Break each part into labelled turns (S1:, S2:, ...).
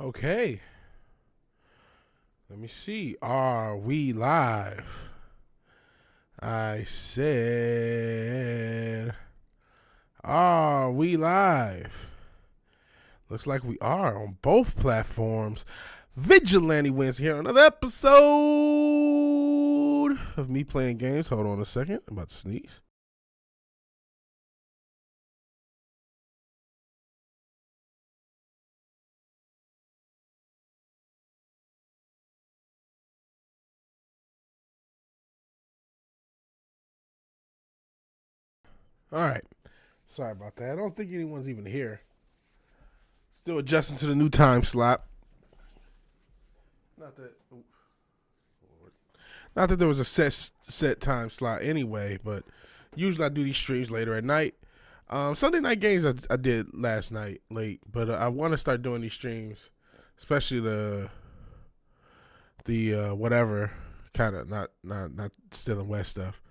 S1: Okay. Let me see. Are we live? I said, are we live? Looks like we are on both platforms. Vigilante wins here on another episode of me playing games. Hold on a second. I'm about to sneeze. All right. Sorry about that. I don't think anyone's even here. Still adjusting to the new time slot. Not that there was a set time slot anyway, but usually I do these streams later at night. Sunday night games I did last night late, but I want to start doing these streams, especially the whatever kind of not still in West stuff,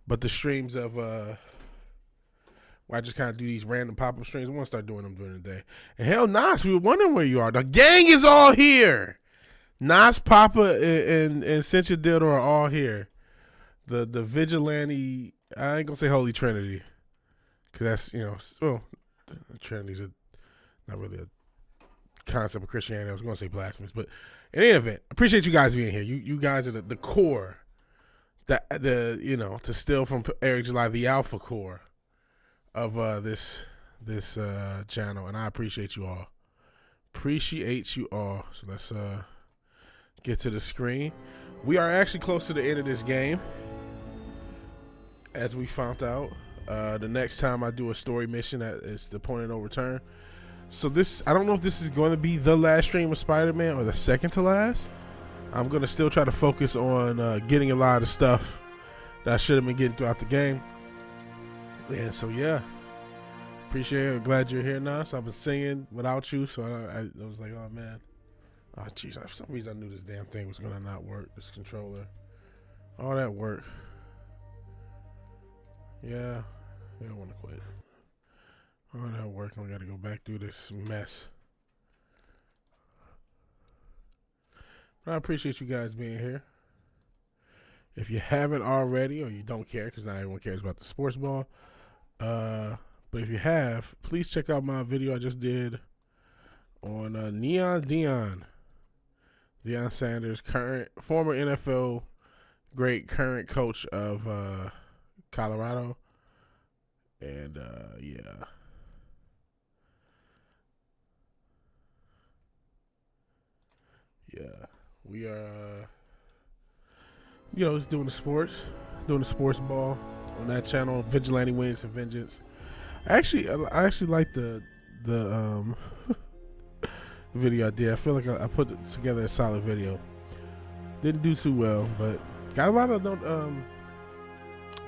S1: but the streams of where I just kind of do these random pop up streams. I want to start doing them during the day. And hell, Nas, we were wondering where you are. The gang is all here. Nas, Papa, and Cincha Dildo are all here. The vigilante, I ain't gonna say Holy Trinity, because that's, well, Trinity's not really a concept of Christianity. I was gonna say blasphemous, but in any event, appreciate you guys being here. You guys are the core, to steal from Eric July, the alpha core of this channel, and I appreciate you all. So let's get to the screen. We are actually close to the end of this game, as we found out. The next time I do a story mission, that is the point of no return. So I don't know if this is going to be the last stream of Spider-Man or the second to last. I'm going to still try to focus on getting a lot of stuff that I should have been getting throughout the game. And so, yeah. Appreciate it. Glad you're here, Nas. I've been singing without you, so I was like, oh, man. Oh, jeez. For some reason, I knew this damn thing was going to not work, this controller. All that work. Yeah, I want to quit. All that work, I got to go back through this mess. But I appreciate you guys being here. If you haven't already, or you don't care, because not everyone cares about the sports ball, but if you have, please check out my video I just did on Deion Sanders, former NFL great, current coach of Colorado, and we are just doing the sports ball on that channel, Vigilante Wins and Vengeance. I actually like the video I did. I feel like I put together a solid video. Didn't do too well, but got a lot of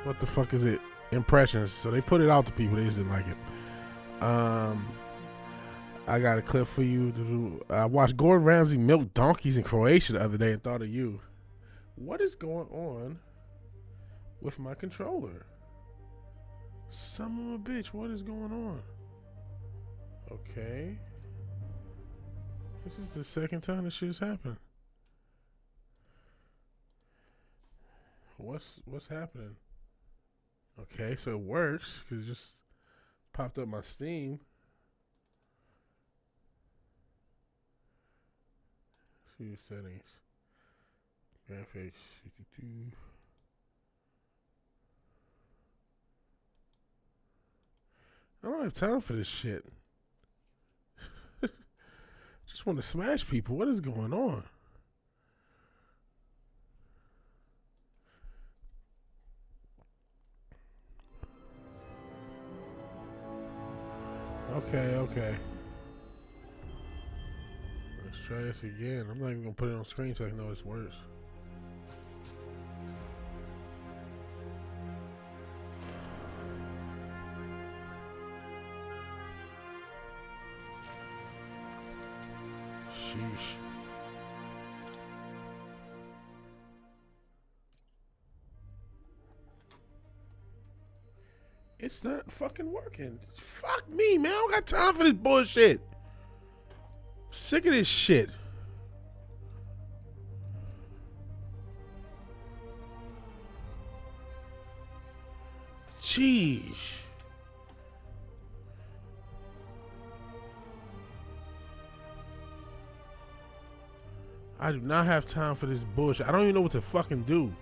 S1: what the fuck is it? Impressions. So they put it out to people. They just didn't like it. I got a clip for you. I watched Gordon Ramsay milk donkeys in Croatia the other day and thought of you. What is going on with my controller? Son of a bitch, what is going on? Okay. This is the second time this shit has happened. What's happening? Okay, so it works, because it just popped up my Steam. See your settings. Graphics 52. I don't have time for this shit. Just want to smash people. What is going on? Okay. Let's try this again. I'm not even going to put it on screen so I know it's worse. Sheesh. It's not fucking working. Fuck me, man. I don't got time for this bullshit. Sick of this shit. Jeez. I do not have time for this bullshit. I don't even know what to fucking do.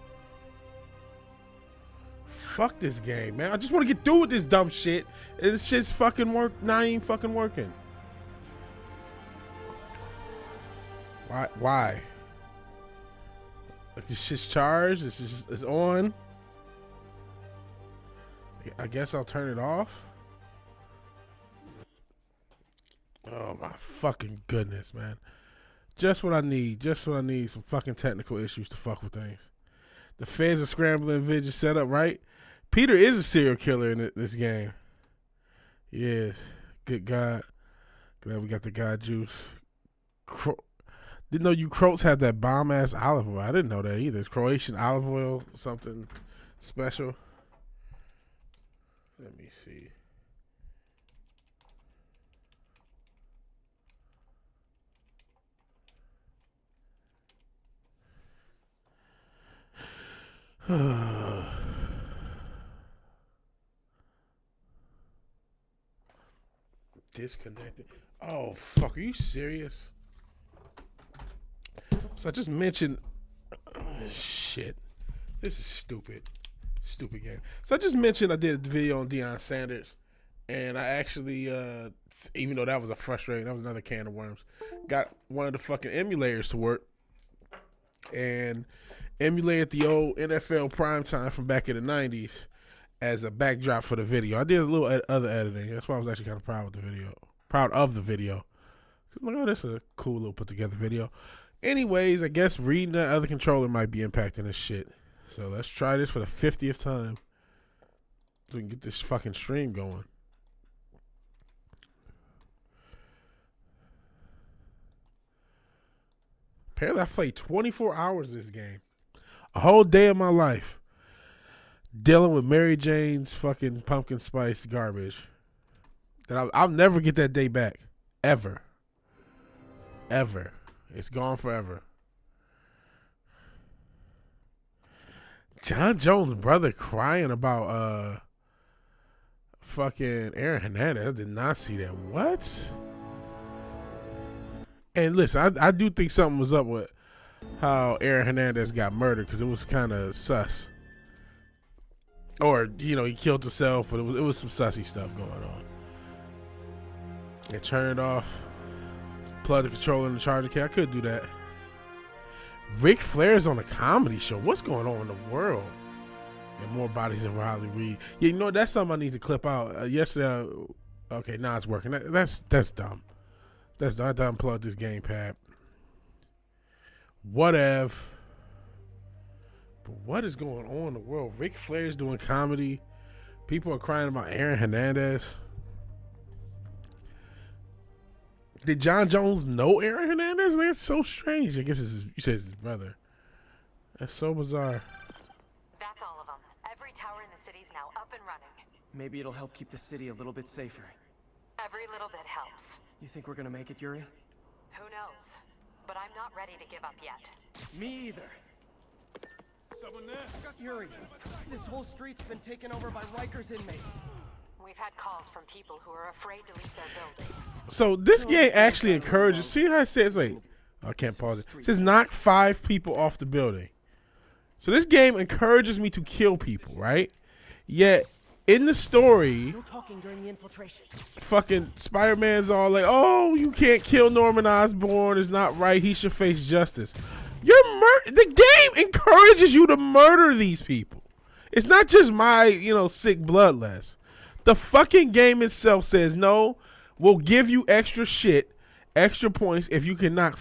S1: Fuck this game, man. I just want to get through with this dumb shit. And this shit's fucking not even fucking working. Why? Like this shit's charged. It's on. I guess I'll turn it off. Oh my fucking goodness, man. Just what I need. Just what I need. Some fucking technical issues to fuck with things. The feds are scrambling Vigil set up, right? Peter is a serial killer in this game. Yes. Good God. Glad we got the God juice. Didn't know you Croats had that bomb ass olive oil. I didn't know that either. It's Croatian olive oil, something special. Let me see. Disconnected. Oh fuck, are you serious? So I just mentioned shit. This is stupid. Stupid game. So I just mentioned I did a video on Deion Sanders, and I actually even though that was that was another can of worms, got one of the fucking emulators to work and emulated the old NFL primetime from back in the 90s as a backdrop for the video. I did a little other editing. That's why I was actually kind of proud of the video. Look, oh, this is a cool little put together video. Anyways, I guess reading that other controller might be impacting this shit. So let's try this for the 50th time so we can get this fucking stream going. Apparently I played 24 hours of this game. A whole day of my life dealing with Mary Jane's fucking pumpkin spice garbage. That I'll never get that day back. Ever. Ever. It's gone forever. John Jones' brother crying about fucking Aaron Hernandez. I did not see that. What? And listen, I do think something was up with how Aaron Hernandez got murdered because it was kind of sus. Or, you know, he killed himself, but it was some sussy stuff going on. And turn it off. Plug the controller in the charger case. I could do that. Ric Flair's on a comedy show. What's going on in the world? And more bodies than Riley Reid. Yeah, you know, that's something I need to clip out. Yesterday, okay, now it's working. That's dumb. That's dumb. I unplugged this gamepad. Whatever. But what is going on in the world? Ric Flair's doing comedy. People are crying about Aaron Hernandez. Did John Jones know Aaron Hernandez? That's so strange. I guess you said it's his brother. That's so bizarre.
S2: That's all of them. Every tower in the city's now up and running.
S3: Maybe it'll help keep the city a little bit safer.
S2: Every little bit helps.
S3: You think we're gonna make it, Yuri?
S2: Who knows? But I'm not ready to give up yet.
S3: Me either.
S4: Someone there?
S3: Yuri, this whole street's been taken over by Rikers inmates.
S2: We've had calls from people who are afraid to leave their buildings.
S1: So this game actually encourages. See how it says, like, I can't pause it. It says knock 5 people off the building. So this game encourages me to kill people, right? Yet in the story,
S3: No talking during the infiltration.
S1: fucking Spider-Man's all like, "Oh, you can't kill Norman Osborn. It's not right. He should face justice." The game encourages you to murder these people. It's not just my, sick bloodlust. The fucking game itself says, no, we'll give you extra shit, extra points if you can knock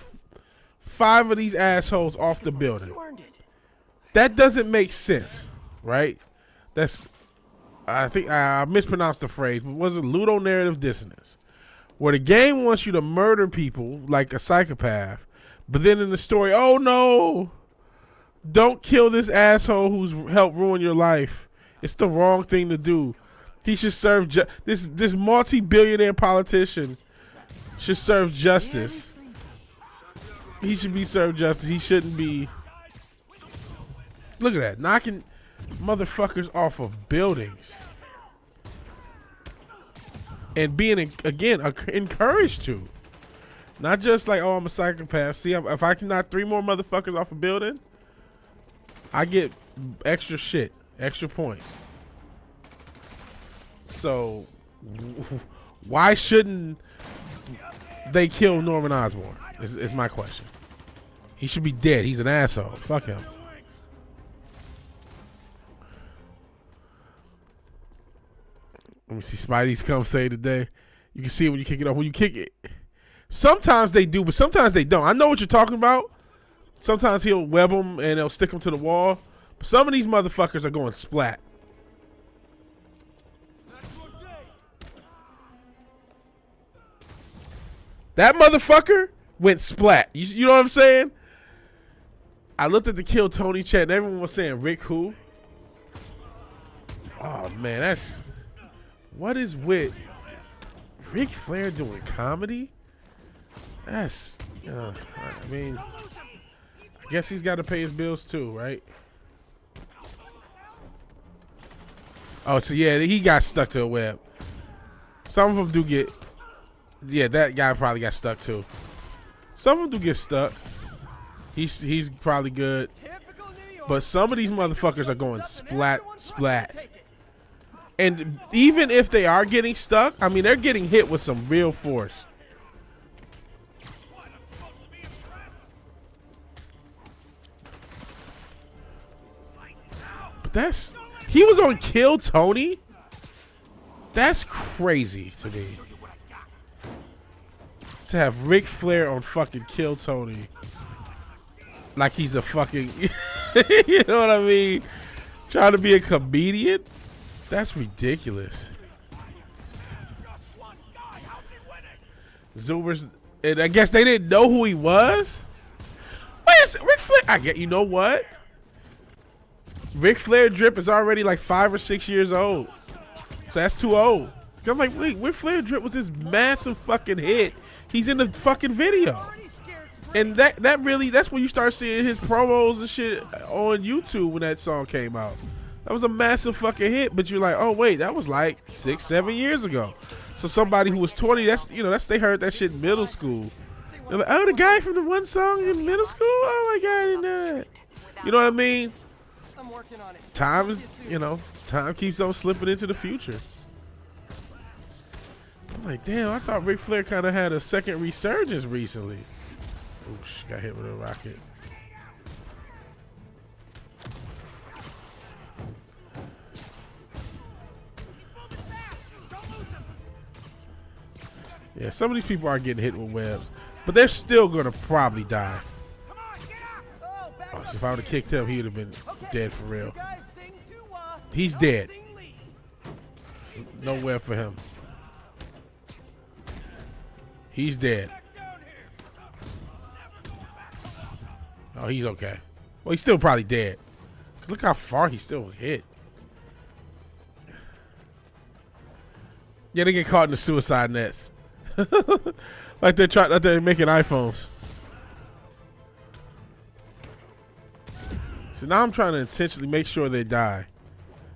S1: 5 of these assholes off the building.
S3: You earned it.
S1: That doesn't make sense, right? I think I mispronounced the phrase, but was it ludonarrative dissonance? Where the game wants you to murder people like a psychopath, but then in the story, oh no, don't kill this asshole who's helped ruin your life. It's the wrong thing to do. He should serve this multi-billionaire politician should serve justice. He should be served justice. He shouldn't be. Look at that, knocking motherfuckers off of buildings and being again encouraged to, not just like, oh, I'm a psychopath. See, if I can knock 3 more motherfuckers off a building, I get extra shit, extra points. So why shouldn't they kill Norman Osborn? Is my question. He should be dead. He's an asshole. Fuck him. Let me see. Spidey's come say today. You can see it when you kick it off. When you kick it, sometimes they do, but sometimes they don't. I know what you're talking about. Sometimes he'll web them and he'll stick them to the wall. But some of these motherfuckers are going splat. That motherfucker went splat. You know what I'm saying? I looked at the Kill Tony chat and everyone was saying Rick who? Oh man, that's what is with Ric Flair doing comedy? That's I mean, I guess he's got to pay his bills too, right? Oh, so yeah, he got stuck to a web. Some of them do get. Yeah, that guy probably got stuck too. Some of them do get stuck. He's probably good. But some of these motherfuckers are going splat, splat. And even if they are getting stuck, I mean, they're getting hit with some real force. But he was on Kill Tony? That's crazy to me. To have Ric Flair on fucking Kill Tony. Like he's a fucking, you know what I mean? Trying to be a comedian? That's ridiculous. Zoomers, and I guess they didn't know who he was? Wait a second, Ric Flair, I get, you know what? Ric Flair drip is already like 5 or 6 years old. So that's too old. I'm like, wait, Ric Flair drip was this massive fucking hit. He's in the fucking video. And that's when you start seeing his promos and shit on YouTube when that song came out. That was a massive fucking hit, but you're like, oh wait, that was like 6, 7 years ago. So somebody who was 20, they heard that shit in middle school. They're like, oh, the guy from the one song in middle school? Oh my god, I didn't know that. You know what I mean? Time keeps on slipping into the future. I'm like, damn, I thought Ric Flair kind of had a second resurgence recently. Oosh, got hit with a rocket. Yeah, some of these people are getting hit with webs, but they're still gonna probably die. Oh, so if I would have kicked him, he would have been dead for real. He's dead. No web for him. He's dead. Oh, he's okay. Well, he's still probably dead. Look how far he still hit. Yeah, they get caught in the suicide nets. like they're making iPhones. So now I'm trying to intentionally make sure they die.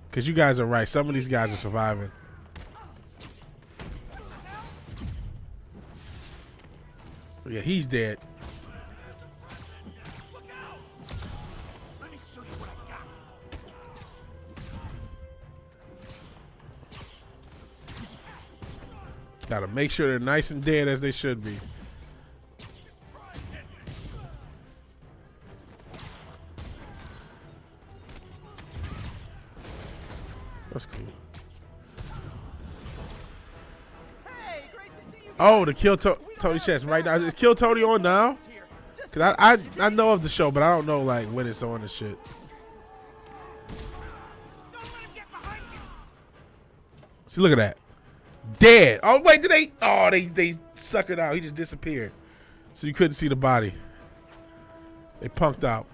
S1: Because you guys are right. Some of these guys are surviving. Yeah, he's dead. Gotta make sure they're nice and dead as they should be. That's cool.
S3: Hey, great to see you.
S1: Oh, the Kill Tony chest right now. Is Kill Tony on now? Cause I know of the show, but I don't know like when it's on and shit. See, look at that. Dead. Oh wait, did they? Oh, they suckered out. He just disappeared, so you couldn't see the body. They punked out.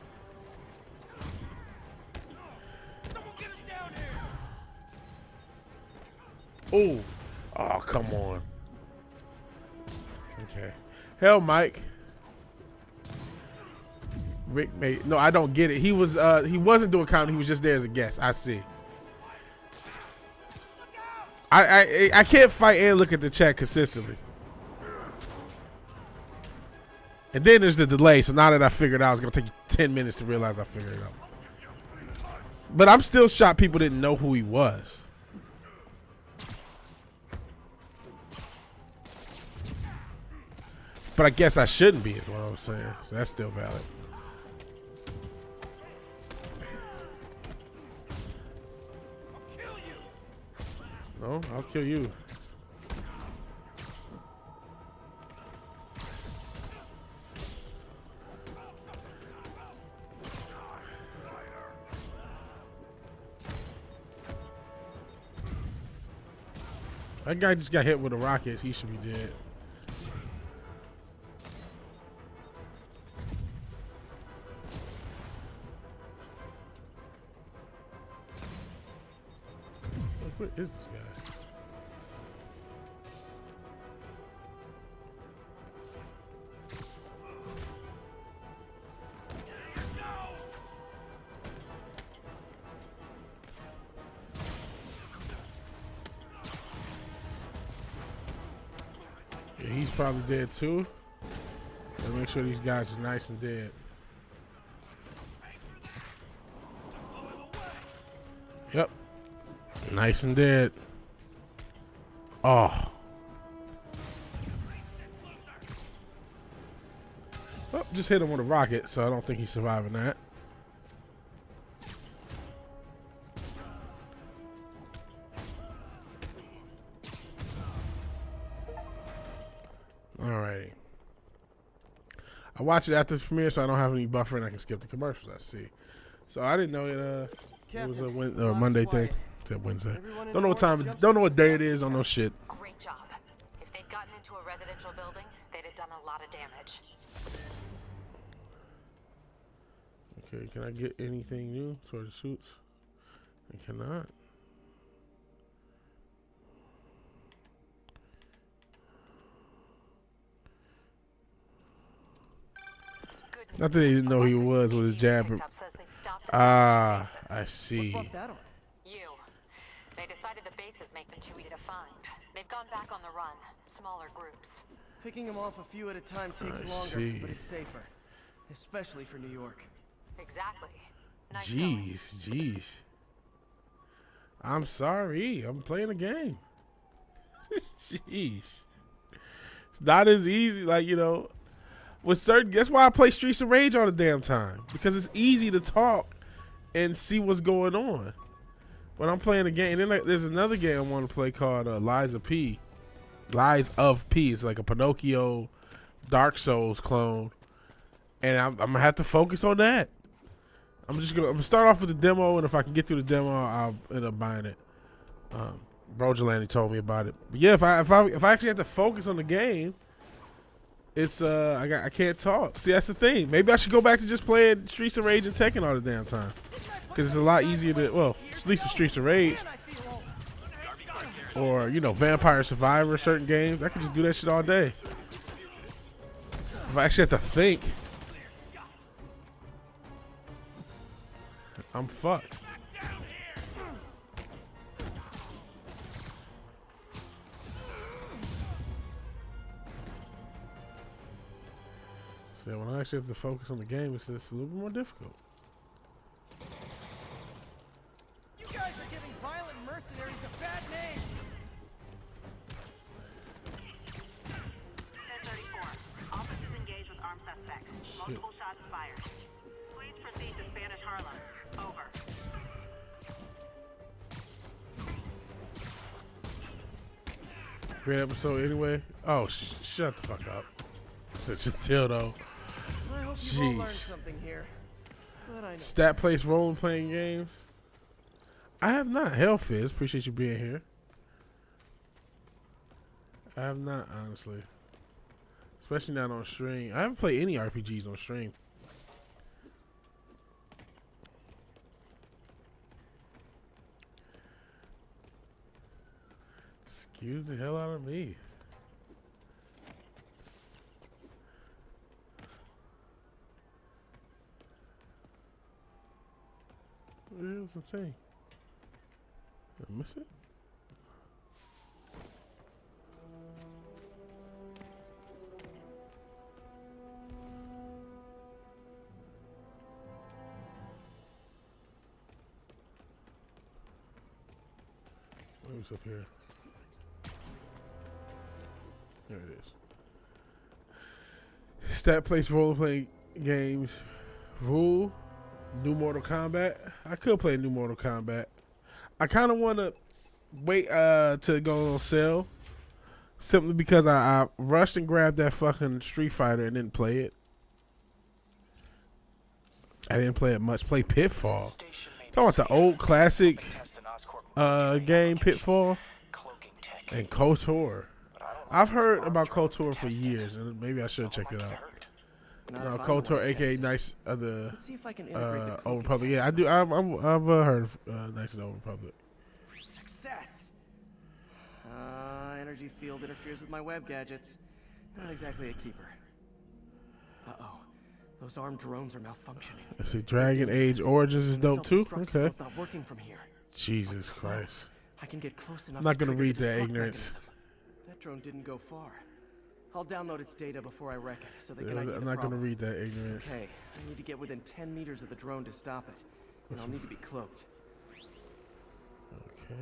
S1: Oh, oh, come on. Okay, hell, Mike. Rick made no. I don't get it. He wasn't doing comedy. He was just there as a guest. I see. I can't fight and look at the chat consistently. And then there's the delay. So now that I figured out, it's gonna take 10 minutes to realize I figured it out. But I'm still shocked people didn't know who he was. But I guess I shouldn't be, is what I was saying. So that's still valid. No, I'll kill you. That guy just got hit with a rocket. He should be dead. What is this guy? Yeah, he's probably dead too. Gotta make sure these guys are nice and dead. Yep. Nice and dead. Oh. Well, just hit him with a rocket, so I don't think he's surviving that. Alrighty. I watch it after the premiere, so I don't have any buffer and I can skip the commercials. I see. So I didn't know it was a Monday thing. Except Wednesday. Don't know what time. Don't know what day it is. Don't know shit.
S2: Great job. If they'd gotten into a residential building, they'd have done a lot of damage.
S1: Okay, can I get anything new? Sort of suits. I cannot. Not that they didn't know who he was with his jab. Ah, I see.
S3: What brought that on?
S2: You. They decided the bases make them too easy to find. They've gone back on the run. Smaller groups.
S3: Picking them off a few at a time takes longer,
S1: see.
S3: but it's safer. Especially for New York.
S2: Exactly. Nice going.
S1: Jeez. I'm sorry. I'm playing a game. Jeez. It's not as easy, like, you know, with certain. That's why I play Streets of Rage all the damn time, because it's easy to talk and see what's going on when I'm playing a game. And then there's another game I want to play called Lies of P. It's like a Pinocchio Dark Souls clone, and I'm gonna have to focus on that. I'm gonna start off with the demo, and if I can get through the demo, I'll end up buying it. Vigilante told me about it. But yeah, if I actually have to focus on the game, it's I can't talk. See, that's the thing. Maybe I should go back to just playing Streets of Rage and Tekken all the damn time, because it's a lot easier to, well, at least with Streets of Rage, or, you know, Vampire Survivor, certain games. I could just do that shit all day. If I actually have to think, I'm fucked. So when I actually have to focus on the game, it's just a little bit more difficult.
S3: You guys are giving violent mercenaries a bad name.
S5: 1034. Officers engaged with armed suspects. Multiple shots fired. Please proceed to Spanish Harlem. Over.
S1: Great episode anyway. Oh, shut the fuck up. Such a dildo.
S3: I hope you all learned
S1: Jeez.
S3: something here. But I know.
S1: Stat place role playing games. I have not. Hell Fizz, appreciate you being here. I have not, honestly. Especially not on stream. I haven't played any RPGs on stream. Excuse the hell out of me. Here's the thing. Did I miss it? What's up here? There it is. Stat place role-playing games. Rule. New Mortal Kombat. I could play new Mortal Kombat. I kind of want to wait to go on sale. Simply because I rushed and grabbed that fucking Street Fighter and didn't play it. I didn't play it much. Play Pitfall. Talking about the old classic game Pitfall and KOTOR. I've heard about KOTOR for years, and maybe I should check it out. No, KOTOR, aka Knights of the Old Republic. Yeah, I do. I've heard of Knights of the Old Republic.
S3: Success. Energy field interferes with my web gadgets. Not exactly a keeper. Uh-oh. Those armed drones are malfunctioning.
S1: Let's see, Dragon Age Origins is dope too. Okay.
S3: Not working from here.
S1: Jesus Christ.
S3: I can get close enough.
S1: I'm not
S3: to
S1: gonna
S3: trigger
S1: read
S3: the
S1: that
S3: destruct
S1: ignorance.
S3: mechanism. That drone didn't go far. I'll download its data before I wreck it, so they can ID the
S1: I'm not gonna
S3: problem.
S1: read that ignorance.
S3: Okay, I need to get within 10 meters of the drone to stop it, and I'll need to be cloaked.
S1: Okay.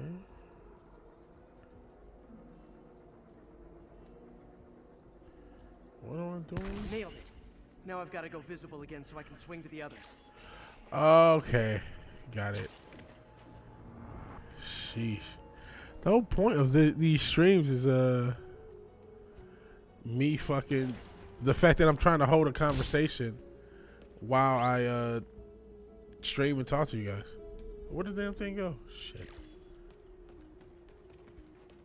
S1: What am I doing?
S3: Nailed it. Now I've got to go visible again so I can swing to the others.
S1: Okay, got it. Sheesh. The whole point of these streams is me fucking the fact that I'm trying to hold a conversation while I stream and talk to you guys. Where did the damn thing go? Shit.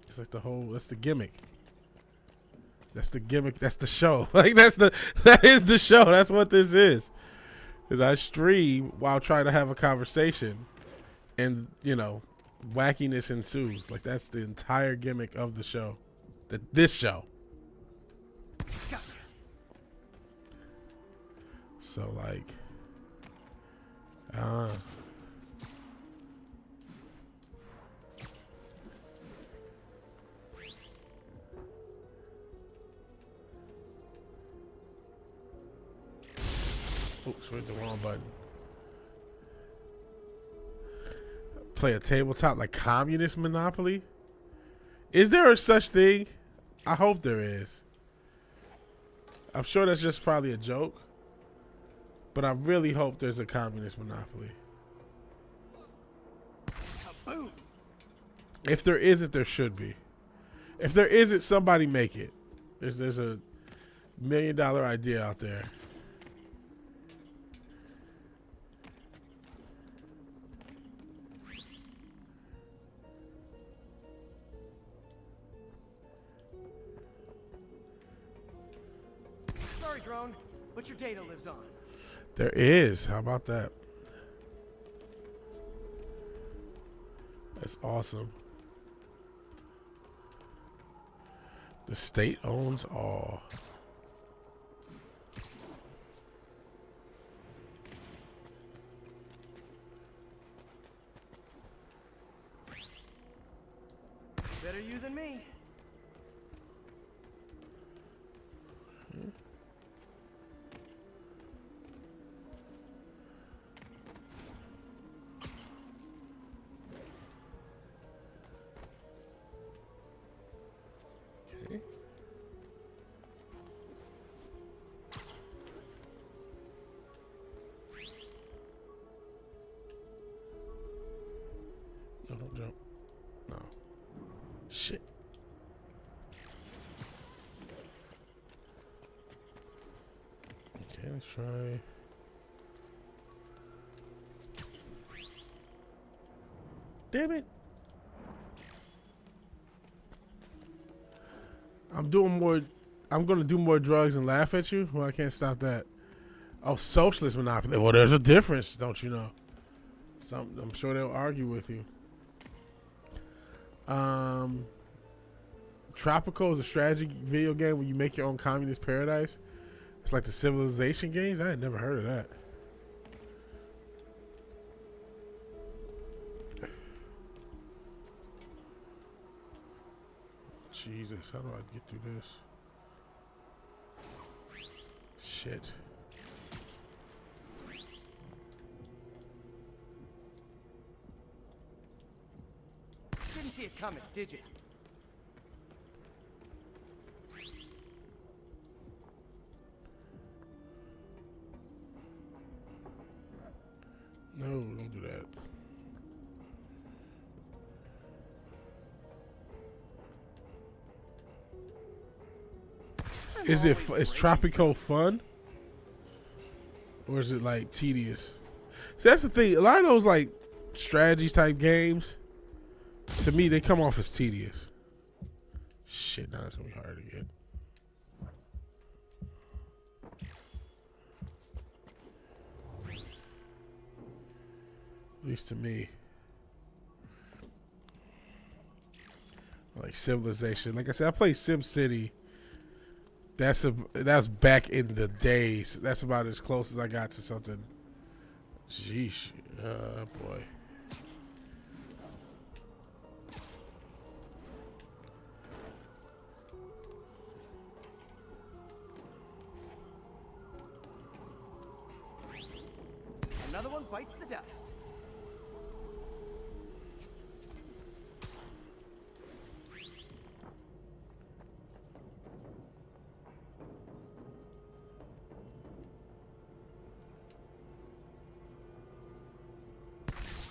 S1: It's like that's the gimmick. That's the gimmick. That's the show. Like that is the show. That's what this is. Is I stream while trying to have a conversation, and wackiness ensues. Like that's the entire gimmick of the show. This show. So like, oops, where's the wrong button? Play a tabletop like communist Monopoly? Is there a such thing? I hope there is. I'm sure that's just probably a joke. But I really hope there's a communist Monopoly.
S3: Boom.
S1: If there isn't, there should be. If there isn't, somebody make it. There's a $1 million idea out there.
S3: Sorry, drone, but your data lives on.
S1: There is. How about that? That's awesome. The state owns all.
S3: Better you than me.
S1: Okay. No, don't jump. No. Shit. Okay, let's try. Damn it. I'm gonna do more drugs and laugh at you? Well, I can't stop that. Oh, socialist monopoly. Well, there's a difference, don't you know? I'm sure they'll argue with you. Tropico is a strategy video game where you make your own communist paradise. It's like the Civilization games. I had never heard of that. Jesus, how do I get through this? Shit.
S3: Didn't see it coming, did you?
S1: No, don't do that. Is Tropico fun? Or is it like tedious? See, that's the thing. A lot of those like strategy type games, to me, they come off as tedious. Shit, now that's gonna be hard to get. At least to me. Like Civilization. Like I said, I played SimCity. That's back in the days. That's about as close as I got to something. Sheesh. Boy.
S3: Another one bites the dust.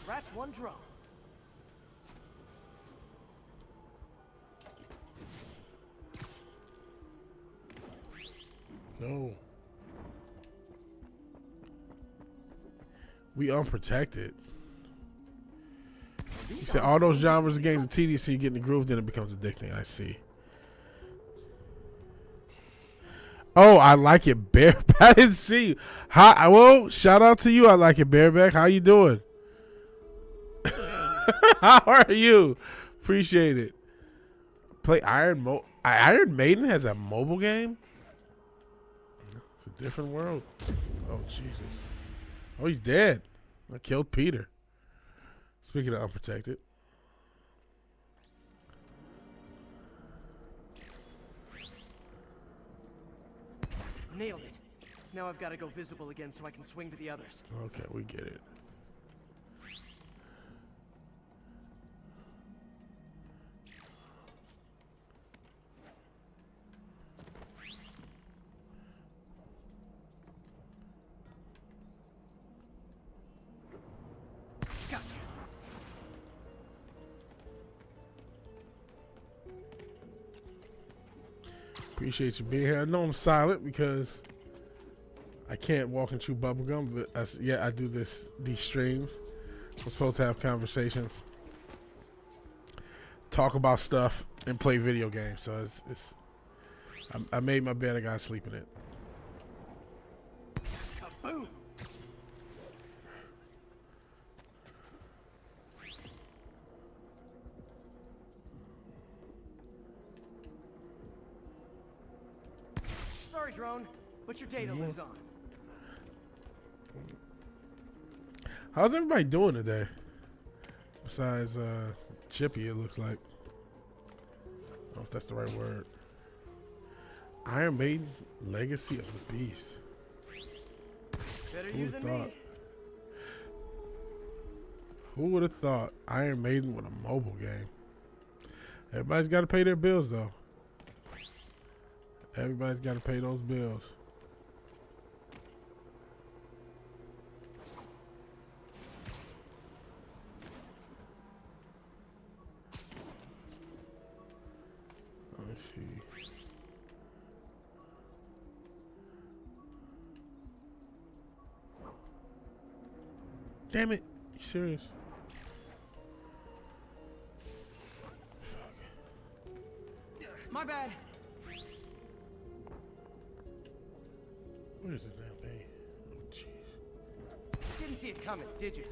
S3: Scratch one drone.
S1: No. We unprotected. He said all those genres of games are tedious, so you get in the groove, then it becomes addicting. I see. Oh, I like it, Bareback. I didn't see you. Hi, well, shout out to you. I like it, Bareback. How you doing? How are you? Appreciate it. Play Iron Maiden has a mobile game? It's a different world. Oh, Jesus. Oh, he's dead. I killed Peter. Speaking of unprotected.
S3: Nailed it. Now I've got to go visible again so I can swing to the others.
S1: Okay, we get it.
S3: Gotcha.
S1: Appreciate you being here. I know I'm silent because I can't walk and chew bubblegum, but yeah, I do these streams. I'm supposed to have conversations, talk about stuff, and play video games. So I made my bed. I gotta sleep in it.
S3: Kaboom! Sorry, drone, but your data lives on.
S1: How's everybody doing today? Besides Chippy, it looks like. I don't know if that's the right word. Iron Maiden Legacy of the Beast.
S3: Better
S1: Who
S3: you
S1: would
S3: than
S1: have thought?
S3: me.
S1: Who would have thought Iron Maiden with a mobile game? Everybody's got to pay their bills, though. Everybody's got to pay those bills. Let me see. Damn it. You serious?
S3: My bad.
S1: Where is this damn thing? Oh, jeez.
S3: Didn't see it coming, did you?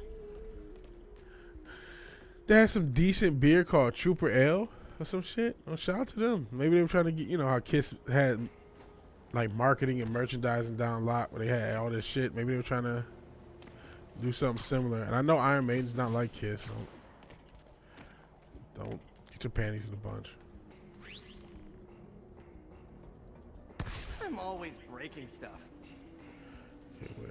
S1: They had some decent beer called Trooper Ale or some shit. Oh, shout out to them. Maybe they were trying to get, you know how Kiss had like marketing and merchandising down lock where they had all this shit. Maybe they were trying to do something similar. And I know Iron Maiden's not like Kiss. So don't get your panties in a bunch.
S3: I'm always breaking stuff.
S1: Okay, where-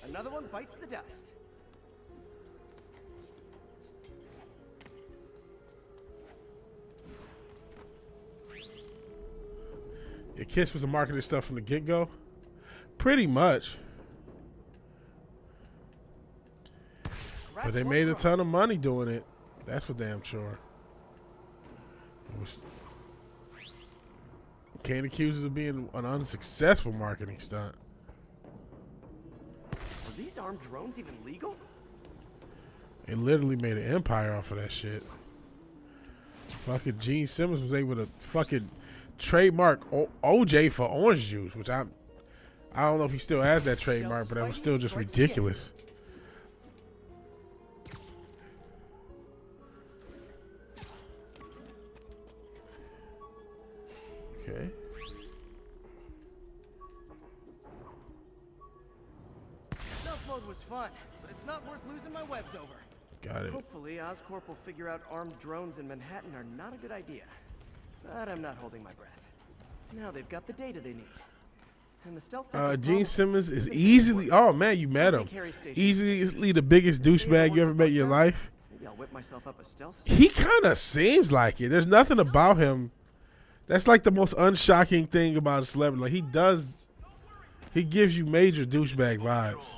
S3: Another one bites the dust.
S1: Yeah, Kiss was a marketing stuff from the get-go. Pretty much. But they made a ton of money doing it. That's for damn sure. Can't accuse it of being an unsuccessful marketing stunt.
S3: Are these armed drones even legal?
S1: They literally made an empire off of that shit. Fucking Gene Simmons was able to fucking trademark OJ for orange juice, which I don't know if he still has that trademark, but that was still just ridiculous. Okay.
S3: Stealth mode was fun, but it's not worth losing my webs over.
S1: Got it.
S3: Hopefully, Oscorp will figure out armed drones in Manhattan are not a good idea. But I'm not holding my breath. Now they've got the data they need. And the stealth tech is
S1: Gene
S3: probably-
S1: Simmons is easily, oh man, you met him. Easily the biggest douchebag you ever met in your life.
S3: Maybe I'll whip myself up a stealth.
S1: He kind of seems like it. There's nothing about him. That's like the most unshocking thing about a celebrity. Like he gives you major douchebag vibes.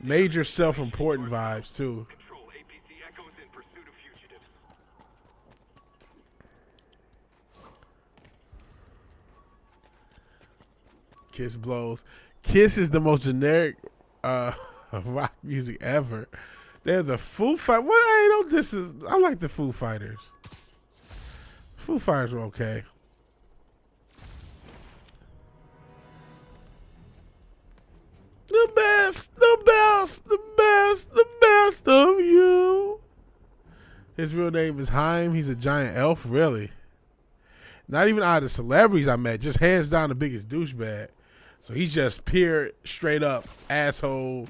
S1: Major self-important vibes too.
S4: Control, APC Echoes in pursuit of fugitives.
S1: Kiss blows. Kiss is the most generic rock music ever. They're the Foo Fighters. What? Hey, don't this is. I like the Foo Fighters. Foo Fighters were okay. The best, the best, the best, the best of you. His real name is Haim. He's a giant elf, really. Not even out of the celebrities I met, just hands down the biggest douchebag. So he's just pure, straight up asshole.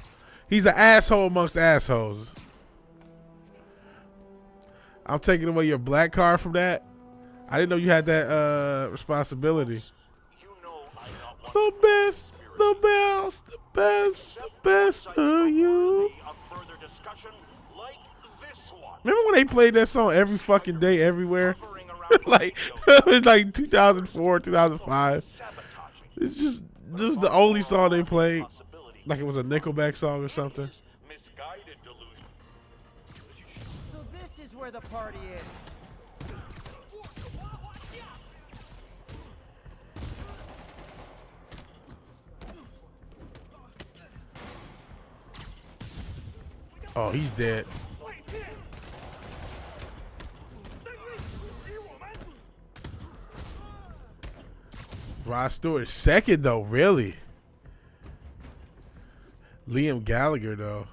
S1: He's an asshole amongst assholes. I'm taking away your black card from that. I didn't know you had that responsibility. The best, the best, the best, the best of you. Remember when they played that song every fucking day, everywhere? Like, it was like 2004, 2005. It's just, this was the only song they played. Like it was a Nickelback song or something.
S3: So this is where the party is.
S1: Oh, he's dead. Rod Stewart second though, really. Liam Gallagher though.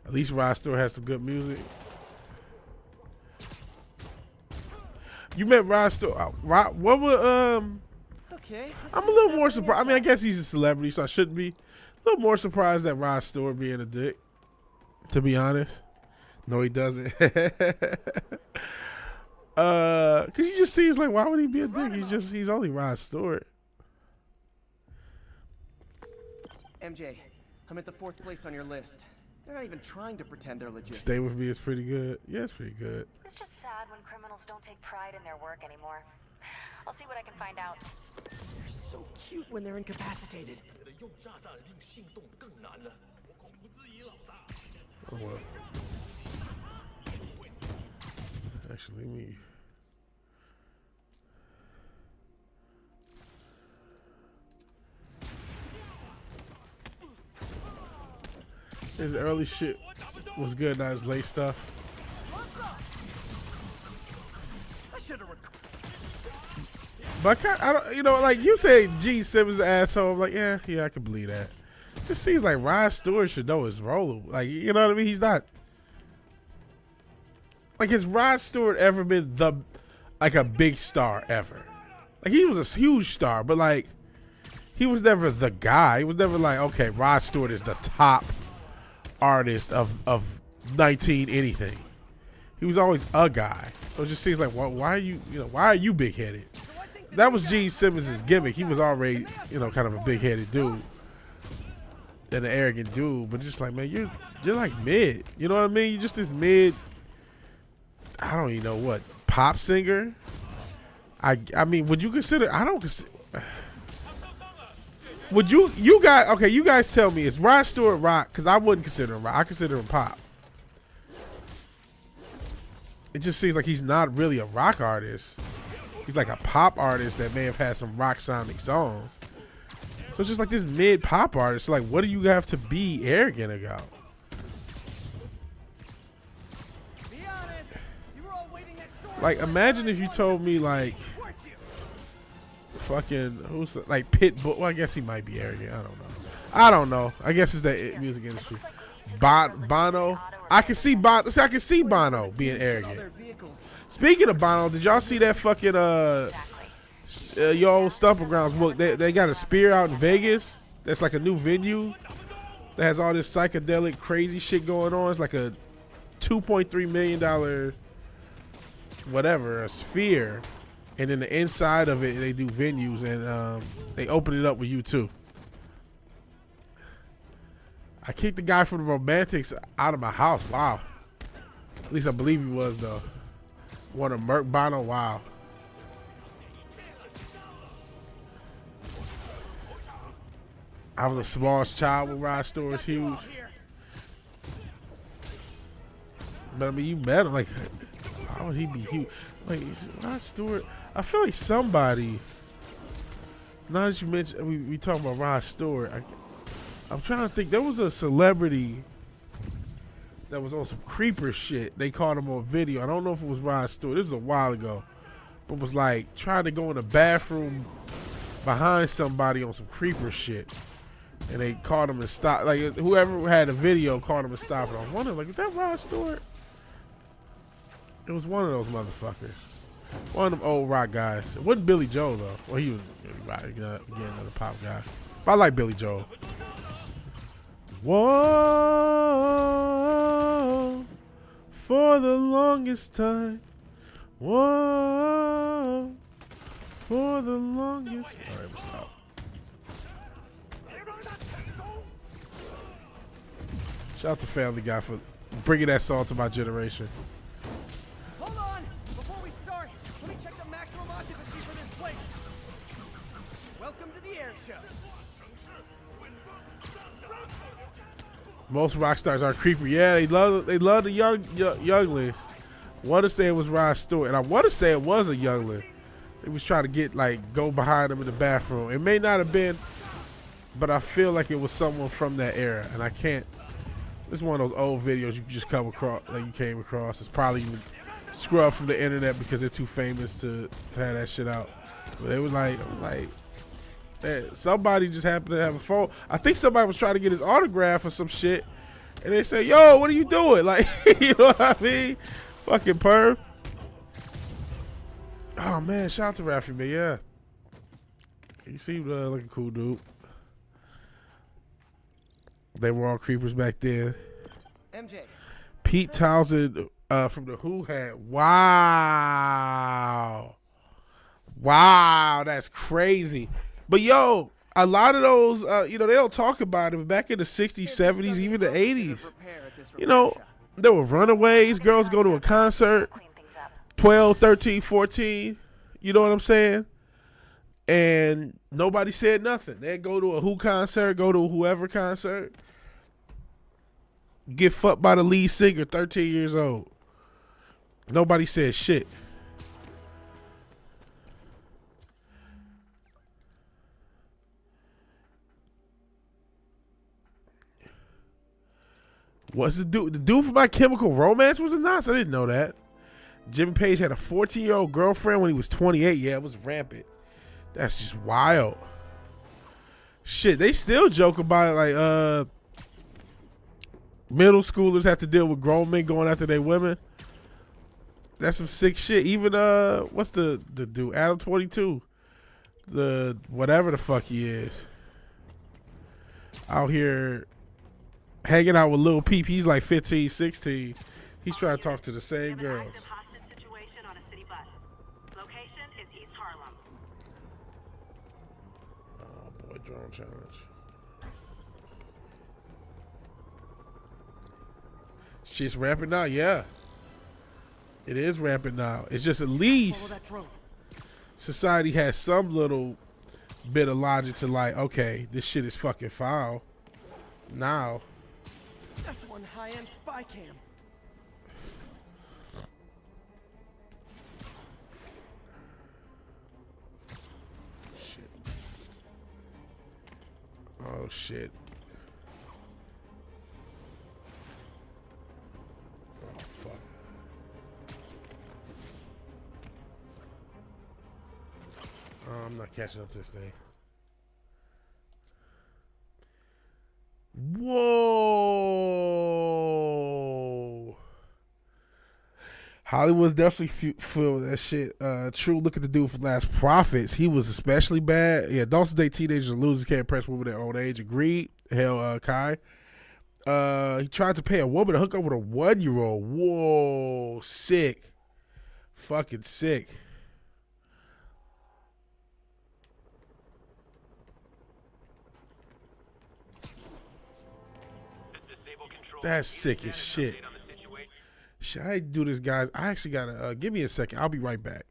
S1: At least Rod Stewart has some good music. You met Rod Stewart. What would
S3: Okay.
S1: I'm a little more surprised. I mean, I guess he's a celebrity, so I shouldn't be. A little more surprised at Rod Stewart being a dick. To be honest, no, he doesn't. Cause he just seems like, why would he be a dick? He's only Rod Stewart.
S3: MJ, I'm at the 4th place on your list. They're not even trying to pretend they're legit.
S1: Stay With Me is pretty good. Yeah, it's pretty good.
S2: It's just sad when criminals don't take pride in their work anymore. I'll see what I can find out.
S3: They're so cute when they're incapacitated.
S1: Oh well. Actually, me. His early shit was good, not his late stuff.
S3: I should have
S1: But I don't, you know, like you say, Gene Simmons is an asshole. I'm like, yeah, I can believe that. Just seems like Rod Stewart should know his role. Like, you know what I mean? He's not. Like, has Rod Stewart ever been a big star ever? Like, he was a huge star, but like, he was never the guy. He was never like, okay, Rod Stewart is the top artist of 19 anything. He was always a guy. So it just seems like, why are you big headed? That was Gene Simmons' gimmick. He was already, kind of a big headed dude and an arrogant dude. But just like, man, you're like mid. You know what I mean? You're just this mid. I don't even know what pop singer. I mean, would you consider? I don't consider. Would you guys? Okay, you guys tell me. Is Rod Stewart rock? Because I wouldn't consider him rock. I consider him pop. It just seems like he's not really a rock artist. He's like a pop artist that may have had some rock sounding songs. So it's just like this mid pop artist. So like, what do you have to be arrogant about?
S3: Be honest, you were all waiting next door.
S1: Like, imagine if you told me like, fucking who's like Pitbull. Well, I guess he might be arrogant. I don't know. I guess it's that music industry. Bono. I can see Bono. See, I can see Bono being arrogant. Speaking of Bono, did y'all see that fucking your old Stumping Grounds book? They got a spear out in Vegas. That's like a new venue that has all this psychedelic crazy shit going on. It's like a $2.3 million whatever, a sphere. And then the inside of it, they do venues, and they open it up with U2. I kicked the guy from the Romantics out of my house. Wow. At least I believe he was, though. Want to murk Bono? Wow. I was a small child when Rod Stewart was huge. But I mean, you met him. Like, how would he be huge? Like, Rod Stewart. I feel like somebody. Now that you mentioned, we talking about Rod Stewart. I'm trying to think. There was a celebrity that was on some creeper shit. They caught him on video. I don't know if it was Rod Stewart. This is a while ago, but was like trying to go in the bathroom behind somebody on some creeper shit, and they caught him and stopped. Like, whoever had the video caught him and stopped it. I wonder, like, is that Rod Stewart? It was one of those motherfuckers. One of them old rock guys. It wasn't Billy Joel, though. Well, he was rock, again, another pop guy. But I like Billy Joel. Whoa, for the longest time. Whoa, for the longest. All right, we'll stop. Shout out to Family Guy for bringing that song to my generation.
S3: Hold on! Before we start, let me check the maximum occupancy for this place. Welcome to the air show.
S1: Most rock stars are creepy. Yeah, they love the younglings. Want to say it was Rod Stewart, and I want to say it was a youngling. They was trying to get go behind him in the bathroom. It may not have been, but I feel like it was someone from that era, and I can't. This is one of those old videos you just come across, you came across. It's probably even scrubbed from the internet because they're too famous to have that shit out. But it was like, somebody just happened to have a phone. I think somebody was trying to get his autograph or some shit, and they say, "Yo, what are you doing?" Like, you know what I mean? Fucking perv. Oh man, shout out to Rafi, man. Yeah, he seemed like a cool dude. They were all creepers back then.
S3: MJ.
S1: Pete Townsend from the Who had wow, that's crazy. But yo, a lot of those, they don't talk about it. But back in the 60s, 70s, even the 80s, there were runaways. Girls go to a concert, 12, 13, 14. You know what I'm saying? And nobody said nothing. They'd go to a Who concert, go to a whoever concert, get fucked by the lead singer, 13 years old. Nobody said shit. What's the dude? The dude from My Chemical Romance was a Nas? I didn't know that. Jimmy Page had a 14-year-old girlfriend when he was 28. Yeah, it was rampant. That's just wild. Shit, they still joke about it. Like, middle schoolers have to deal with grown men going after their women. That's some sick shit. Even what's the dude? Adam 22, the whatever the fuck he is, out here hanging out with Lil Peep. He's like 15, 16. He's trying to talk to the
S5: We
S1: same
S5: have an
S1: girls.
S5: active hostage situation on a city bus. Location is East Harlem.
S1: Oh boy, drone challenge. Shit's ramping now, yeah. It is ramping now. It's just at
S3: Follow
S1: least
S3: that drone.
S1: society has some little bit of logic to like, okay, this shit is fucking foul. Now.
S3: That's one high-end spy cam.
S1: Shit. Oh shit. Oh fuck. Oh, I'm not catching up to this thing. Whoa. Hollywood's definitely filled with that shit. True, look at the dude from Last Prophets. He was especially bad. Yeah, adults date teenagers and losers can't impress women their own age. Agreed. Hell, Kai. He tried to pay a woman to hook up with a 1-year-old. Whoa, sick. Fucking sick. That's sick as shit. Should I do this, guys? I actually gotta give me a second. I'll be right back.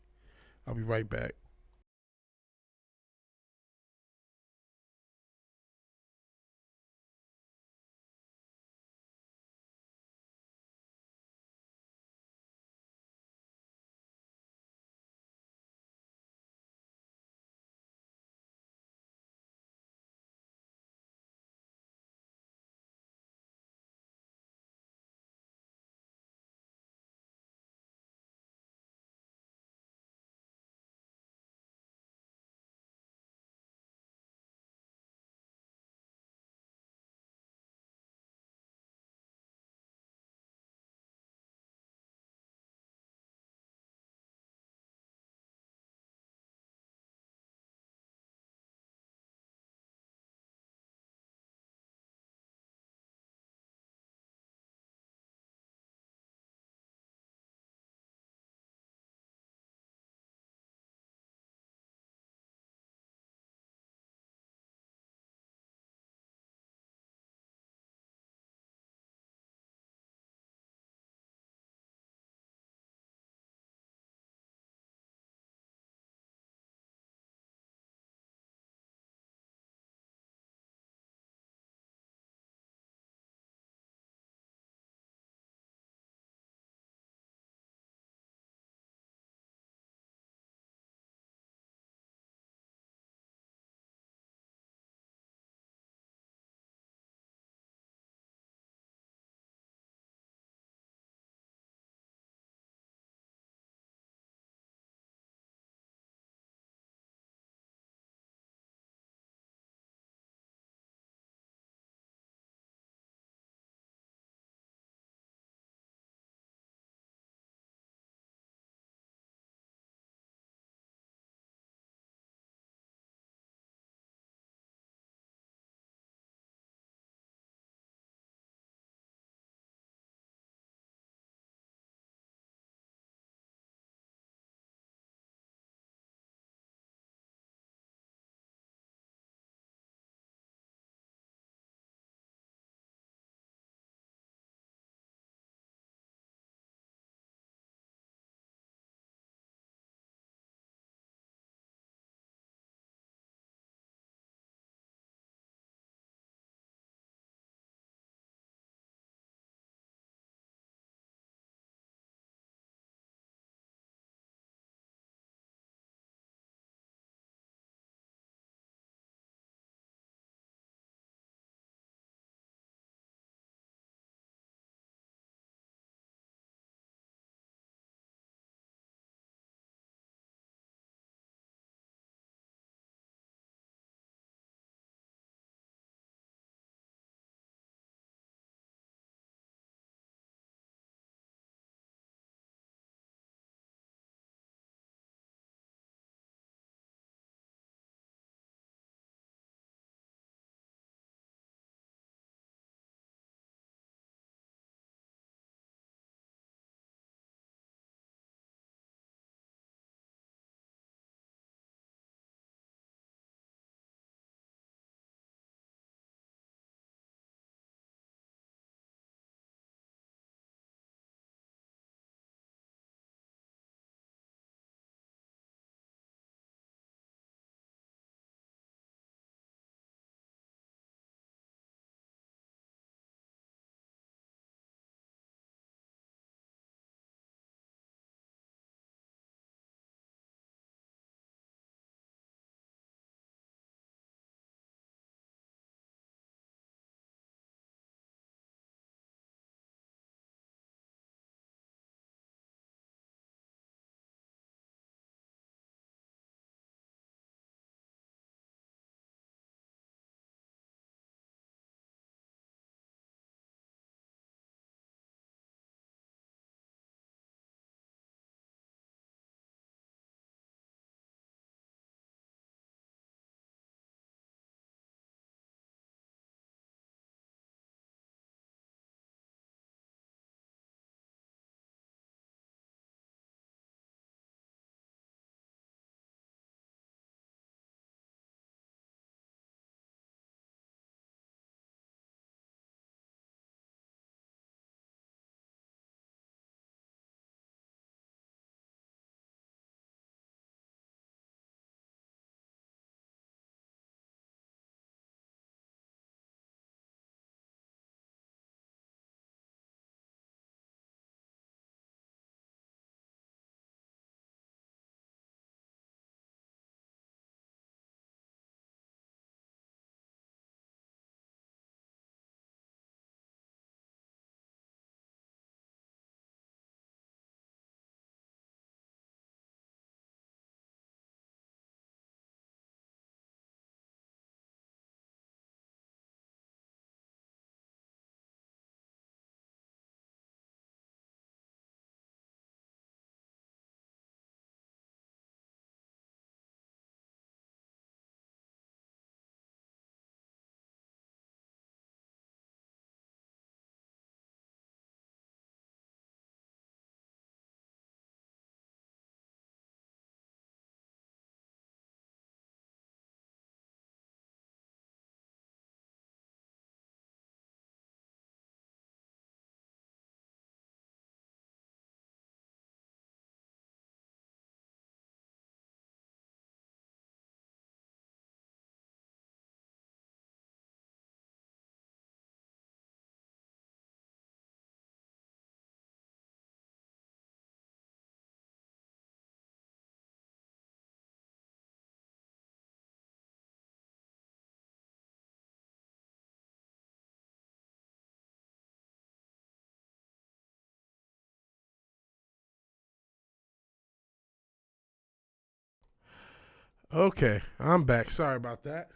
S1: Okay, I'm back. Sorry about that.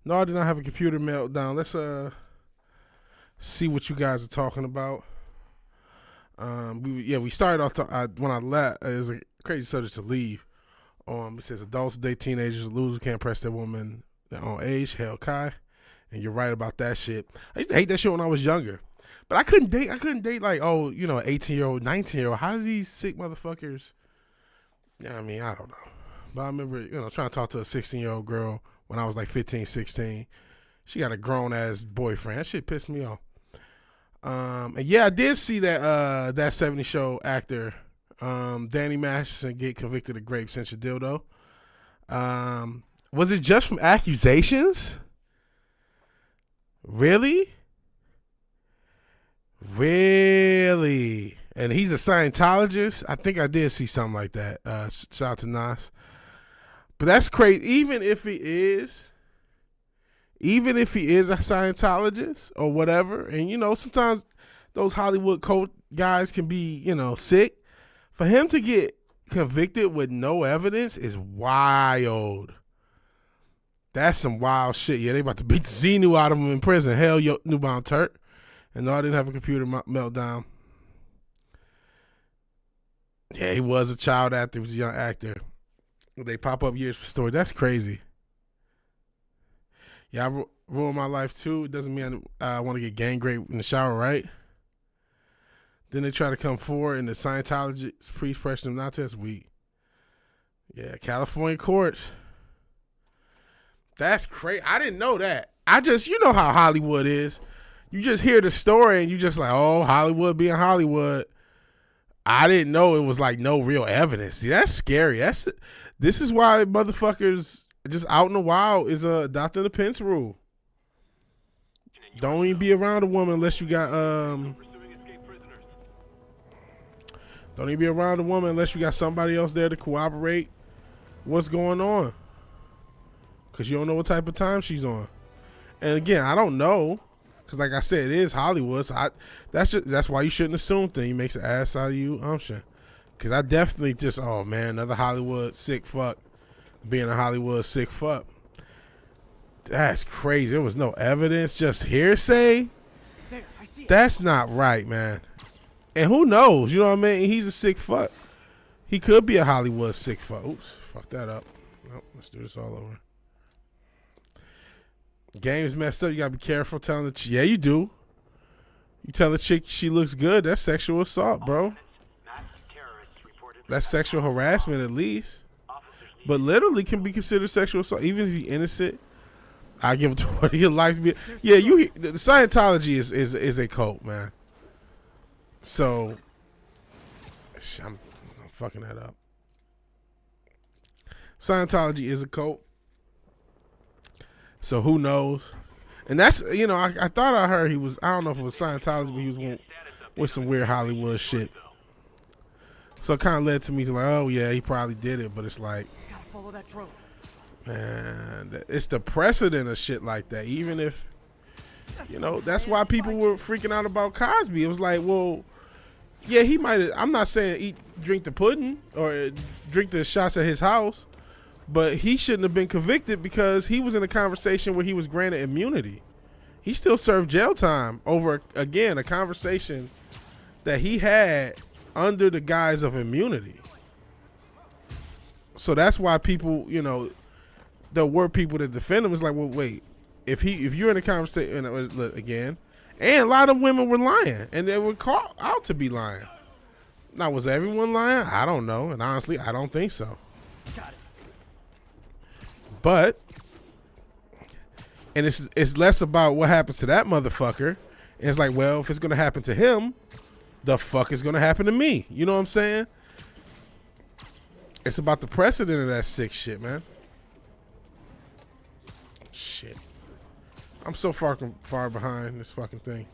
S1: No, I did not have a computer meltdown. Let's see what you guys are talking about. We started off when I left. It was a crazy subject to leave. It says adults date teenagers, losers can't press their woman their own age. Hell, Kai, and you're right about that shit. I used to hate that shit when I was younger, but I couldn't date like 18-year-old, 19-year-old. How do these sick motherfuckers? Yeah, I mean, I don't know. But I remember, trying to talk to a 16-year-old girl when I was like 15, 16. She got a grown-ass boyfriend. That shit pissed me off. And yeah, I did see that 70 Show actor, Danny Masterson, get convicted of rape since a dildo. Was it just from accusations? Really? Really? And he's a Scientologist? I think I did see something like that. Shout out to Nas. But that's crazy. Even if he is a Scientologist or whatever, and sometimes those Hollywood cult guys can be, sick. For him to get convicted with no evidence is wild. That's some wild shit. Yeah, they about to beat the Xenu out of him in prison. Hell, yo, Newbound Turk. And no, I didn't have a computer meltdown. Yeah, he was a child actor. He was a young actor. They pop up years for story. That's crazy. Yeah, I ruined my life too. It doesn't mean I want to get gang raped in the shower, right? Then they try to come forward and the Scientologist priest pressure them not to. That's weak. Yeah, California courts. That's crazy. I didn't know that. I just, how Hollywood is. You just hear the story and you just like, oh, Hollywood being Hollywood. I didn't know it was like no real evidence. See, that's scary. This is why motherfuckers just out in the wild is adopting the Pence rule. Don't even be around a woman unless you got Don't even be around a woman unless you got somebody else there to corroborate what's going on. Cause you don't know what type of time she's on. And again, I don't know. Cause like I said, it is Hollywood. So that's why you shouldn't assume things. It makes an ass out of you. Cause I definitely just, oh man, another Hollywood sick fuck being a Hollywood sick fuck. That's crazy. There was no evidence, just hearsay.
S3: There, I see it.
S1: That's not right, man. And who knows? You know what I mean? He's a sick fuck. He could be a Hollywood sick fuck. Oops, fuck that up. Nope, let's do this all over. Game's messed up. You gotta be careful telling the chick. Yeah, you do. You tell the chick she looks good. That's sexual assault, bro. That's sexual harassment at least. But literally can be considered sexual assault, even if you're innocent. I give it to what your life be. Yeah, the Scientology is a cult, man. So I'm fucking that up. Scientology is a cult. So who knows? And that's, I thought I heard he was, I don't know if it was Scientology, but he was with some weird Hollywood shit. So it kind of led to me to like, oh yeah, he probably did it, but it's like,
S3: Gotta follow that drone.
S1: man, it's the precedent of shit like that. Even if, that's why people were freaking out about Cosby. It was like, well, yeah, he might have, I'm not saying drink the pudding or drink the shots at his house, but he shouldn't have been convicted because he was in a conversation where he was granted immunity. He still served jail time over, again, a conversation that he had under the guise of immunity. So that's why people, there were people that defend him. It's like, well, wait, if you're in a conversation, again, and a lot of women were lying, and they were caught out to be lying. Now, was everyone lying? I don't know, and honestly, I don't think so.
S3: Got it.
S1: But, and it's less about what happens to that motherfucker. It's like, well, if it's gonna happen to him, the fuck is gonna happen to me? You know what I'm saying? It's about the precedent of that sick shit, man. Shit. I'm so far behind this fucking thing.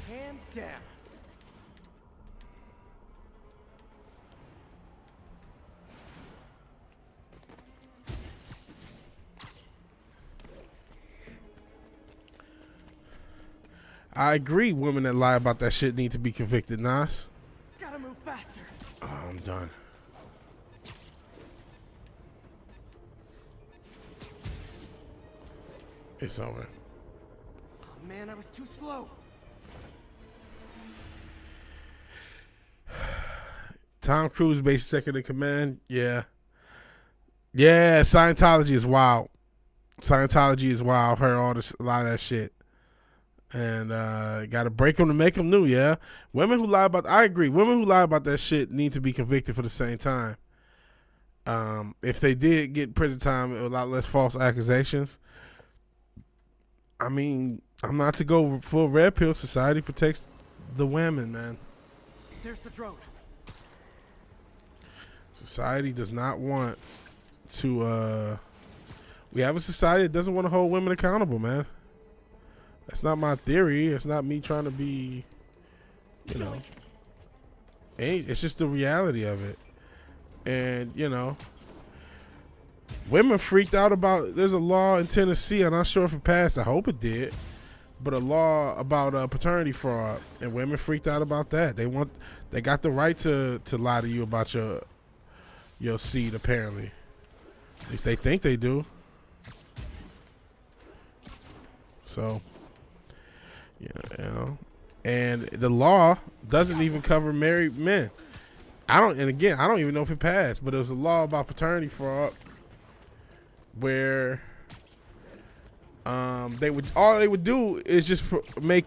S3: Hand down.
S1: I agree. Women that lie about that shit need to be convicted, Nas.
S3: Gotta move faster.
S1: Oh, I'm done. It's over.
S3: Oh man, I was too slow.
S1: Tom Cruise, basic second in command. Yeah. Yeah, Scientology is wild. Scientology is wild. I've heard a lot of that shit. And got to break them to make them new, yeah. Women who lie about, I agree. Women who lie about that shit need to be convicted for the same time. If they did get prison time, a lot less false accusations. I mean, I'm not to go full red pill. Society protects the women, man.
S3: There's the drone.
S1: Society does not want to, we have a society that doesn't want to hold women accountable, man. That's not my theory. It's not me trying to be, you know, it's just the reality of it. And, you know, women freaked out about, there's a law in Tennessee, I'm not sure if it passed, I hope it did, but a law about paternity fraud, and women freaked out about that. They got the right to lie to you about your seed, apparently. At least they think they do. So, you know, and the law doesn't even cover married men. I don't even know if it passed, but it was a law about paternity fraud where all they would do is just make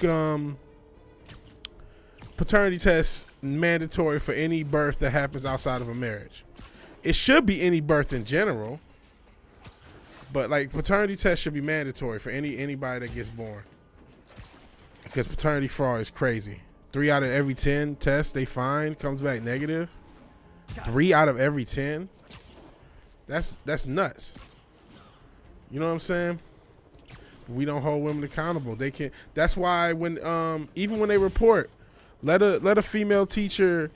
S1: paternity tests mandatory for any birth that happens outside of a marriage. It should be any birth in general, but like paternity tests should be mandatory for anybody that gets born. Because paternity fraud is crazy. 3 out of every 10 tests they find comes back negative. 3 out of every 10. That's nuts. You know what I'm saying? We don't hold women accountable. They can't. That's why when even when they report, let a female teacher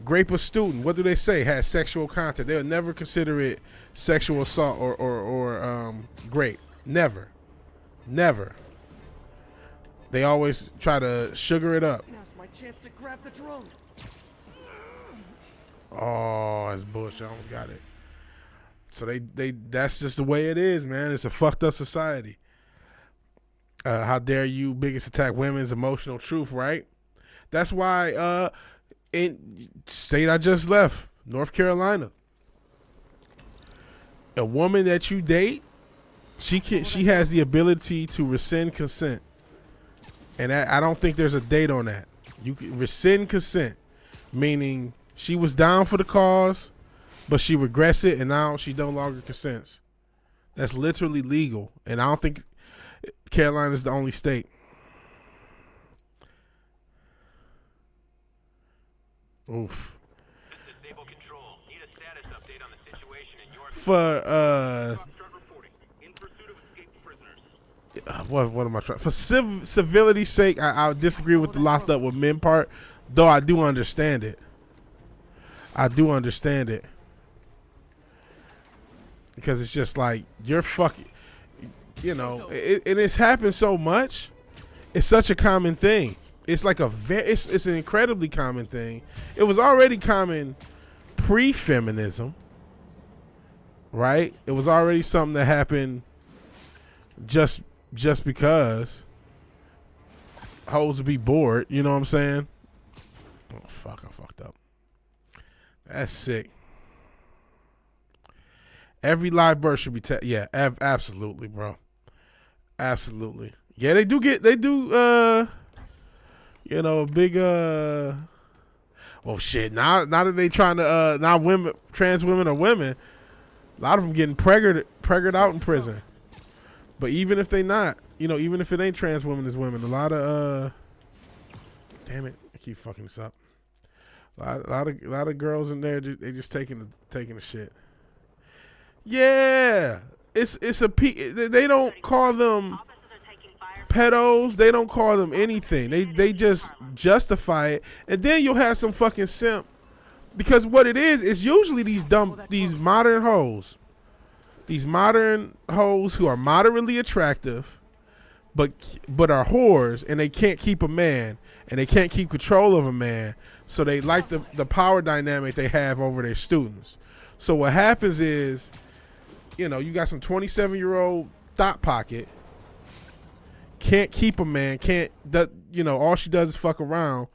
S1: grape a student, what do they say? Has sexual contact. They'll never consider it sexual assault or grape. Never. They always try to sugar it up.
S3: Now's my chance to grab the drone.
S1: Oh, that's bullshit. I almost got it. So they that's just the way it is, man. It's a fucked up society. How dare you biggest attack women's emotional truth, right? That's why in state I just left, North Carolina, a woman that you date, she has the ability to rescind consent. And I don't think there's a date on that. You can rescind consent, meaning she was down for the cause, but she regrets it, and now she no longer consents. That's literally legal, and I don't think Carolina is the only state. Oof.
S4: Disable control. Need a status update on the situation in your
S1: For
S4: start reporting. In pursuit of escaped prisoners.
S1: what am I trying? For civility's sake, I disagree with the locked up with men part, though I do understand it. Because it's just like, you're fucking, you know, and it's happened so much. It's such a common thing. It's like it's an incredibly common thing. It was already common pre-feminism, right? It was already something that happened just because hoes would be bored, you know what I'm saying? Oh fuck, I fucked up. That's sick. Every live birth should be absolutely, bro. Absolutely. Yeah, they do you know, big well shit, now that they trying to now women, trans women are women, a lot of them getting preggered out in prison. But even if they not, you know, even if it ain't trans women as women, a lot of damn it, I keep fucking this up. A lot of girls in there, they just taking the shit. Yeah, it's they don't call them pedos. They don't call them anything. They just justify it, and then you'll have some fucking simp, because what it is usually these modern hoes who are moderately attractive, but are whores, and they can't keep a man, and they can't keep control of a man, so they like the power dynamic they have over their students. So what happens is, you know, you got some 27-year-old thought pocket, can't keep a man, you know, all she does is fuck around,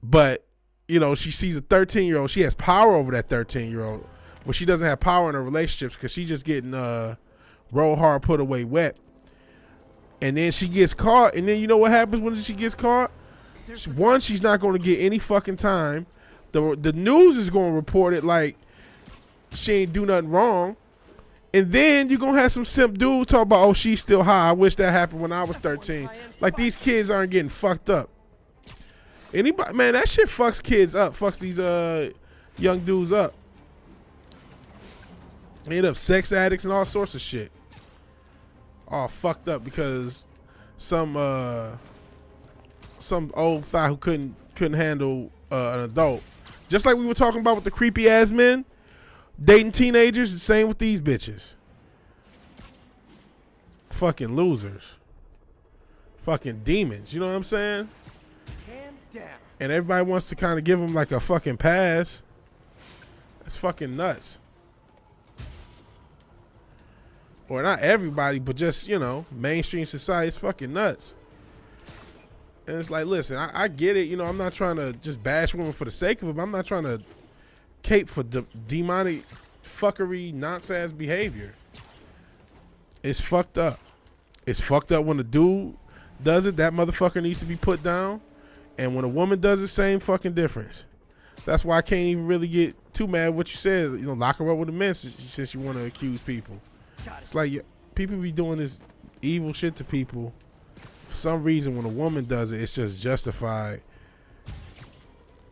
S1: but, you know, she sees a 13-year-old, she has power over that 13-year-old, but she doesn't have power in her relationships because she's just getting roll hard, put away wet. And then she gets caught, and then you know what happens when she gets caught? One, she's not going to get any fucking time. The news is going to report it like she ain't do nothing wrong. And then you're going to have some simp dudes talk about, oh, she's still high. I wish that happened when I was 13. Like, these kids aren't getting fucked up. Anybody, man, that shit fucks kids up. Fucks these young dudes up. They end up sex addicts and all sorts of shit. All fucked up because some old fat who couldn't handle an adult. Just like we were talking about with the creepy ass men dating teenagers, the same with these bitches. Fucking losers. Fucking demons, you know what I'm saying?
S3: Hands down.
S1: And everybody wants to kind of give them like a fucking pass. That's fucking nuts. Or not everybody, but just, you know, mainstream society is fucking nuts. And it's like, listen, I get it. You know, I'm not trying to just bash women for the sake of it. I'm not trying to cape for demonic fuckery, nonsense behavior. It's fucked up. It's fucked up when a dude does it. That motherfucker needs to be put down. And when a woman does it, same fucking difference. That's why I can't even really get too mad at what you said. You know, lock her up with the men since you want to accuse people. It's like people be doing this evil shit to people. For some reason, when a woman does it, it's just justified.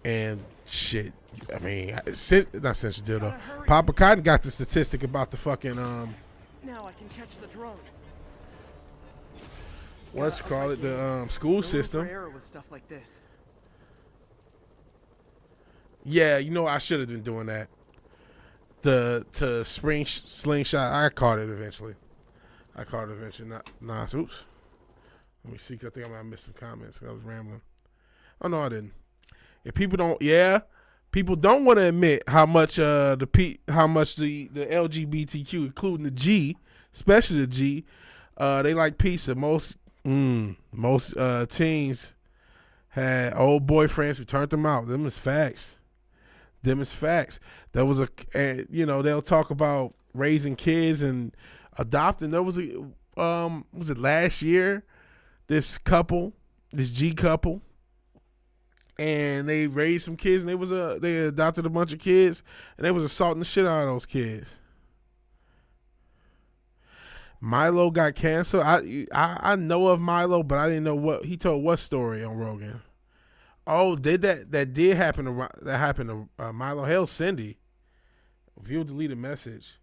S1: And shit, I mean, not Central Dildo. Papa Cotton got the statistic about the fucking
S3: Now I can catch the drone.
S1: What's you call it, the school system.
S3: Error with stuff like this.
S1: Yeah, you know, I should have been doing that. Slingshot. I caught it eventually. Nah, oops. Let me see. 'Cause I think I might have missed some comments. I was rambling. Oh no, I didn't. If people don't want to admit how much the LGBTQ, including the G, especially the G, they like pizza. Most teens had old boyfriends who turned them out. Them is facts. There was they'll talk about raising kids and adopting. There was was it last year? This G couple, and they raised some kids, and they adopted a bunch of kids, and they was assaulting the shit out of those kids. Milo got canceled. I know of Milo, but I didn't know what story on Rogan. Oh, did that did happen to Milo? Hell, Cindy. View deleted message.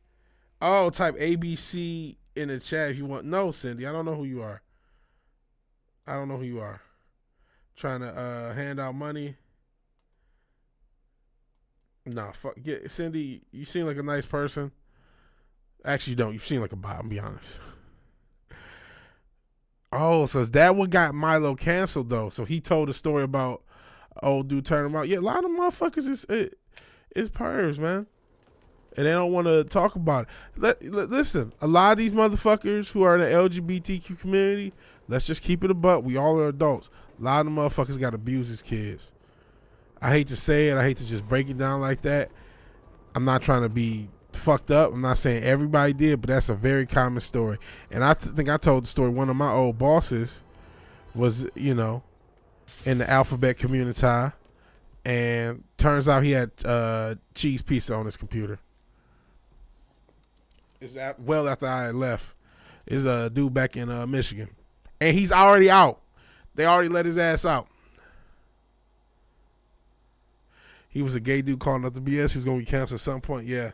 S1: Oh, type ABC in the chat if you want. No, Cindy, I don't know who you are. Trying to hand out money. Nah, fuck. Yeah, Cindy, you seem like a nice person. Actually, you don't. You seem like a bot, I'll be honest. Oh, so is that what got Milo canceled, though? So he told a story about old dude turning him out. Yeah, a lot of motherfuckers is purrs, man. And they don't want to talk about it. Listen, a lot of these motherfuckers who are in the LGBTQ community, let's just keep it a buck. We all are adults. A lot of them motherfuckers got abused as kids. I hate to say it. I hate to just break it down like that. I'm not trying to be fucked up. I'm not saying everybody did, but that's a very common story. And I think I told the story. One of my old bosses was, in the alphabet community, and turns out he had cheese pizza on his computer. Is that well after I had left? Is a dude back in Michigan, and he's already out. They already let his ass out. He was a gay dude calling up the BS. He was going to be canceled at some point. Yeah.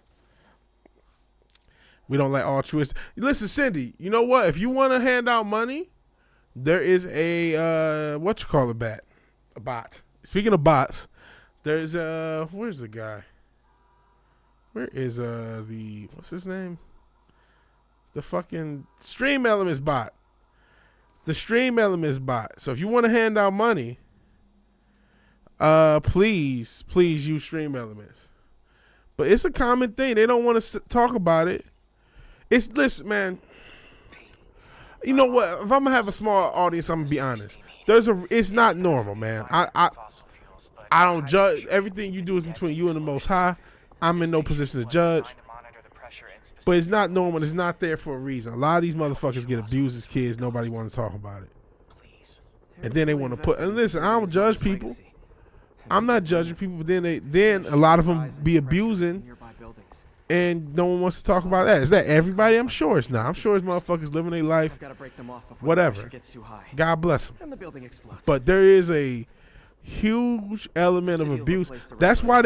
S1: We don't like altruists. Listen, Cindy, you know what? If you want to hand out money, there is a, a bot. Speaking of bots, there's where's the guy? Where is what's his name? The fucking Stream Elements bot. The stream elements bot. So if you want to hand out money, please use stream elements. But it's a common thing. They don't want to talk about it. Listen, man. You know what? If I'm gonna have a small audience, I'm gonna be honest. It's not normal, man. I don't judge. Everything you do is between you and the Most High. I'm in no position to judge. But it's not normal. It's not there for a reason. A lot of these motherfuckers get abused as kids. Nobody want to talk about it. And then they want to put. And listen, I don't judge people. I'm not judging people. But then a lot of them be abusing, and no one wants to talk about that. Is that everybody? I'm sure it's not. I'm sure it's motherfuckers living their life. Whatever. God bless them. But there is a huge element of abuse. That's why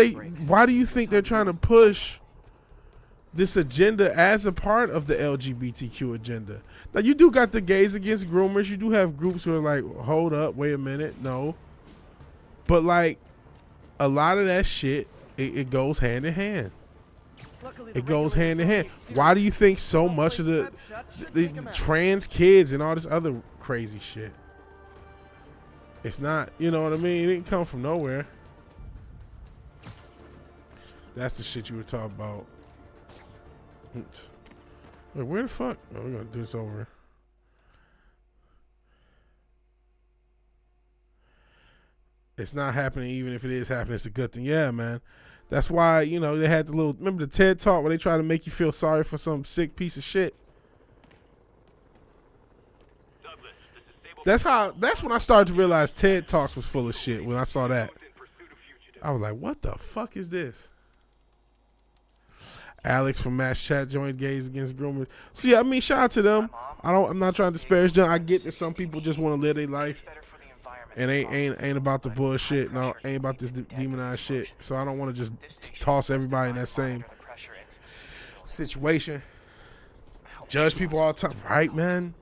S1: why do you think they're trying to push this agenda as a part of the LGBTQ agenda? Now, you do got the gays against groomers. You do have groups who are like, hold up, wait a minute, no. But like, a lot of that shit, it goes hand in hand. It goes hand in hand. Why do you think so much of the trans kids and all this other crazy shit? It's not, you know what I mean? It didn't come from nowhere. That's the shit you were talking about. Wait, where the fuck? Oh, we're gonna do this over. It's not happening. Even if it is happening, it's a good thing. Yeah, man. That's why, you know, they had the little, remember the TED Talk where they try to make you feel sorry for some sick piece of shit? That's when I started to realize TED Talks was full of shit. When I saw that, I was like, what the fuck is this? Alex from Mass Chat joined Gays Against Groomers. So yeah, I mean, shout out to them. I'm not trying to disparage them. I get that some people just want to live their life and ain't about the bullshit. No, ain't about this demonized shit. So I don't want to just toss everybody in that same situation. Judge people all the time, right, man?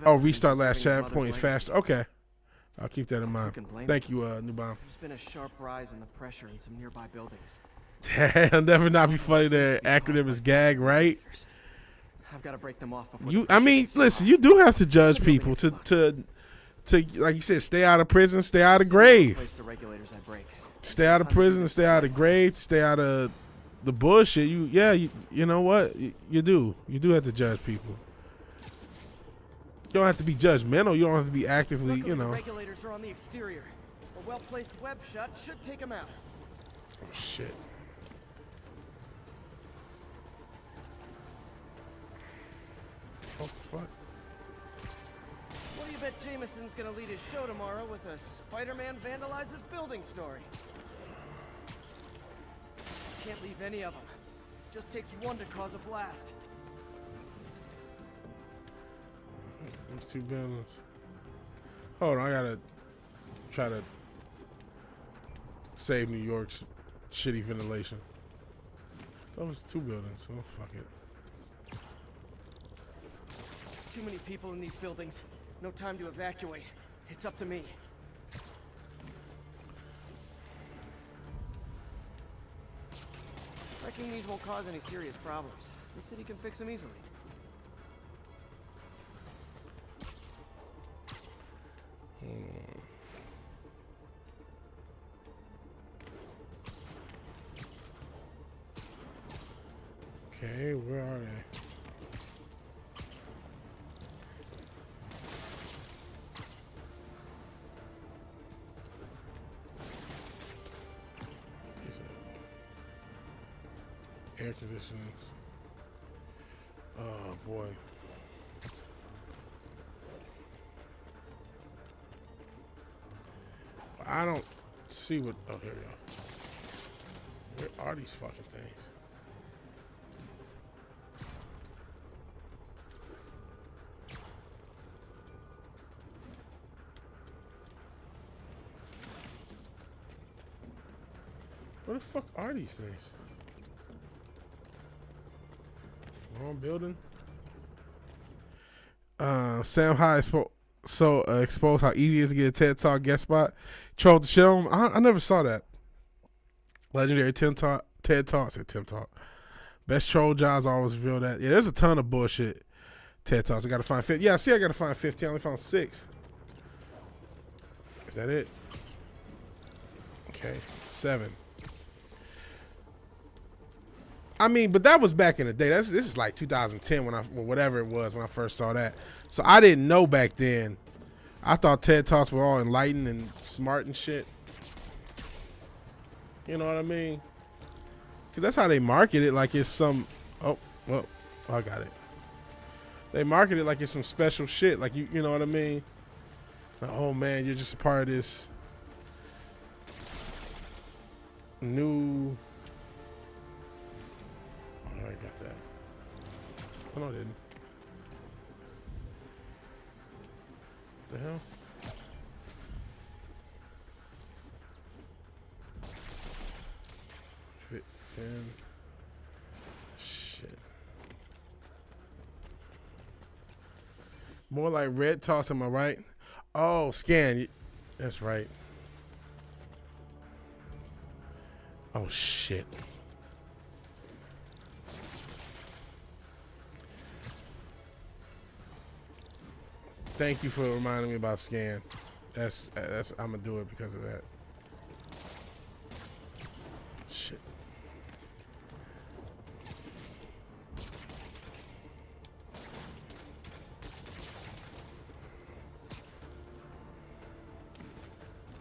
S1: Oh, restart last chat point is faster. Okay, I'll keep that in mind. Thank you, Nubom.
S3: There's been a sharp rise in the pressure in some nearby buildings.
S1: It'll never not be funny. Their acronym is GAG, right?
S3: I've got to break them off before
S1: You, I mean, listen, you do have to judge people to like you said, stay out of prison, stay out of grave. Stay out of prison, stay out of grave, stay out of the bullshit. You know what? You do have to judge people. You don't have to be judgmental. You don't have to be actively, you know.
S3: Regulators are on the exterior. A well-placed web shot should take them out.
S1: Oh shit. Oh fuck.
S3: What do you bet Jameson's gonna lead his show tomorrow with a Spider-Man vandalizes building story? Can't leave any of them. Just takes one to cause a blast.
S1: It's two buildings. Hold on, I gotta try to save New York's shitty ventilation. That was two buildings, so fuck it.
S3: Too many people in these buildings. No time to evacuate. It's up to me. Wrecking these won't cause any serious problems. The city can fix them easily.
S1: Okay, where are they? Air conditioning. Oh boy. I don't see what. Oh, here we go. Where are these fucking things? Where the fuck are these things? Wrong building. Sam High exposed how easy it is to get a TED Talk guest spot. Trolled the shit on him. I never saw that. Legendary TED Talk. Best troll jobs always reveal that. Yeah, there's a ton of bullshit TED Talks. I gotta find 50. Yeah, see, I gotta find 15. I only found 6. Is that it? Okay, 7. I mean, but that was back in the day. This is like 2010 when whatever it was when I first saw that. So I didn't know back then. I thought TED Talks were all enlightened and smart and shit. You know what I mean? Because that's how they market it, like it's some. Oh, well, I got it. They market it like it's some special shit, like you know what I mean? Like, oh man, you're just a part of this new. Oh, I got that. Oh, no, I didn't. What the hell? Fits in. Shit. More like red toss, am I right? Oh, scan. That's right. Oh, shit. Thank you for reminding me about scan. That's I'm gonna do it because of that. Shit.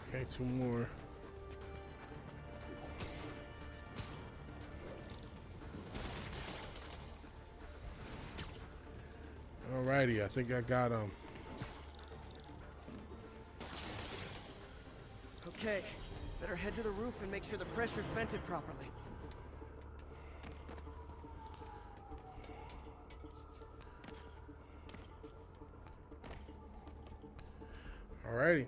S1: Okay, 2 more. Alrighty, I think I got them.
S3: Okay, better head to the roof and make sure the pressure's vented properly.
S1: Alrighty.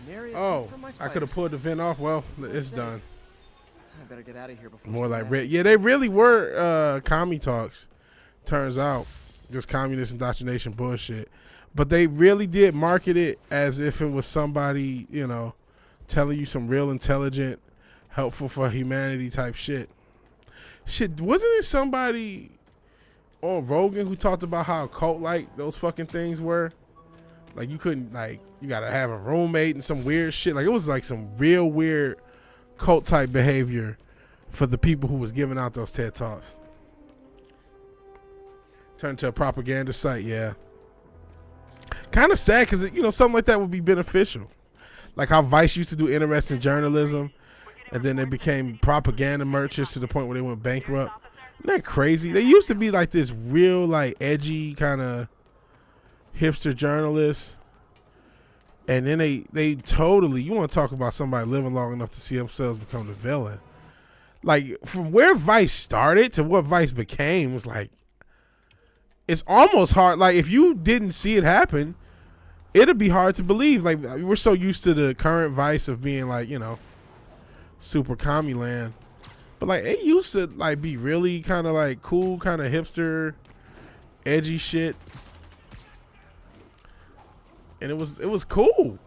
S3: Nary a
S1: Oh,
S3: peep from my
S1: I could have
S3: spiders.
S1: pulled the vent off. Well, it's done.
S3: I better get out of here before.
S1: More
S3: some
S1: like
S3: mess-
S1: red. Yeah, they really were commie talks. Turns out, just communist indoctrination bullshit. But they really did market it as if it was somebody, you know, telling you some real intelligent, helpful for humanity type shit. Shit, wasn't it somebody on Rogan who talked about how cult-like those fucking things were? Like you couldn't, like, you gotta have a roommate and some weird shit. Like it was like some real weird cult type behavior for the people who was giving out those TED Talks. Turned to a propaganda site, yeah. Kind of sad because, you know, something like that would be beneficial. Like how Vice used to do interesting journalism and then they became propaganda merchants to the point where they went bankrupt. Isn't that crazy? They used to be like this real, like, edgy kind of hipster journalists. And then they totally, you want to talk about somebody living long enough to see themselves become the villain. Like, from where Vice started to what Vice became was like, it's almost hard. Like, if you didn't see it happen, it'd be hard to believe. Like, we're so used to the current Vice of being like, you know, super commie land. But like, it used to like be really kind of like cool, kind of hipster, edgy shit. And it was cool.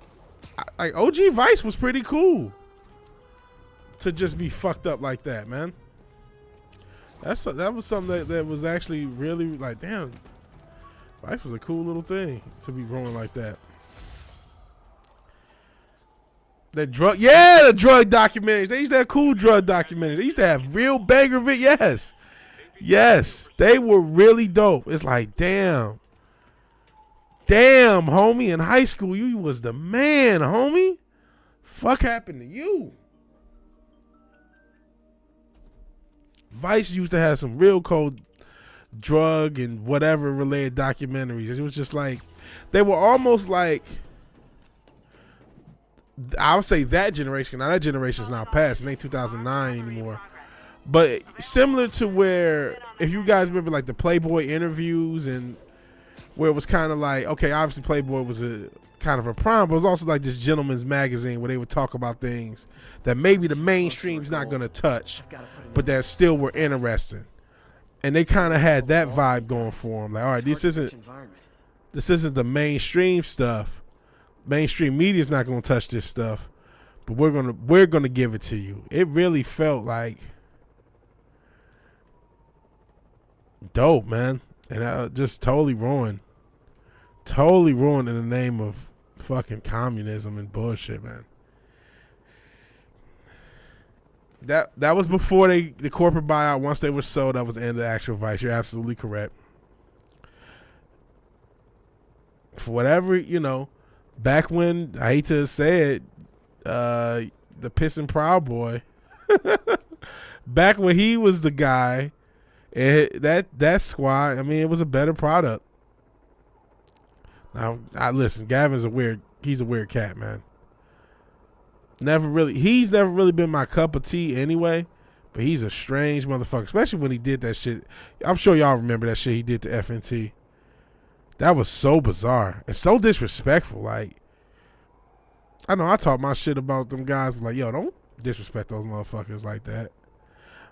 S1: Like OG Vice was pretty cool. To just be fucked up like that, man. That was something that was actually really like, damn. Vice was a cool little thing to be growing like that. The drug documentaries. They used to have cool drug documentaries. They used to have real banger of it. Yes, they were really dope. It's like, damn, homie, in high school you was the man, homie. Fuck happened to you? Vice used to have some real cold drug and whatever related documentaries. It was just like, they were almost like, I would say that generation. Now that generation's not past. It ain't 2009 anymore. But similar to where, if you guys remember like the Playboy interviews and where it was kind of like, okay, obviously Playboy was a kind of a prime, but it was also like this gentleman's magazine where they would talk about things that maybe the mainstream's not going to touch, but that still were interesting. And they kind of had that vibe going for them. Like, all right, this isn't the mainstream stuff. Mainstream media's not going to touch this stuff, but we're going to give it to you. It really felt like dope, man. And just totally ruined. Totally ruined in the name of fucking communism and bullshit, man. That was before the corporate buyout. Once they were sold, that was the end of the actual Vice. You're absolutely correct. For whatever, back when, I hate to say it, the Piss and Proud Boy, back when he was the guy, that squad, I mean, it was a better product. Now, listen, Gavin's he's a weird cat, man. He's never really been my cup of tea anyway, but he's a strange motherfucker, especially when he did that shit. I'm sure y'all remember that shit he did to FNT. That was so bizarre and so disrespectful. Like, I know I talk my shit about them guys, but like, yo, don't disrespect those motherfuckers like that.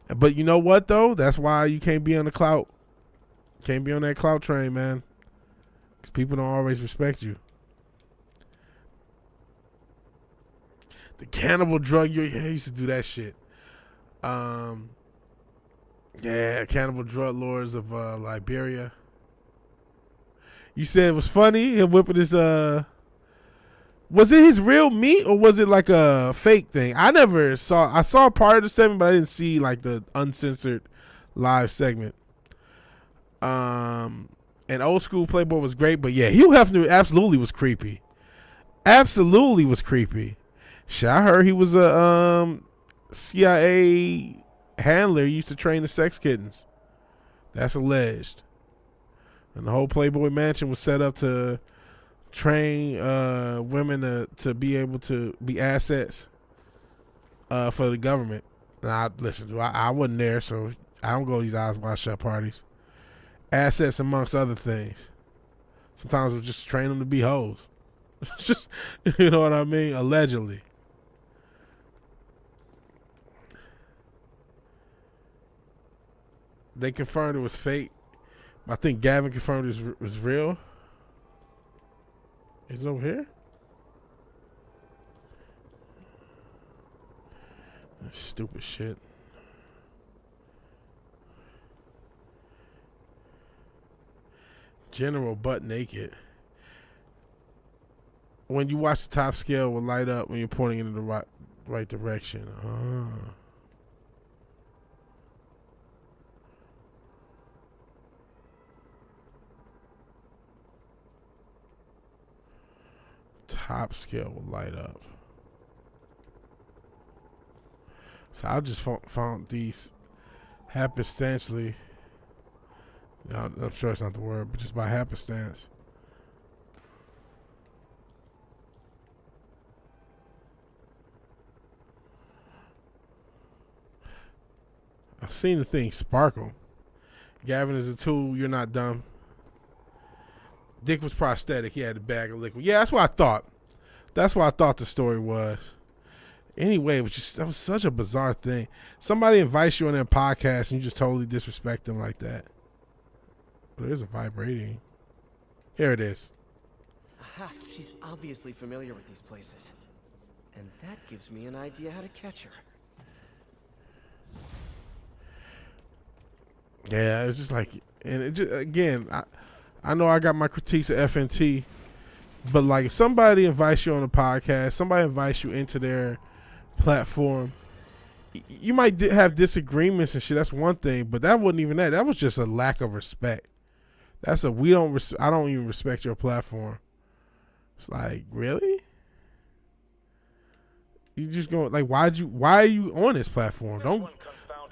S1: But you know what, though? That's why you can't be on the clout. Can't be on that clout train, man. Because people don't always respect you. The cannibal drug, I used to do that shit. Yeah, cannibal drug lords of Liberia. You said it was funny, him whipping his, was it his real meat or was it like a fake thing? I saw part of the segment, but I didn't see like the uncensored live segment. And old school Playboy was great, but yeah, Hugh Hefner absolutely was creepy. Absolutely was creepy. Shit, I heard he was a CIA handler. He used to train the sex kittens. That's alleged. And the whole Playboy Mansion was set up to train women to be able to be assets for the government. Now, listen, I wasn't there, so I don't go to these eyes wide shut parties. Assets amongst other things. Sometimes we'll just train them to be hoes. Just, you know what I mean? Allegedly. They confirmed it was fake. I think Gavin confirmed it was real. Is it over here? That's stupid shit. General butt naked. When you watch the top scale, it will light up when you're pointing in the right direction. Top scale will light up. So I just found these happenstantially. I'm sure it's not the word, but just by happenstance. I've seen the thing sparkle. Gavin is a tool. You're not dumb. Dick was prosthetic. He had a bag of liquid. Yeah, that's what I thought. That's what I thought the story was. Anyway, that was such a bizarre thing. Somebody invites you on their podcast and you just totally disrespect them like that. Well, there's a vibrating. Here it is.
S3: Aha, she's obviously familiar with these places. And that gives me an idea how to catch her.
S1: Yeah, it's just like, and it just, again, I know I got my critiques of FNT, but like if somebody invites you on a podcast, somebody invites you into their platform, you might have disagreements and shit. That's one thing, but that wasn't even that. That was just a lack of respect. That's I don't even respect your platform. It's like, really? You just going like, why are you on this platform?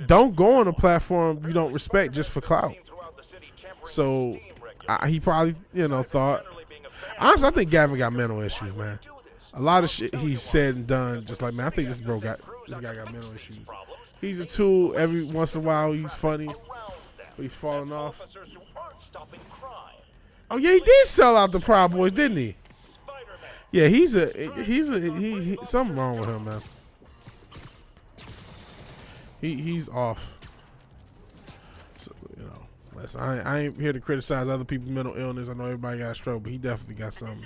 S1: Don't go on a platform you don't respect just for clout. So he probably, thought. Honestly, I think Gavin got mental issues, man. A lot of shit he's said and done, just like, man, I think this guy got mental issues. He's a tool. Every once in a while, he's funny, but he's falling off. Oh yeah, he did sell out the Proud Boys, didn't he? Yeah, he's something wrong with him, man. He's off. So, listen, I ain't here to criticize other people's mental illness. I know everybody got a stroke, but he definitely got some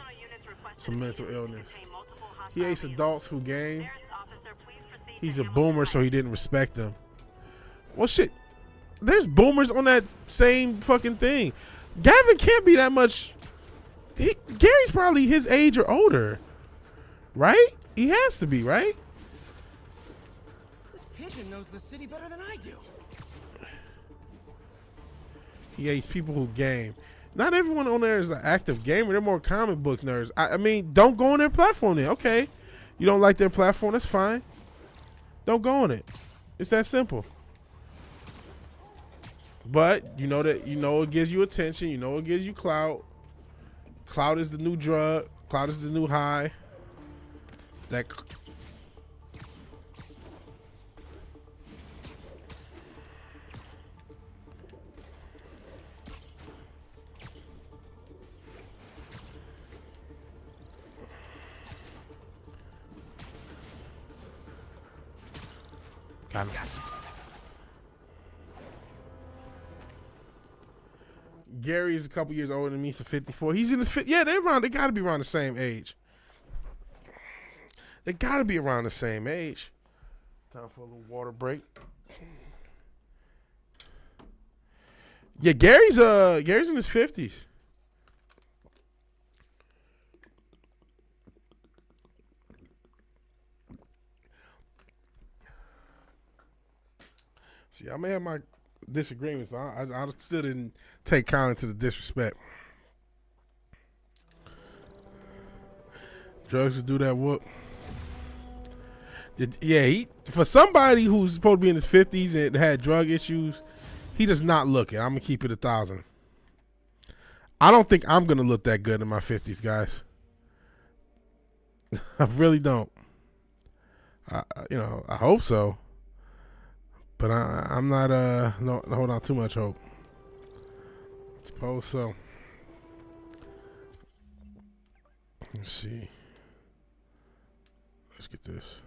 S1: mental illness. He hates adults who game. He's a boomer, so he didn't respect them. Well, shit. there's boomers on that same fucking thing. Gavin can't be that much. Gary's probably his age or older, right? He has to be, right?
S3: This pigeon knows the city better than I do.
S1: He hates people who game. Not everyone on there is an active gamer. They're more comic book nerds. I mean, don't go on their platform then. Okay, you don't like their platform, that's fine. Don't go on it. It's that simple. But you know it gives you attention. You know it gives you clout. Clout is the new drug. Clout is the new high. That. Got him. Gary's a couple years older than me, so 54. He's in his 50s. Yeah, they got to be around the same age. They got to be around the same age. Time for a little water break. Yeah, Gary's in his 50s. See, I may have my disagreements, but I still didn't take kindly to the disrespect. Drugs to do that whoop. Yeah, for somebody who's supposed to be in his 50s and had drug issues, he does not look it. I'm gonna keep it 1,000. I don't think I'm gonna look that good in my 50s, guys. I really don't. I hope so. But I'm not hold on too much hope. Suppose so. Let's see. Let's get this.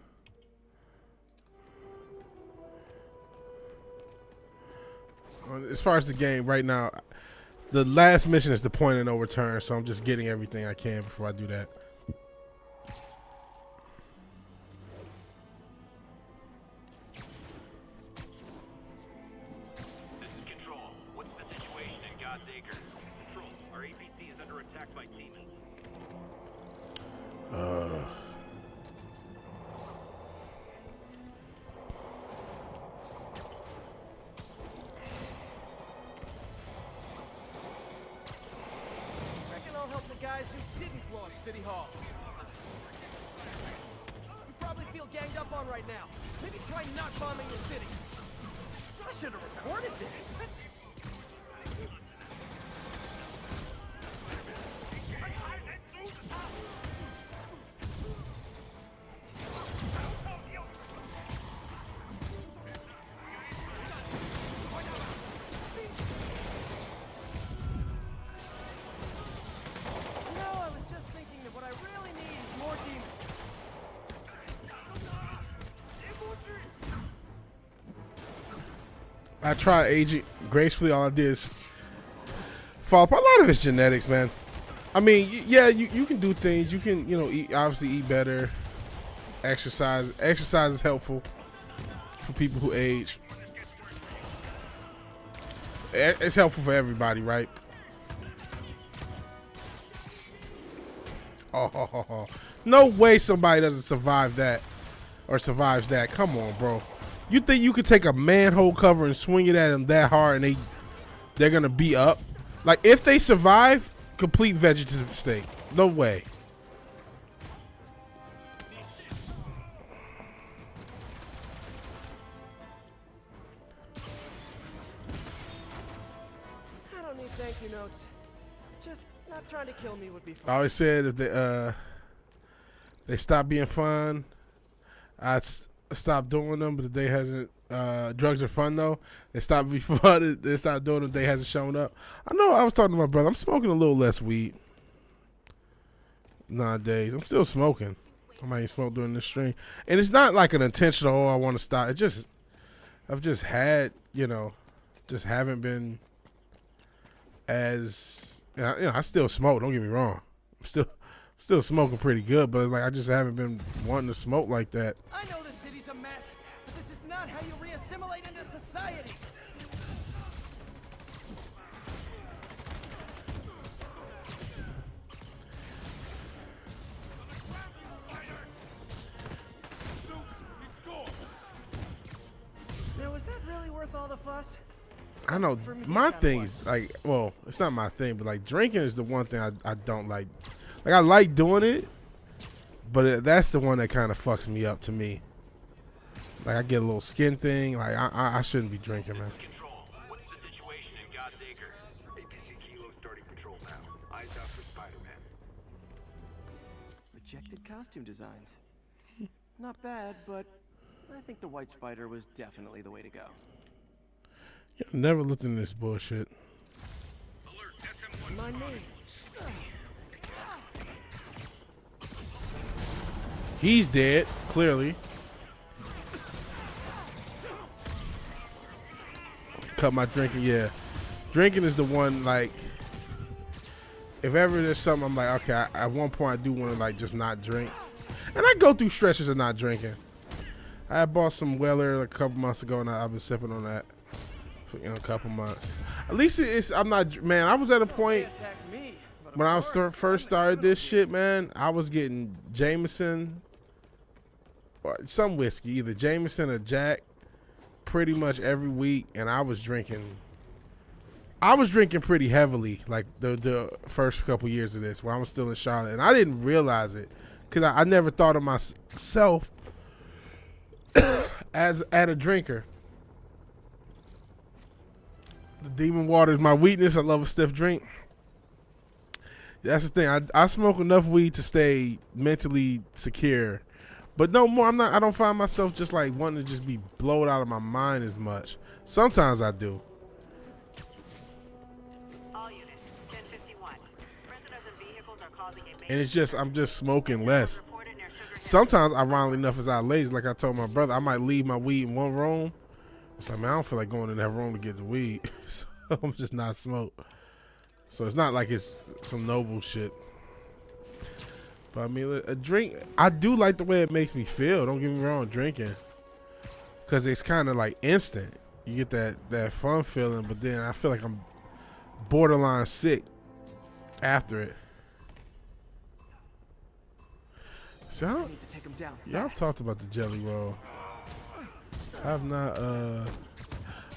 S1: As far as the game right now, the last mission is the point of no return, so I'm just getting everything I can before I do that.
S4: This is Control. What's the situation in God's Acre? Control, our APC is under attack by demons.
S3: Reckon I'll help the guys who didn't blow up City Hall. You probably feel ganged up on right now. Maybe try not bombing the city. I should have recorded this. No, I was just thinking that what I really need is more demons.
S1: I tried aging gracefully. All I did is fall apart. A lot of it's genetics, man. I mean, yeah, you can do things. You can, obviously eat better. Exercise is helpful for people who age. It's helpful for everybody, right? Oh, no way somebody doesn't survive that or survives that. Come on, bro. You think you could take a manhole cover and swing it at them that hard and they're gonna be up? Like, if they survive, complete vegetative state. No way.
S3: I don't need thank you notes. Just not trying to kill me would be
S1: I
S3: fine.
S1: always said if they stop being fun, I'd stop doing them. But the day hasn't. Drugs are fun though. They stop being fun. They stop doing them. The day hasn't shown up. I know. I was talking to my brother. I'm smoking a little less weed nowadays. I'm still smoking. I might smoke during this stream, and it's not like an intentional. Oh, I want to stop. It just, I've just had, just haven't been as. I still smoke. Don't get me wrong. I'm still smoking pretty good, but like I just haven't been wanting to smoke like that.
S3: I know this city's a mess, but this is not how you re-assimilate into society. worth all the fuss?
S1: I know
S3: For me,
S1: my
S3: kinda
S1: thing is like, well, it's not my thing, but like drinking is the one thing I don't like. Like I like doing it, but that's the one that kind of fucks me up to me. Like I get a little skin thing. Like I shouldn't be drinking, man.
S4: Control. What's the situation in God Digger? APC Kilo starting patrol now. Eyes out for Spider-Man.
S3: Rejected costume designs. Not bad, but I think the White Spider was definitely the way to go.
S1: Yeah, never looked into this bullshit.
S4: Alert, SM1.
S3: My name.
S1: He's dead, clearly. Cut my drinking, yeah. Drinking is the one, like, if ever there's something I'm like, okay, at one point I do want to, like, just not drink. And I go through stretches of not drinking. I had bought some Weller a couple months ago, and I've been sipping on that for, a couple months. At least I'm not, man, I was at a point when I was first started this shit, man, I was getting Jameson, or some whiskey, either Jameson or Jack, pretty much every week, and I was drinking pretty heavily, like the first couple years of this, when I was still in Charlotte, and I didn't realize it, because I never thought of myself as a drinker. The demon water is my weakness. I love a stiff drink. That's the thing. I smoke enough weed to stay mentally secure, but no more. I don't find myself just like wanting to just be blown out of my mind as much. Sometimes I do.
S5: All units, 1051. Prisoners and vehicles are causing a
S1: And it's just, I'm just smoking less.
S5: reported near Sugar Hill.
S1: Sometimes, ironically enough, as I lazy, like I told my brother, I might leave my weed in one room. It's like, man, I don't feel like going in that room to get the weed. So I'm just not smoke. So it's not like it's some noble shit. But I mean, a drink, I do like the way it makes me feel. Don't get me wrong, drinking. Because it's kind of like instant. You get that fun feeling, but then I feel like I'm borderline sick after it. So
S3: I need to take him down.
S1: y'all talked about the Jelly Roll. I've not,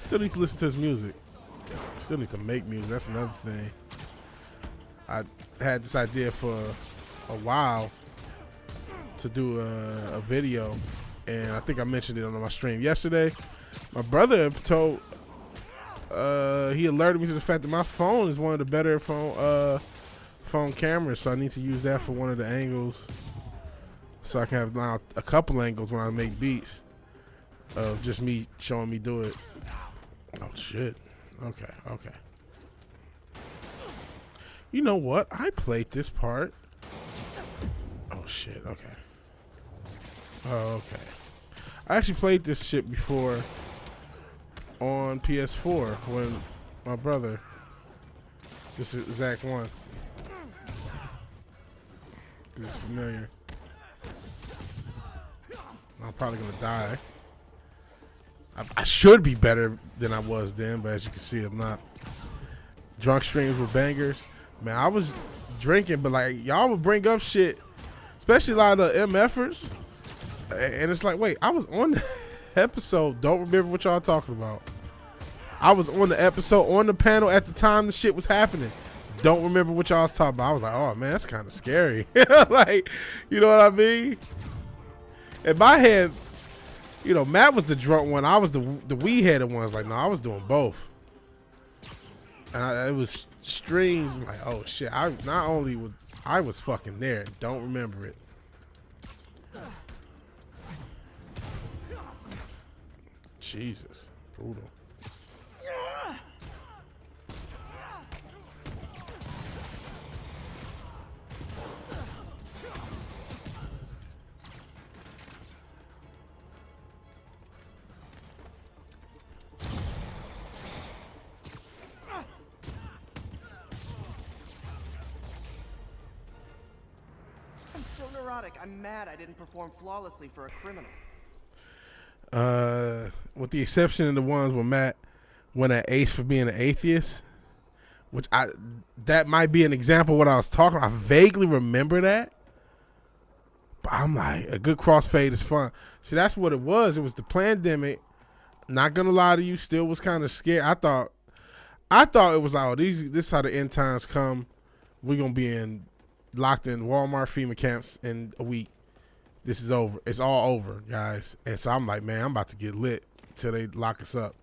S1: still need to listen to his music. Still need to make music, that's another thing. I had this idea for a while to do a video, and I think I mentioned it on my stream yesterday. My brother told, he alerted me to the fact that my phone is one of the better phone cameras, so I need to use that for one of the angles, so I can have now a couple angles when I make beats of just me showing me do it. Oh shit. Okay. You know what? I played this part. Oh shit. Okay. Okay. I actually played this shit before on PS4 when my brother. This is Zach 1. This is familiar. I'm probably gonna die. I should be better than I was then, but as you can see, I'm not. Drunk streams were bangers. Man, I was drinking, but like y'all would bring up shit, especially a lot of the MFers, and it's like, wait, I was on the episode. Don't remember what y'all talking about. I was on the episode, on the panel at the time the shit was happening. Don't remember what y'all was talking about. I was like, oh man, that's kind of scary. Like, you know what I mean? In my head, you know, Matt was the drunk one. I was the weed-headed one. Like, no, I was doing both. And it was streams. I'm like, oh shit. I was fucking there. Don't remember it. Jesus, brutal.
S3: I'm mad I didn't perform flawlessly for a criminal.
S1: With the exception of the ones where Matt went at Ace for being an atheist, which that might be an example of what I was talking about. I vaguely remember that, but I'm like, a good crossfade is fun. See, that's what it was. It was the pandemic. Not gonna lie to you, still was kind of scared. I thought it was like, this is how the end times come. We're gonna be locked in Walmart FEMA camps in a week. This is over. It's all over, guys. And so I'm like, man, I'm about to get lit till they lock us up.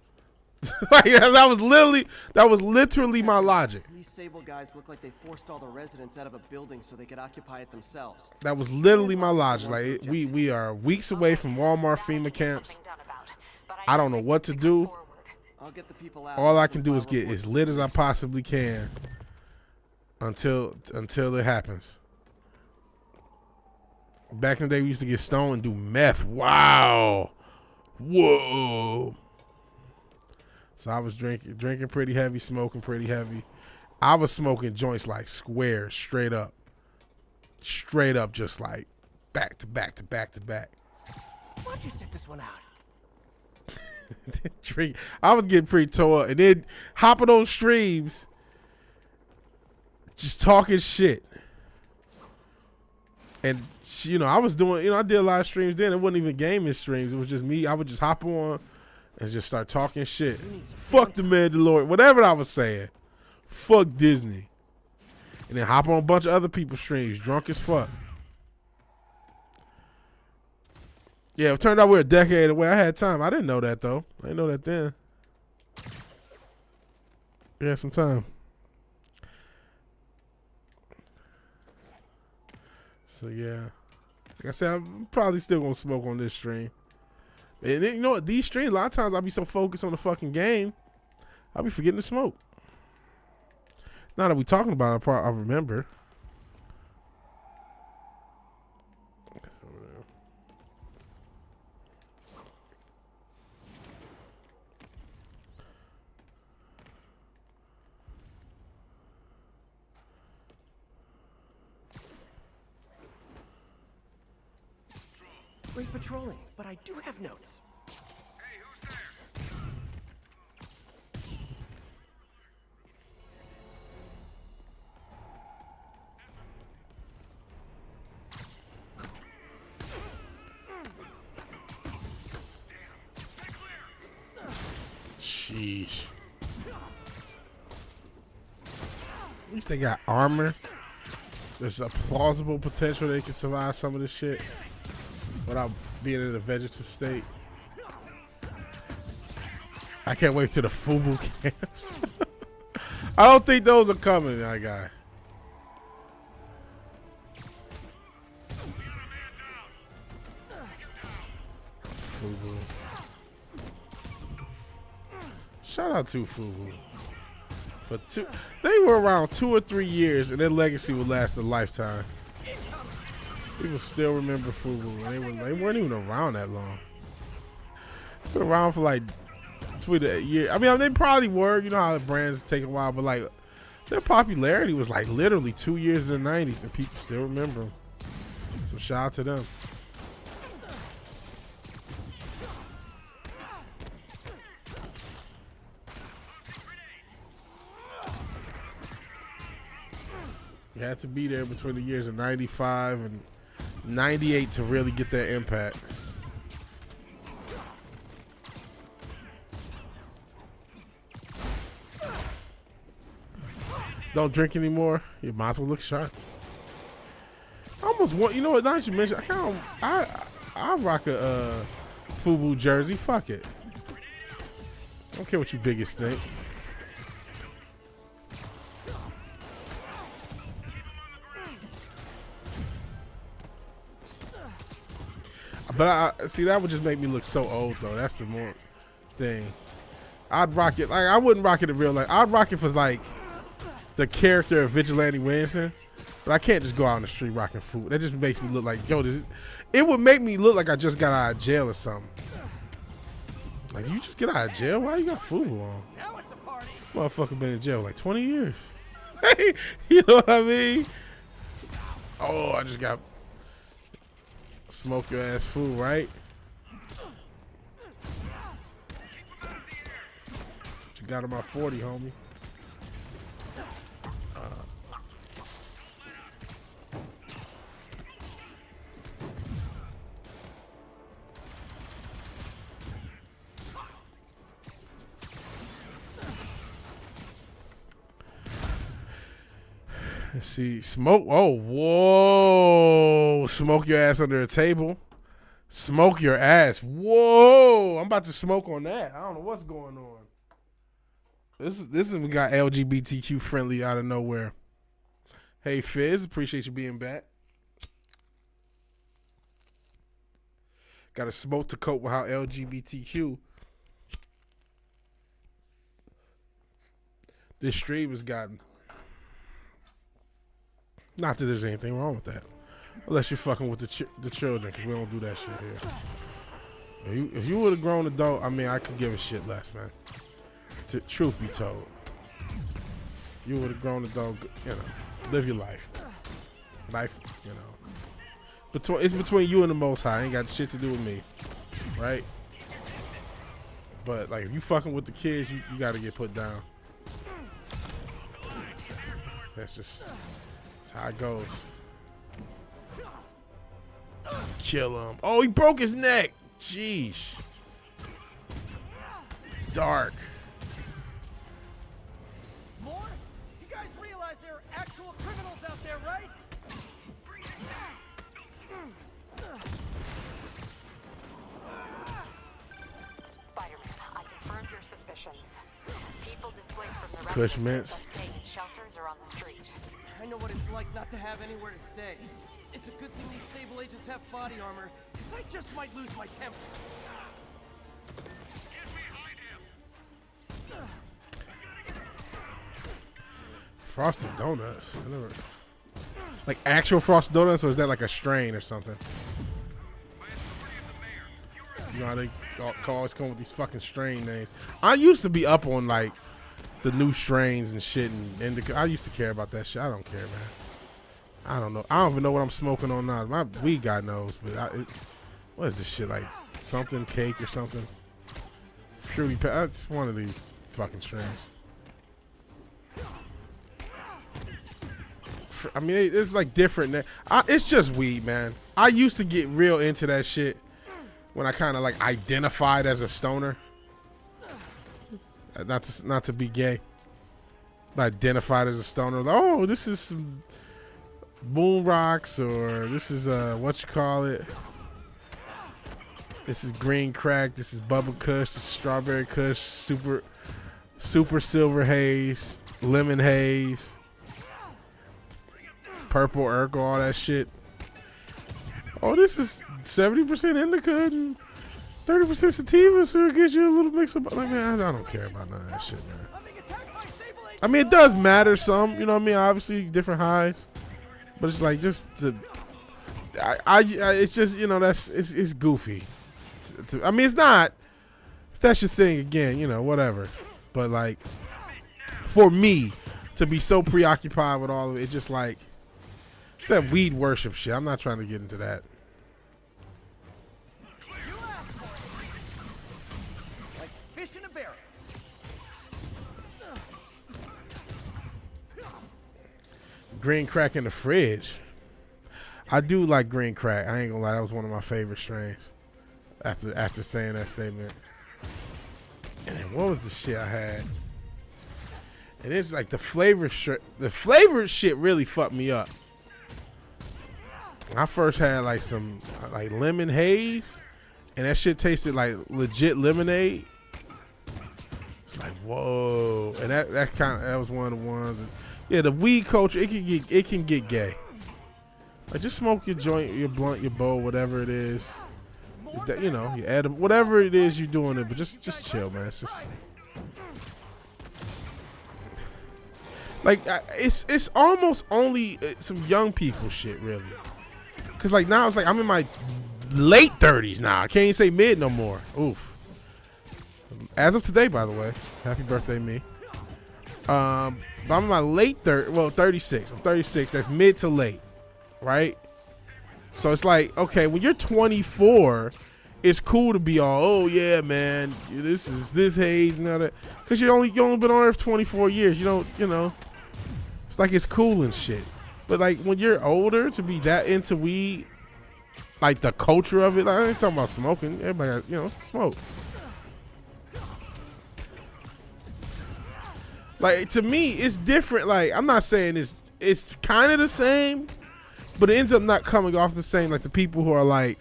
S1: Like, that was literally my logic.
S3: These Sable guys look like they forced all the residents out of a building so they could occupy it themselves.
S1: That was literally my logic. Like, we are weeks away from Walmart FEMA camps. I don't know what to do.
S3: I'll get the people out.
S1: All I can do is get as lit as I possibly can until it happens. Back in the day, we used to get stoned and do meth. Wow. Whoa. So I was drinking pretty heavy, smoking pretty heavy. I was smoking joints like squares, straight up, just like back to back to back to back.
S3: Why'd you sit this one out?
S1: Drink. I was getting pretty tore up, and then hopping those streams, just talking shit. And I was doing, I did a lot of streams then. It wasn't even gaming streams. It was just me. I would just hop on and just start talking shit. Fuck the Mandalorian, whatever I was saying. Fuck Disney. And then hop on a bunch of other people's streams, drunk as fuck. Yeah, it turned out we're a decade away. I had time. I didn't know that, though. I didn't know that then. We had some time. So, yeah. Like I said, I'm probably still going to smoke on this stream. And then, you know what? These streams, a lot of times I'll be so focused on the fucking game, I'll be forgetting to smoke. Now that we talking about it, I remember.
S3: Great patrolling, but I do have notes.
S4: Hey, who's there?
S1: Sheesh. At least they got armor. There's a plausible potential they can survive some of this shit without being in a vegetative state. I can't wait till the FUBU camps. I don't think those are coming, my guy. FUBU. Shout out to FUBU. They were around 2 or 3 years, and their legacy would last a lifetime. People still remember FUBU, and they weren't even around that long. They were around for like 2 years. I mean, they probably were. You know how the brands take a while, but like their popularity was like literally 2 years in the 90s, and people still remember them. So shout out to them. You had to be there between the years of 95 and 98 to really get that impact. Don't drink anymore. You might as well look sharp. I almost want, you know what? Now that you mentioned, I rock a FUBU jersey. Fuck it. I don't care what you biggest think. But see, that would just make me look so old, though. That's the more thing. I'd rock it. Like, I wouldn't rock it in real life. I'd rock it for like the character of VigilanteWilliamson. But I can't just go out on the street rocking FUBU. That just makes me look like, yo, it would make me look like I just got out of jail or something. Like, did you just get out of jail? Why you got FUBU on?
S3: Now it's a party.
S1: This motherfucker been in jail like 20 years. You know what I mean? Oh, I just got smoke your ass food, right? What you got on my 40, homie? Let's see. Smoke. Oh, whoa. Smoke your ass under a table. Smoke your ass. Whoa. I'm about to smoke on that. I don't know what's going on. This even got LGBTQ friendly out of nowhere. Hey, Fizz. Appreciate you being back. Got to smoke to cope with how LGBTQ this stream has gotten. Not that there's anything wrong with that. Unless you're fucking with the children, because we don't do that shit here. If you would have grown adult, I mean, I could give a shit less, man. Truth be told. You would have grown adult, you know, live your life. Life, you know. It's between you and the Most High. Ain't got shit to do with me. Right? But, like, if you fucking with the kids, you got to get put down. That's how it goes. Kill him. Oh, he broke his neck. Jeez. Dark.
S3: More? You guys realize there are actual criminals out there, right?
S2: Spider-Man, I confirmed your suspicions. People displaced from the
S1: Kush
S2: residences
S1: mints.
S2: that stayed in shelters are on the street.
S3: I know what it's like not to have anywhere to stay. It's a good thing these Sable agents have body armor, because I just might lose my temper.
S1: Frosted Donuts. I never. Like actual Frosted Donuts, or is that like a strain or something? You know how they always come with these fucking strain names. I used to be up on like the new strains and shit, and I used to care about that shit. I don't care, man. I don't know. I don't even know what I'm smoking on now. My weed guy knows, but what is this shit, like something cake or something? Fruity that's one of these fucking strains. I mean, it's like different. It's just weed, man. I used to get real into that shit when I kind of like identified as a stoner. Not to be gay. But identified as a stoner. Like, oh, this is some Boom Rocks, or this is what you call it. This is green crack. This is bubble kush. This is strawberry kush. Super silver haze. Lemon haze. Purple Urkel, all that shit. Oh, this is 70% indica and 30% sativa, so it gives you a little mix of. Like, man, I don't care about none of that shit, man. I mean, it does matter some, you know what I mean? Obviously, different highs, but it's like just to. It's just, you know, it's goofy. I mean, it's not. If that's your thing, again, you know, whatever. But like, for me to be so preoccupied with all of it, it's just like. It's that weed worship shit. I'm not trying to get into that.
S3: Like fish in a barrel.
S1: Green crack in the fridge. I do like green crack. I ain't gonna lie. That was one of my favorite strains. After saying that statement. And then what was the shit I had? And it's like the flavored shit really fucked me up. I first had like some like lemon haze, and that shit tasted like legit lemonade. It's like whoa, and that was one of the ones. Yeah, the weed culture, it can get gay. Like just smoke your joint, your blunt, your bowl, whatever it is. You know, you add whatever it is you're doing it, but just chill, man. It's just like it's almost only some young people shit, really. Cause like now it's like I'm in my late 30s now. I can't even say mid no more. Oof. As of today, by the way, happy birthday me. But I'm in my late 36. I'm 36. That's mid to late, right? So it's like, okay, when you're 24, it's cool to be all, oh yeah, man, this is this haze and all that. Cause you only been on Earth 24 years. You don't, you know. It's like it's cool and shit. But like when you're older, to be that into weed, like the culture of it, like, I ain't talking about smoking. Everybody, you know, smoke. Like to me, it's different. Like I'm not saying it's it's kind of the same, but it ends up not coming off the same. Like the people who are like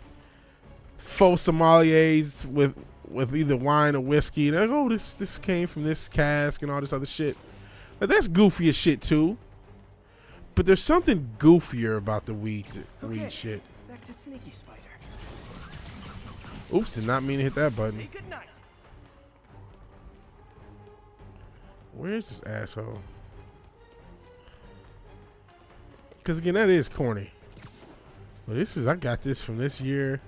S1: faux sommeliers with either wine or whiskey, they're like, oh, this came from this cask and all this other shit. Like, that's goofy as shit too. But there's something goofier about the weed shit.
S3: Back to Sneaky Spider.
S1: Oops, did not mean to hit that button.
S3: Say goodnight.
S1: Where is this asshole? Because again, that is corny. But I got this from this year.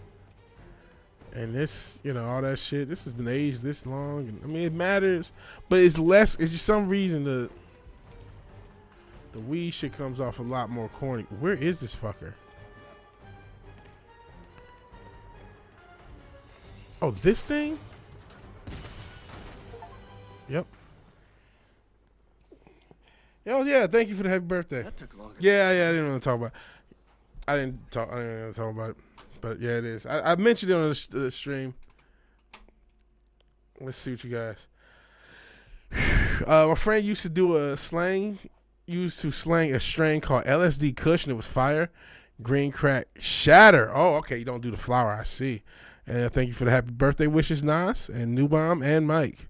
S1: And this, all that shit. This has been aged this long. And, I mean, it matters. But it's less, it's just some reason the weed shit comes off a lot more corny. Where is this fucker? Oh, this thing? Yep. Oh yeah, thank you for the happy birthday.
S3: That took longer.
S1: Yeah, I didn't want to talk about it. I didn't want to talk about it. But yeah, it is. I mentioned it on the stream. Let's see what you guys. My friend used to slang a strain called LSD Kush, and it was fire. Green crack shatter. Oh, okay, you don't do the flower, I see. And thank you for the happy birthday wishes, Nas and New Bomb and Mike.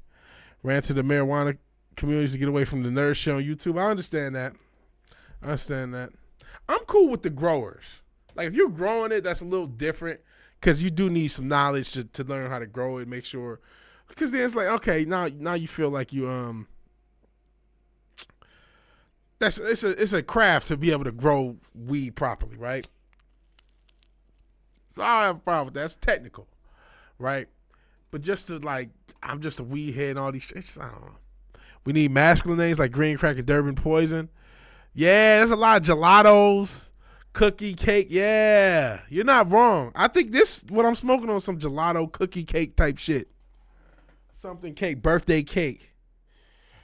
S1: Ran to the marijuana communities to get away from the nerd show on YouTube. I understand that. I'm cool with the growers. Like, if you're growing it, that's a little different, because you do need some knowledge to learn how to grow it, make sure. Because then it's like, okay, now you feel like you it's a craft to be able to grow weed properly, right? So I don't have a problem with that. It's technical, right? But just to like, I'm just a weed head and all these shit. I don't know. We need masculine names like Green Crack and Durban Poison. Yeah, there's a lot of gelatos, cookie cake. Yeah, you're not wrong. I think what I'm smoking on, some gelato cookie cake type shit. Something cake, birthday cake,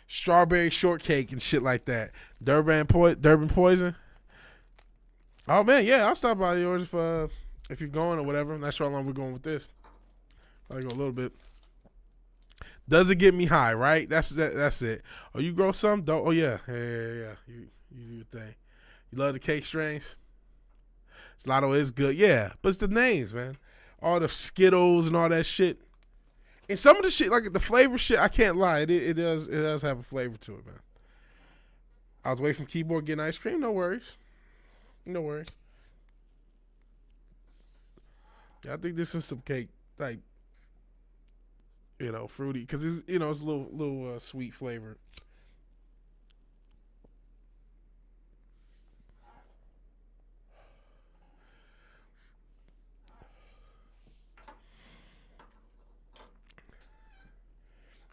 S1: strawberry shortcake and shit like that. Durban Poison. Oh man, yeah, I'll stop by yours if you're going or whatever. I'm not sure how long we're going with this. I'll go a little bit. Does it get me high, right? That's it. Oh, you grow some? Oh yeah. You do your thing. You love the cake strains? Gelato is good, yeah. But it's the names, man. All the Skittles and all that shit. And some of the shit, like the flavor shit, I can't lie. It does have a flavor to it, man. I was away from keyboard getting ice cream. No worries. Yeah, I think this is some cake type, fruity, because it's it's a little sweet flavor.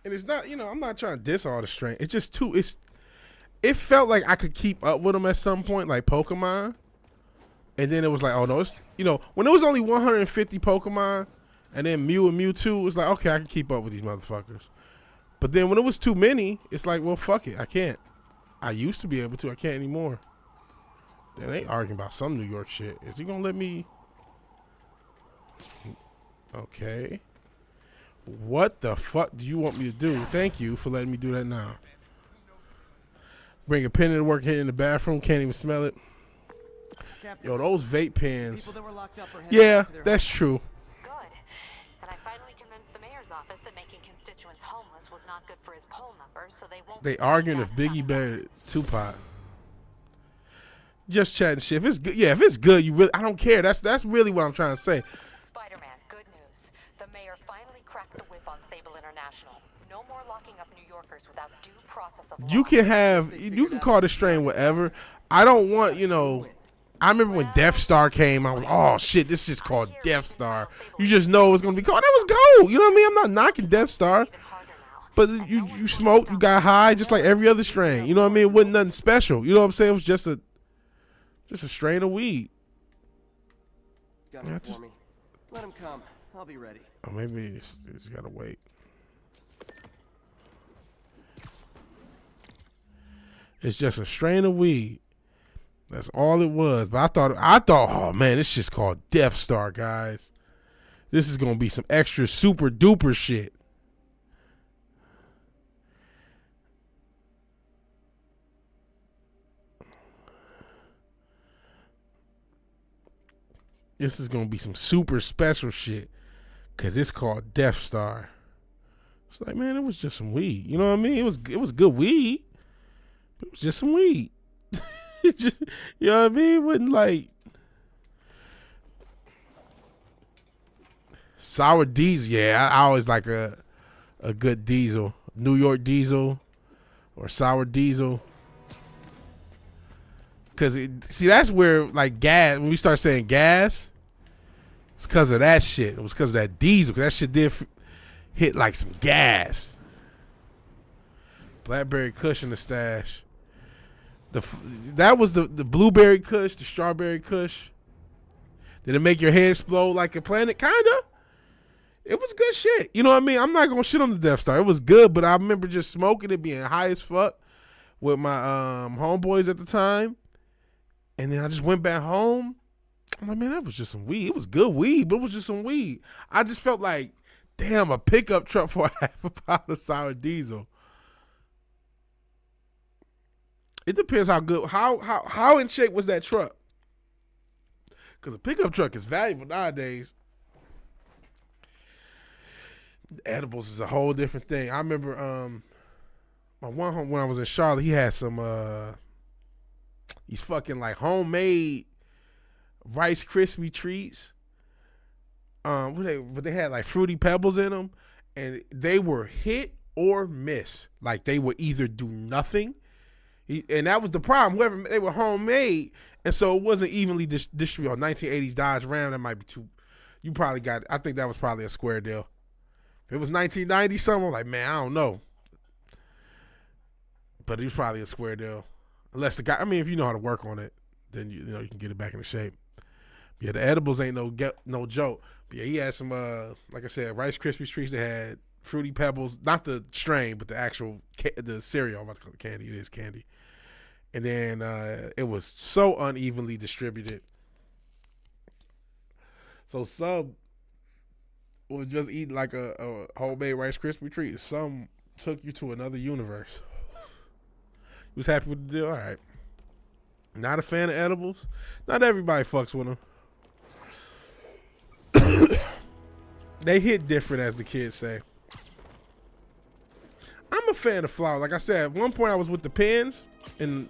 S1: And it's not, I'm not trying to diss all the strain. It's just it felt like I could keep up with them at some point, like Pokemon. And then it was like, oh no, it's, when it was only 150 Pokemon, and then Mew and Mewtwo, it was like, okay, I can keep up with these motherfuckers. But then when it was too many, it's like, well, fuck it, I can't. I used to be able to, I can't anymore. Then they arguing about some New York shit. Is he gonna let me? Okay. What the fuck do you want me to do? Thank you for letting me do that now. Bring a pen into work, hit in the bathroom, can't even smell it. Yo, those vape pens. Yeah, that's true.
S2: Good. And I finally convinced the mayor's office that making constituents homeless was not good for his poll numbers, so they won't.
S1: They arguing if Biggie better Tupac. Just chatting shit. If it's good, yeah, if it's good, I don't care. That's really what I'm trying to say.
S2: Spider-Man, good news. The mayor finally cracked the whip on Sable International. No more locking up New Yorkers without due process of law.
S1: You can call this strain whatever. I don't want, I remember when Death Star came, I was, oh shit, this is called Death Star. You just know it's gonna be called. That was gold. You know what I mean? I'm not knocking Death Star, but you smoked, you got high, just like every other strain. You know what I mean? It wasn't nothing special. You know what I'm saying? It was just a strain of weed.
S3: Got him for me. Let him come. I'll be ready.
S1: Oh, maybe it's gotta wait. It's just a strain of weed. That's all it was. But I thought, oh man, this shit's called Death Star, guys. This is gonna be some extra super duper shit. This is gonna be some super special shit, cause it's called Death Star. It's like, man, it was just some weed. You know what I mean? It was good weed, but it was just some weed. Just, you know what I mean? It wasn't like sour diesel. Yeah, I always like a good diesel, New York diesel, or sour diesel. Cause see, that's where like gas. When we start saying gas, it's because of that shit. It was because of that diesel. Cause that shit did hit like some gas. Blackberry Kush in the stash. That was the blueberry Kush, the strawberry Kush. Did it make your head explode like a planet? Kinda. It was good shit. You know what I mean? I'm not gonna shit on the Death Star. It was good, but I remember just smoking it, being high as fuck with my homeboys at the time. And then I just went back home. I'm like, man, that was just some weed. It was good weed, but it was just some weed. I just felt like, damn, a pickup truck for a half a pound of sour diesel. It depends how good, how in shape was that truck? Because a pickup truck is valuable nowadays. Edibles is a whole different thing. I remember my one home when I was in Charlotte, he had some these fucking like homemade Rice Krispie treats. But they had like Fruity Pebbles in them, and they were hit or miss. Like they would either do nothing, and that was the problem. Whoever they were homemade, and so it wasn't evenly distributed. 1980s Dodge Ram, that might be too. You probably got. I think that was probably a square deal. If it was 1990 something, I'm like, man, I don't know. But it was probably a square deal, unless the guy. I mean, if you know how to work on it, then you know you can get it back into shape. Yeah, the edibles ain't no joke. But yeah, he had some like I said, Rice Krispie treats. They had Fruity Pebbles, not the strain, but the actual the cereal. I'm about to call it candy. It is candy. And then it was so unevenly distributed. So some was just eating like a homemade Rice Krispie treat. Some took you to another universe. You was happy with the deal? All right. Not a fan of edibles. Not everybody fucks with them. They hit different, as the kids say. I'm a fan of flour. Like I said, at one point I was with the pens, and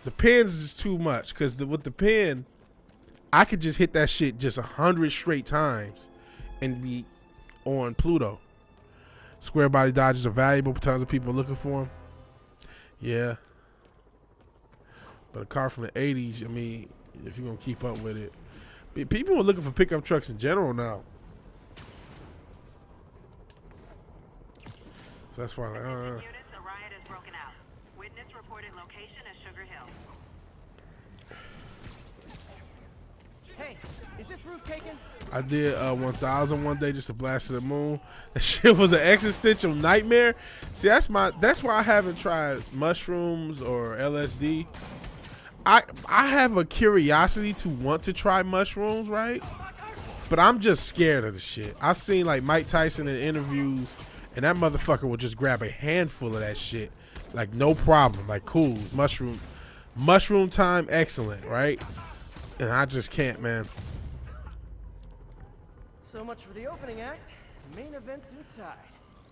S1: the pens is too much because with the pen, I could just hit that shit just 100 straight times and be on Pluto. Square body Dodgers are valuable. Tons of people are looking for them. Yeah. But a car from the 80s, I mean, if you're going to keep up with it. People are looking for pickup trucks in general now. So that's why,
S5: units, a riot has broken out. Witness reported location as Sugar Hill.
S3: Hey, is this roof taken?
S1: I did 1,000 one day just to blast to the moon. That shit was an existential nightmare. See, that's why I haven't tried mushrooms or LSD. I have a curiosity to want to try mushrooms, right? But I'm just scared of the shit. I've seen like Mike Tyson in interviews, and that motherfucker will just grab a handful of that shit, like no problem, like cool, mushroom time, excellent, right? And I just can't, man.
S3: So much for the opening act. Main event's inside.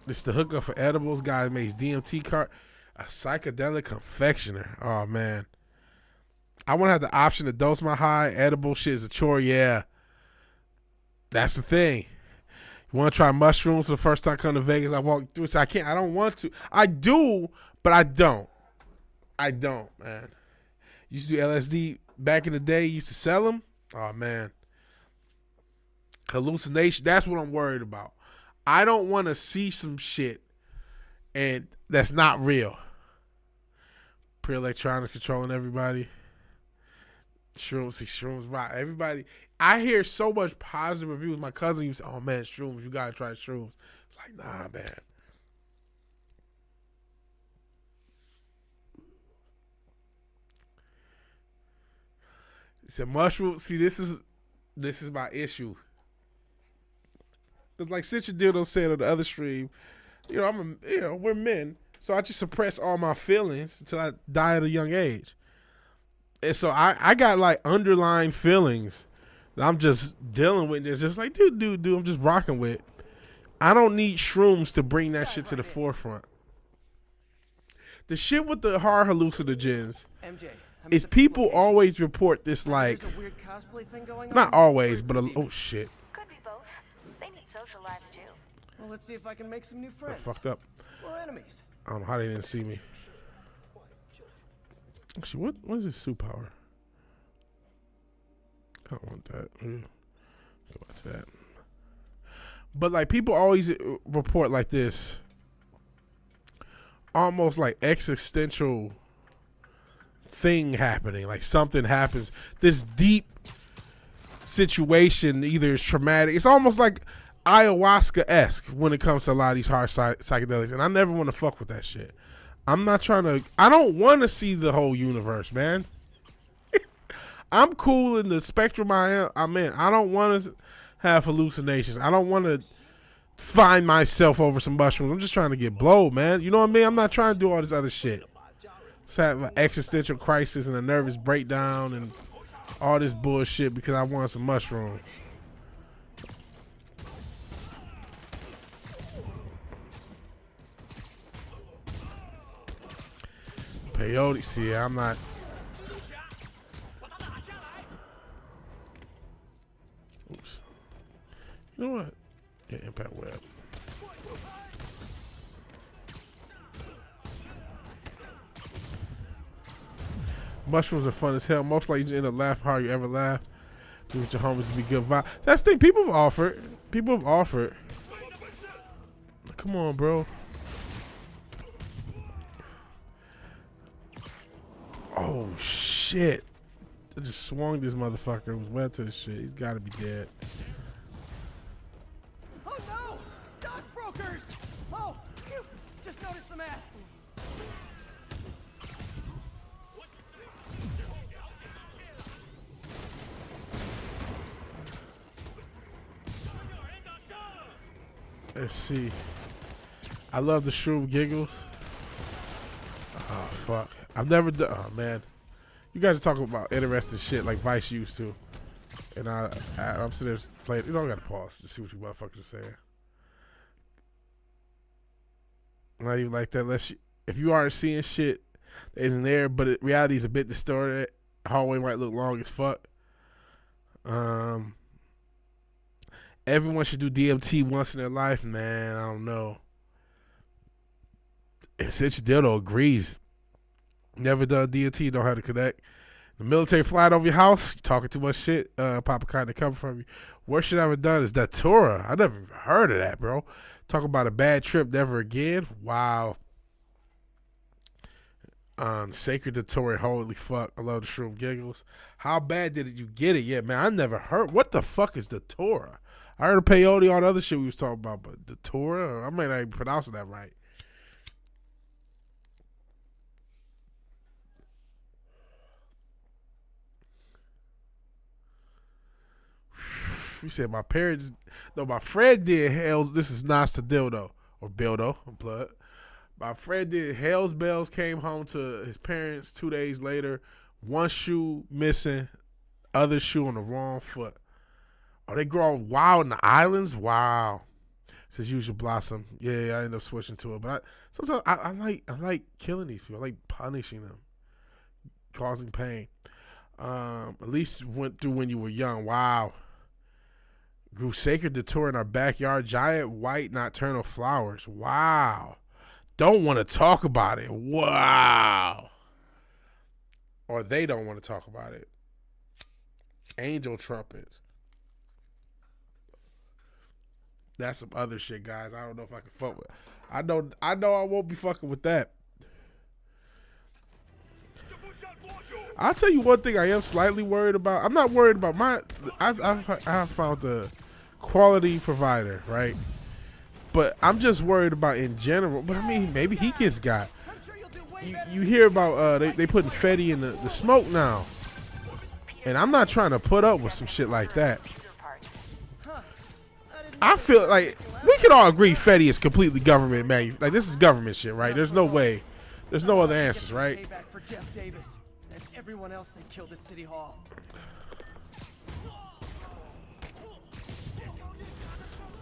S1: This the hookup for edibles. Guy makes DMT cart, a psychedelic confectioner. Oh man, I want to have the option to dose my high. Edible shit is a chore. Yeah, that's the thing. You want to try mushrooms for the first time I come to Vegas? I walk through. So I can't. I don't want to. I do, but I don't. I don't, man. Used to do LSD back in the day. Used to sell them. Oh man. Hallucination, that's what I'm worried about. I don't want to see some shit and that's not real. Pre-electronic controlling everybody. Shrooms, right. Everybody, I hear so much positive reviews. My cousin used to say, oh man, shrooms, you gotta try shrooms. It's like, nah, man. He said mushrooms, see, this is my issue. Cause like Citra Dildo said on the other stream, we're men, so I just suppress all my feelings until I die at a young age. And so I got like underlying feelings that I'm just dealing with. It's just like, dude, I'm just rocking with. I don't need shrooms to bring that shit to the forefront. The shit with the horror hallucinogens
S3: MJ,
S1: is people always report this like,
S3: there's a weird cosplay thing going
S1: not
S3: on?
S1: always,
S3: Or
S1: but
S3: it's a
S1: oh shit,
S2: Could be both. They need social lives too.
S3: Well, let's see if I can make some new
S1: I
S3: friends.
S1: fucked up.
S3: Or enemies.
S1: I don't know how they didn't see me. Actually, what is this suit power? I don't want that. Go back to that. But like people always report like this, almost like existential thing happening. Like something happens. This deep situation either is traumatic. It's almost like ayahuasca-esque when it comes to a lot of these hard psychedelics. And I never want to fuck with that shit. I'm not trying to. I don't want to see the whole universe, man. I'm cool in the spectrum I'm in. I don't want to have hallucinations. I don't want to find myself over some mushrooms. I'm just trying to get blowed, man. You know what I mean? I'm not trying to do all this other shit. Just have an existential crisis and a nervous breakdown and all this bullshit because I want some mushrooms. Peyote, see, I'm not. Oops. You know what? Yeah, impact web. Mushrooms are fun as hell. Most likely you end up laughing hard you ever laugh. Do with your homies to be good vibe. That's the thing. People have offered. People have offered. Come on, bro. Oh shit! I just swung this motherfucker. It was wet to the shit. He's got to be dead.
S3: Oh no! Stockbrokers! Oh, phew! Just noticed the mask.
S1: Let's see. I love the shroom giggles. Oh fuck! I've never done. Oh man, you guys are talking about interesting shit like Vice used to, and I'm sitting there playing. You know, I gotta pause to see what you motherfuckers are saying. Not even like that. Unless if you aren't seeing shit that isn't there, but reality is a bit distorted. Hallway might look long as fuck. Everyone should do DMT once in their life, man. I don't know. Since Dildo agrees. Never done DMT, don't have to connect. The military flying over your house, you talking too much shit, Papa kind of coming from you. Worst shit I ever done is Datura. I never even heard of that, bro. Talk about a bad trip, never again. Wow. Sacred Datura, holy fuck. I love the shroom giggles. How bad did you get it? Yeah, man, I never heard. What the fuck is Datura? I heard of peyote, all the other shit we was talking about, but Datura, I might not even pronouncing that right. He said my parents, no, my friend did Hell's. This is Nas to Dildo or Bildo, blood. My friend did Hell's Bells. Came home to his parents 2 days later. One shoe missing, other shoe on the wrong foot. Oh, they grow wild in the islands. Wow. Says Usual Blossom. Yeah, I end up switching to it, but sometimes I like killing these people. I like punishing them, causing pain. At least went through when you were young. Wow. Grew sacred Datura in our backyard. Giant white nocturnal flowers. Wow. Don't want to talk about it. Wow. Or they don't want to talk about it. Angel trumpets. That's some other shit, guys. I don't know if I can fuck with. I know I won't be fucking with that. I'll tell you one thing I am slightly worried about. I'm not worried about I've found the quality provider, right? But I'm just worried about in general. But I mean, maybe he gets got. You hear about they putting Fetty in the smoke now. And I'm not trying to put up with some shit like that. I feel like we can all agree Fetty is completely government like this is government shit, right? There's no way. There's no other answers, right?
S3: Payback for Jeff Davis and everyone else they killed at City Hall.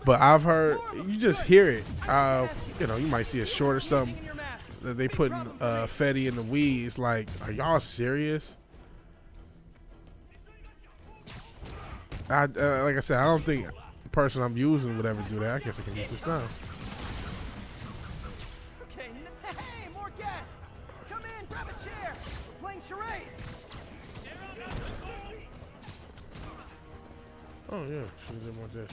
S1: But I've heard, you just hear it. You know, you might see a short or something that they put Fetty in the weed. It's like, are y'all serious? Like I said, I don't think the person I'm using would ever do that. I guess I can use this now.
S3: Okay, hey, more guests! Come in, grab a chair. We're playing charades.
S1: Oh yeah, should have done more this.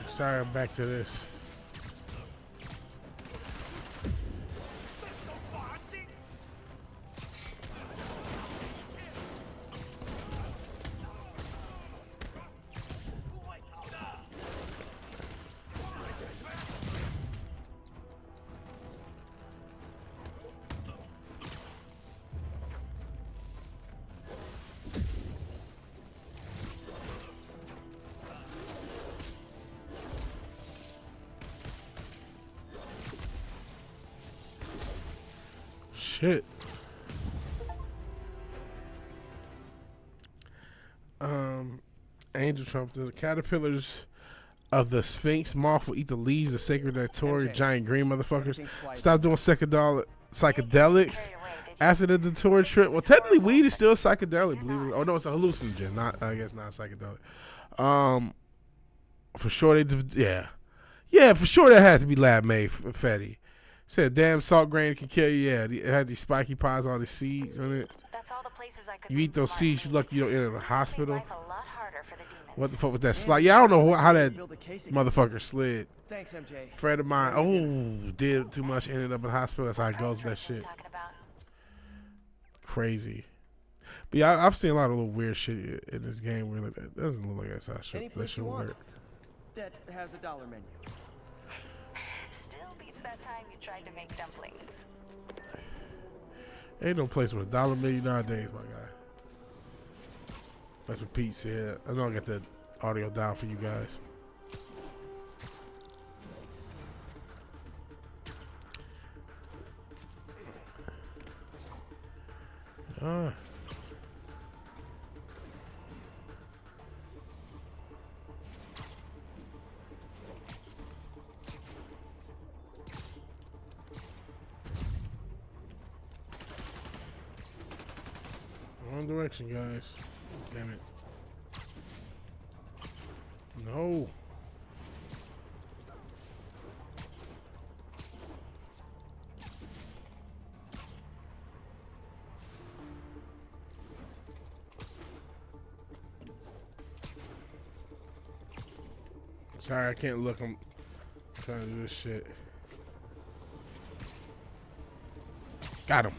S1: Sorry, I'm back to this. Shit. Angel Trump, the caterpillars of the Sphinx moth will eat the leaves of sacred Datori, giant green motherfuckers. Stop doing psychedelics after the Datori trip. Well, technically, weed is still psychedelic, believe it. Oh no, it's a hallucinogen, not, I guess, not psychedelic. For sure, yeah, for sure that had to be lab made for Fetty. Said damn salt grain can kill you. Yeah, it had these spiky pies, all these seeds on it.
S2: That's all the places I could
S1: You eat those seeds, you lucky you don't enter the hospital.
S2: life a lot harder for the demons.
S1: What the fuck was that slide? Yeah, I don't know how that motherfucker slid.
S3: Thanks, MJ.
S1: Friend of mine, did too much, ended up in the hospital. That's how it goes with that shit.
S2: Talking about.
S1: Crazy. But yeah, I've seen a lot of little weird shit in this game where like, that doesn't look like that's how
S3: Any
S1: that
S3: place
S1: should
S3: you want
S1: work.
S3: that has a dollar menu.
S2: Still beats that time you tried to make dumplings.
S1: Ain't no place with $1 million nowadays, my guy. That's what Pete said. I know I got the audio down for you guys. Wrong direction, guys. Damn it. No. Sorry, I can't look. I'm trying to do this shit. Got him.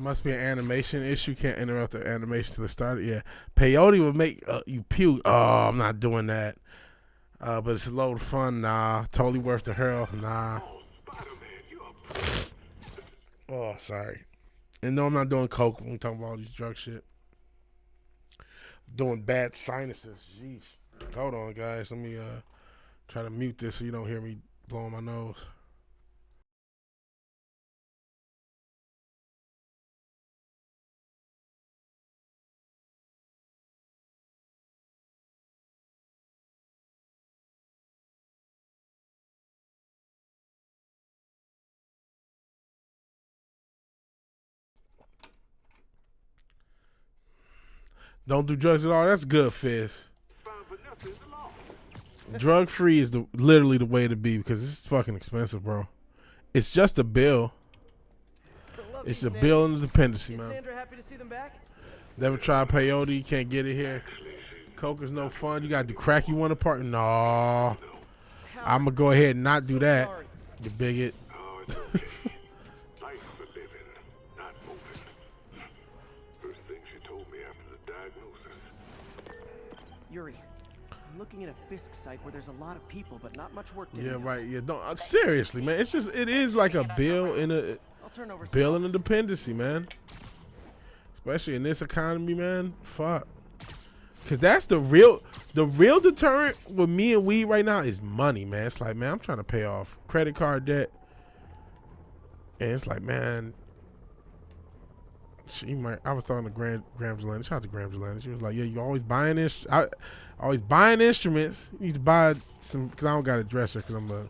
S1: Must be an animation issue. Can't interrupt the animation to the start. Yeah, peyote will make you puke. Oh, I'm not doing that. But it's a load of fun. Nah, totally worth the hurl. Nah. Oh, sorry. And no, I'm not doing coke when we talking about all these drug shit. Doing bad sinuses. Jeez. Hold on, guys. Let me try to mute this so you don't hear me blowing my nose. Don't do drugs at all. That's good, Fizz. Drug free is literally the way to be because it's fucking expensive, bro. It's just a bill. It's a bill and a dependency, man.
S3: Sandra happy to see them back?
S1: Never tried peyote. You can't get it here. Coke is no fun. You gotta do crack. You want a part? No. I'm gonna go ahead and not do that. You bigot.
S3: Yuri, looking at a Fisk site where there's a lot of people, but not much work.
S1: Yeah, right. Yeah, don't seriously, man. It is like a bill in a
S3: I'll turn over some
S1: bill in a
S3: office.
S1: dependency, man. Especially in this economy, man. Fuck. Cause that's the real deterrent with me and weed right now is money, man. It's like, man, I'm trying to pay off credit card debt, and it's like, man, I was talking to Graham Jelena. Shout out to Graham Jelena. She was like, yeah, you always buying this. Always buying instruments. You need to buy some, cause I don't got a dresser, cause I'm a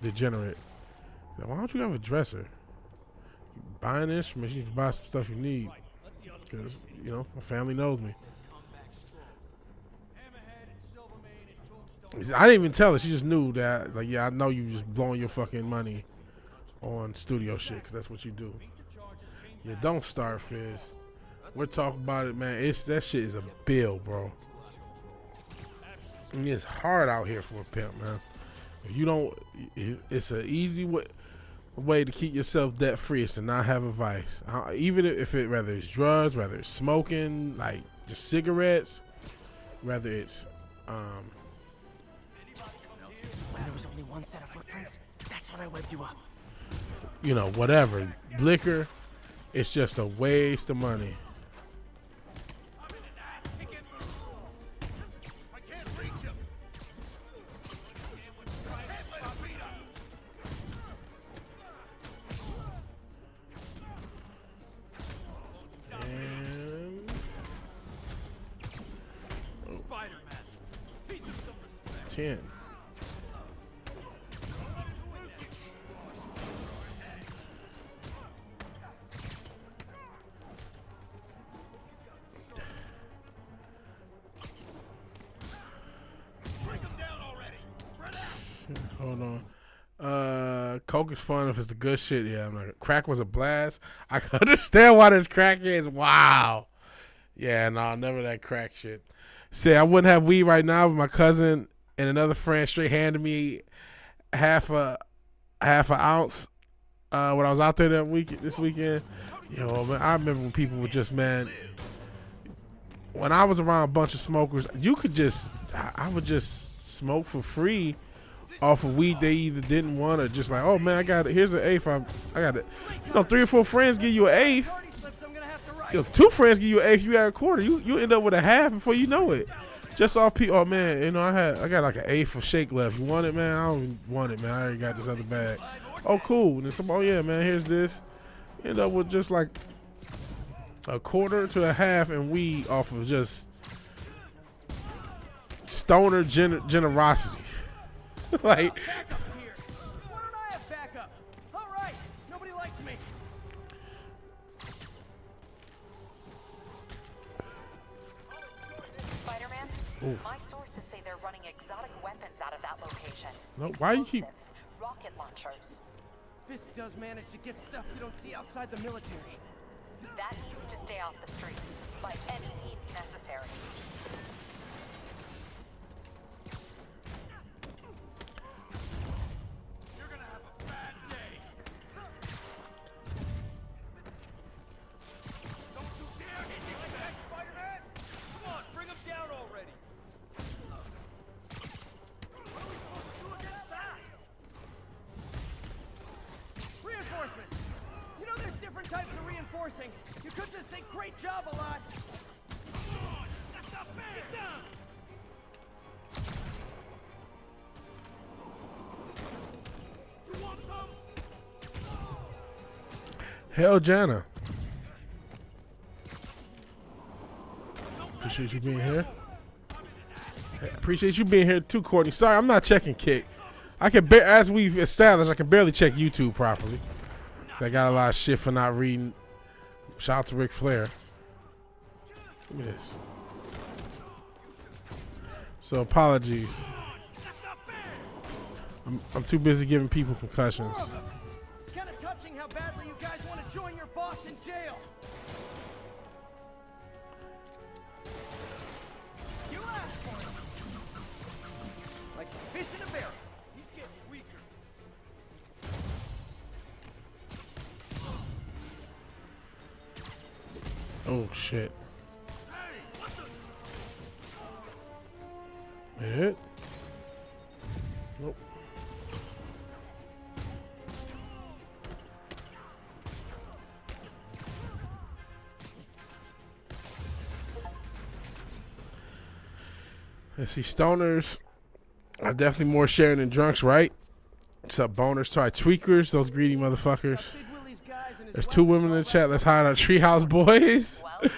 S1: degenerate. Like, why don't you have a dresser? You buying instruments, you need to buy some stuff you need, cause you know my family knows me. I didn't even tell her. She just knew that, like, yeah, I know you just blowing your fucking money on studio shit, because that's what you do. Yeah, don't start, Fizz. We're talking about it, man. That shit is a bill, bro. And it's hard out here for a pimp, man. If you don't, it's an easy way to keep yourself debt free is to not have a vice. Even if whether it's drugs, whether it's smoking, like just cigarettes, whether it's
S3: When there was only one set of footprints, that's when I wiped you up.
S1: you know, whatever, liquor, it's just a waste of money. And 10. Hold on. Coke is fun if it's the good shit. Yeah, I'm like, crack was a blast. I can understand why there's crackheads. Wow. Yeah, no, never that crack shit. Say I wouldn't have weed right now, but my cousin and another friend straight handed me half a ounce when I was out there this weekend. Yo, man, I remember when people were just, man, when I was around a bunch of smokers, I would just smoke for free off of weed they either didn't want or just like, oh man, I got it. Here's an eighth. I got it. You know, 3 or 4 friends give you an eighth. You know, 2 friends give you an eighth. You got a quarter. You end up with a half before you know it. Just off people. Oh man, you know, I got like an eighth of shake left. You want it, man? I don't want it, man. I already got this other bag. Oh cool. And then somebody, oh yeah, man, here's this. You end up with just like a quarter to a half in weed off of just stoner generosity. Like,
S3: Why don't I have backup? All right, nobody likes me.
S2: Spider-Man, my sources say they're running exotic weapons out of that location.
S1: no, why you keep?
S2: Explosives, rocket launchers.
S3: Fisk does manage to get stuff you don't see outside the military.
S2: That needs to stay off the streets by any means necessary.
S3: Reinforcements! You know there's different types of reinforcing. You could just say great job a lot. That's not fair. Get down! You want some?
S1: Hell, Jana. Appreciate you being here. Hey, appreciate you being here too, Courtney. Sorry, I'm not checking Kick. I can as we've established, I can barely check YouTube properly. I got a lot of shit for not reading. Shout out to Ric Flair. Look at this. So apologies. I'm too busy giving people concussions.
S3: It's kind of touching how badly you guys want to join your boss in jail. You asked for it. Like a fish in a barrel. He's getting weaker.
S1: Oh shit. Hit. Nope. Let's see, stoners are definitely more sharing than drunks, right? What's up, boners? Sorry, tweakers, those greedy motherfuckers.
S3: Big Willie's guys and his
S1: There's two women in the chat. Let's hide our treehouse boys.
S2: Well, you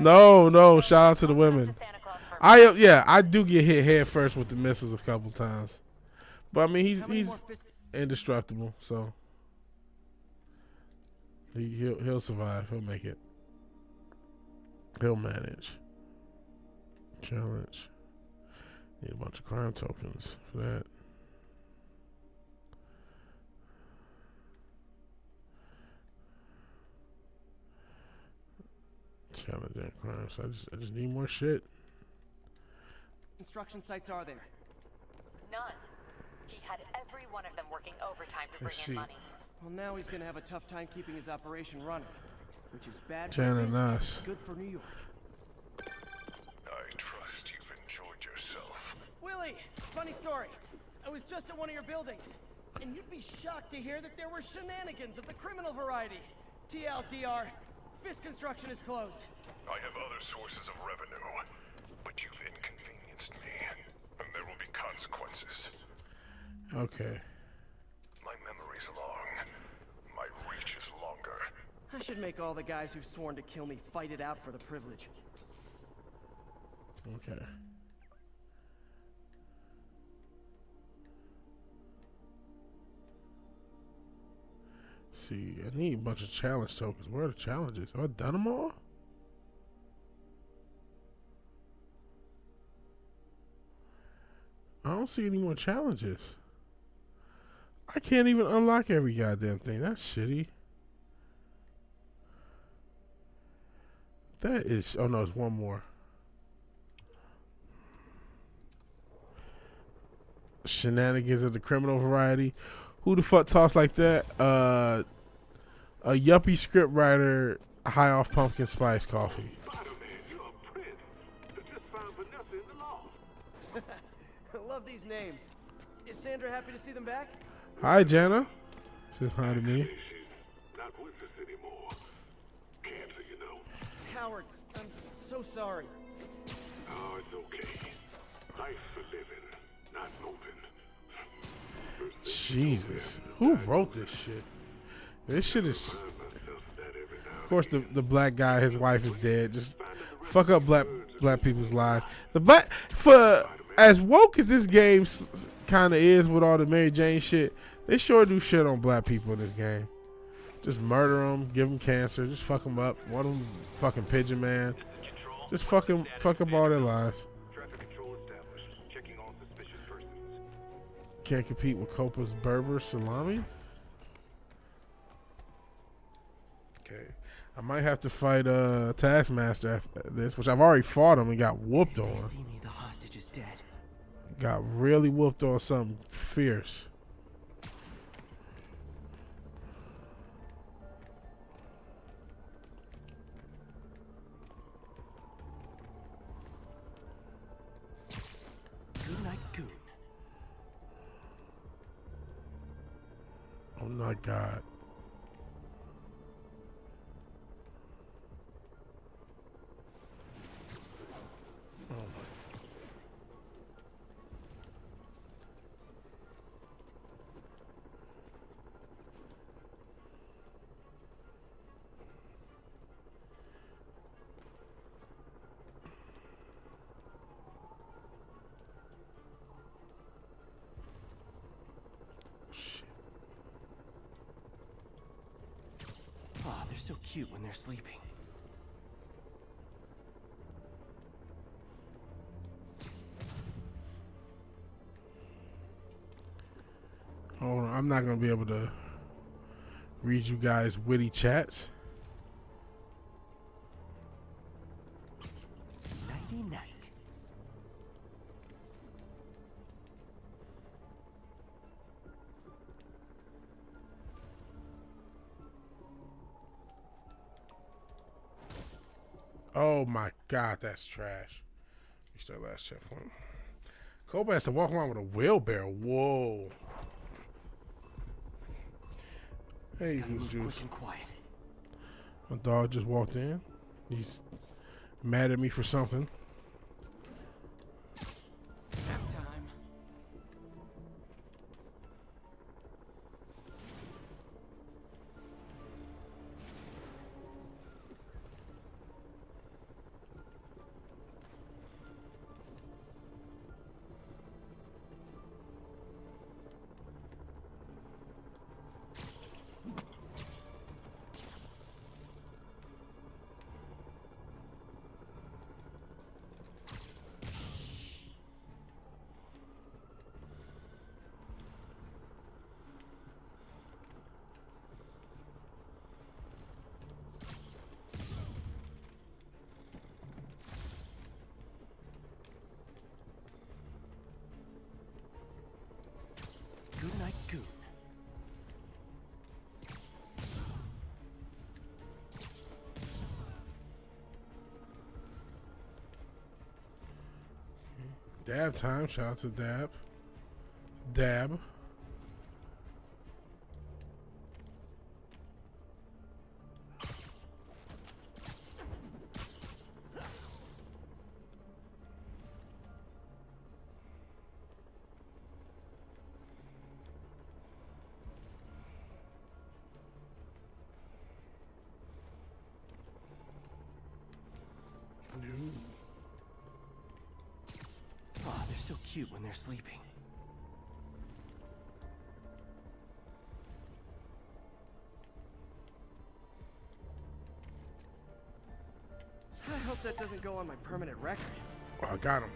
S2: gotta
S1: No, shout out to the women.
S2: Santa Claus for me.
S1: I do get hit head first with the missiles a couple times, but I mean he's indestructible, so he'll survive. He'll make it. He'll manage. Challenge. Need a bunch of crime tokens for that. Challenge and crime. So I just need more shit.
S3: Construction sites are there?
S2: None. He had every one of them working overtime to bring
S1: Let's
S2: in
S1: see.
S2: money.
S3: Well, now he's gonna have a tough time keeping his operation running, which is bad
S1: Jana
S3: for
S1: Nas.
S3: business, good for New York.
S6: I trust you've enjoyed yourself.
S3: Willie, funny story. I was just at one of your buildings, and you'd be shocked to hear that there were shenanigans of the criminal variety. TLDR, Fisk Construction is closed.
S6: I have other sources of revenue, but you've inconvenienced me, and there will be consequences.
S1: Okay.
S6: My memory's long. My reach is longer.
S3: I should make all the guys who've sworn to kill me fight it out for the privilege.
S1: Okay. See, I need a bunch of challenge tokens. Where are the challenges? Have I done them all? I don't see any more challenges. I can't even unlock every goddamn thing. That's shitty. That is... Oh, no, it's one more. Shenanigans of the criminal variety. Who the fuck talks like that? A yuppie script writer high off pumpkin spice coffee.
S6: Spider-Man, you're a prince. You just found Vanessa in the loft.
S3: I love these names. Is Sandra happy to see them back?
S1: Hi, Jana. Says hi to me.
S6: She's not with us anymore. Cancer, you know.
S3: Howard, I'm so sorry.
S6: Oh, it's okay. Life for living, not moving.
S1: Jesus. Who wrote this shit? This shit is... Of course, the black guy, his wife is dead. Just fuck up black people's lives. For as woke as this game kind of is with all the Mary Jane shit, they sure do shit on black people in this game. Just murder them, give them cancer, just fuck them up. One of them's fucking Pigeon Man. Just fuck up all their lives.
S4: Traffic control established. Checking all suspicious persons.
S1: Can't compete with Copa's Berber Salami. Okay. I might have to fight Taskmaster after this, which I've already fought him and got whooped on.
S3: See me, the hostage is dead.
S1: Got really whooped on something fierce.
S3: Good night, Goon.
S1: Oh my God. Oh my. Shit.
S3: Oh, they're so cute when they're sleeping.
S1: Hold on, I'm not gonna be able to read you guys' witty chats.
S3: Nighty night.
S1: Oh my God, that's trash. Reach that last checkpoint. Cobra has to walk around with a wheelbarrow. Whoa. Hey,
S3: Move
S1: Juice.
S3: quick and quiet.
S1: My dog just walked in. He's mad at me for something.
S3: Nap time. Good night, Goon.
S1: Dab time. Shout out to Dab. Dab.
S3: Oh, they're so cute when they're sleeping. I hope that doesn't go on my permanent record.
S1: Oh, I got him.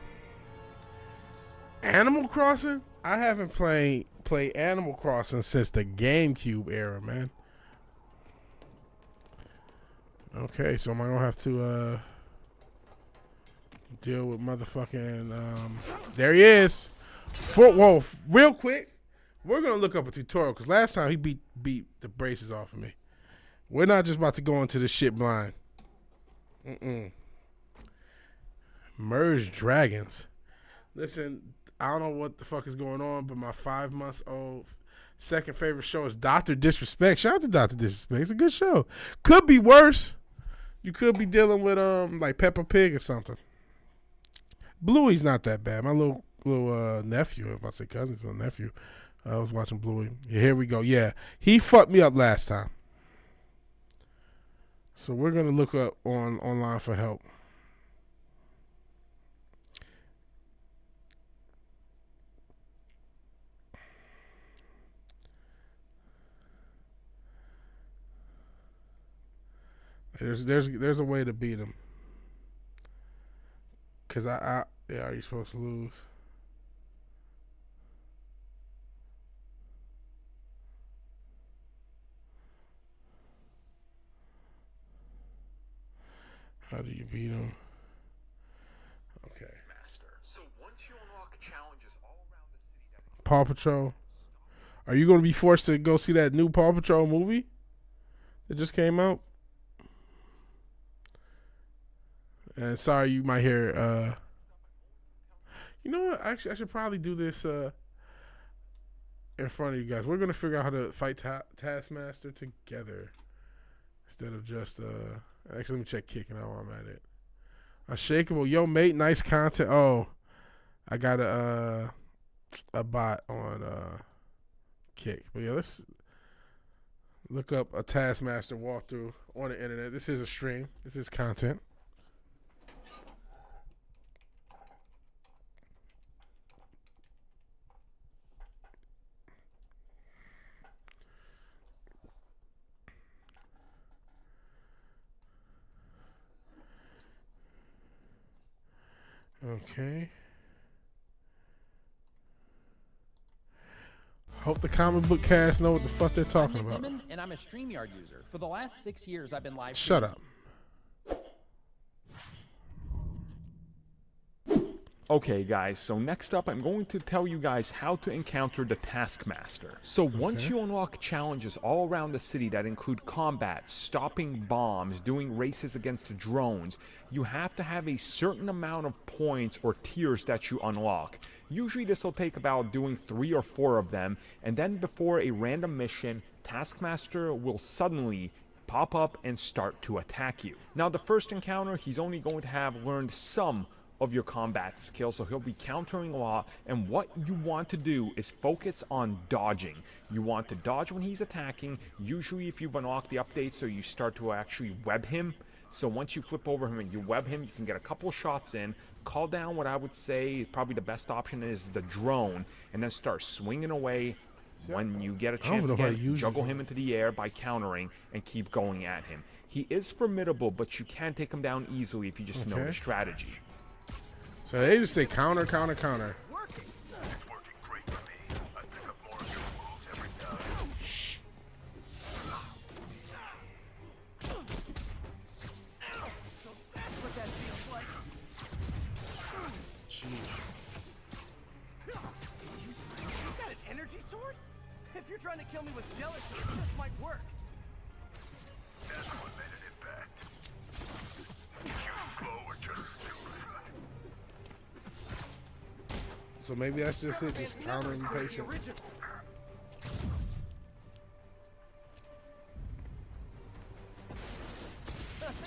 S1: Animal Crossing? I haven't played Animal Crossing since the GameCube era, man. Okay, so am I gonna have to deal with motherfucking there he is. Whoa, real quick, we're gonna look up a tutorial because last time he beat the braces off of me. We're not just about to go into this shit blind. Merge Dragons. Listen, I don't know what the fuck is going on, but my 5-month-old second favorite show is Dr. Disrespect. Shout out to Dr. Disrespect. It's a good show. Could be worse. You could be dealing with like Peppa Pig or something. Bluey's not that bad. My little nephew, I was about to say cousin's my nephew. I was watching Bluey. Yeah, here we go. Yeah, he fucked me up last time. So we're gonna look up online for help. There's a way to beat him. Cause yeah, are you supposed to lose? How do you beat him? Okay.
S6: So once you unlock challenges all around the city
S1: Paw Patrol. Are you going to be forced to go see that new Paw Patrol movie that just came out? And sorry, you might hear. You know what? Actually, I should probably do this in front of you guys. We're gonna figure out how to fight Taskmaster together instead of just. Actually, let me check kicking out while I'm at it. Unshakable, yo mate, nice content. Oh, I got a bot on Kick, but yeah, let's look up a Taskmaster walkthrough on the internet. This is a stream. This is content. Okay. Hope the comic book cast know what the fuck they're talking about.
S7: And I'm a StreamYard user. For the last 6 years, I've been live.
S1: Shut up.
S8: Okay guys, so next up I'm going to tell you guys how to encounter the Taskmaster. So once you unlock challenges all around the city that include combat, stopping bombs, doing races against drones, you have to have a certain amount of points or tiers that you unlock. Usually this will take about doing 3 or 4 of them, and then before a random mission, Taskmaster will suddenly pop up and start to attack you. Now the first encounter, he's only going to have learned some of your combat skills, so he'll be countering a lot, and what you want to do is focus on dodging. You want to dodge when he's attacking. Usually if you've unlocked the update, so you start to actually web him. So once you flip over him and you web him, you can get a couple shots in, call down what I would say probably the best option is the drone, and then start swinging away. When you get a chance again, juggle him into the air by countering and keep going at him. He is formidable, but you can take him down easily if you just know the strategy.
S1: So they just say counter, counter, counter.
S6: It's working great for me. I pick up more of your moves every time.
S3: So that's what that feels like. You got an energy sword? If you're trying to kill me with jealousy, this might work.
S6: That's what made an impact. You slow or just stupid.
S1: So maybe that's just it, just countering the patient.
S3: They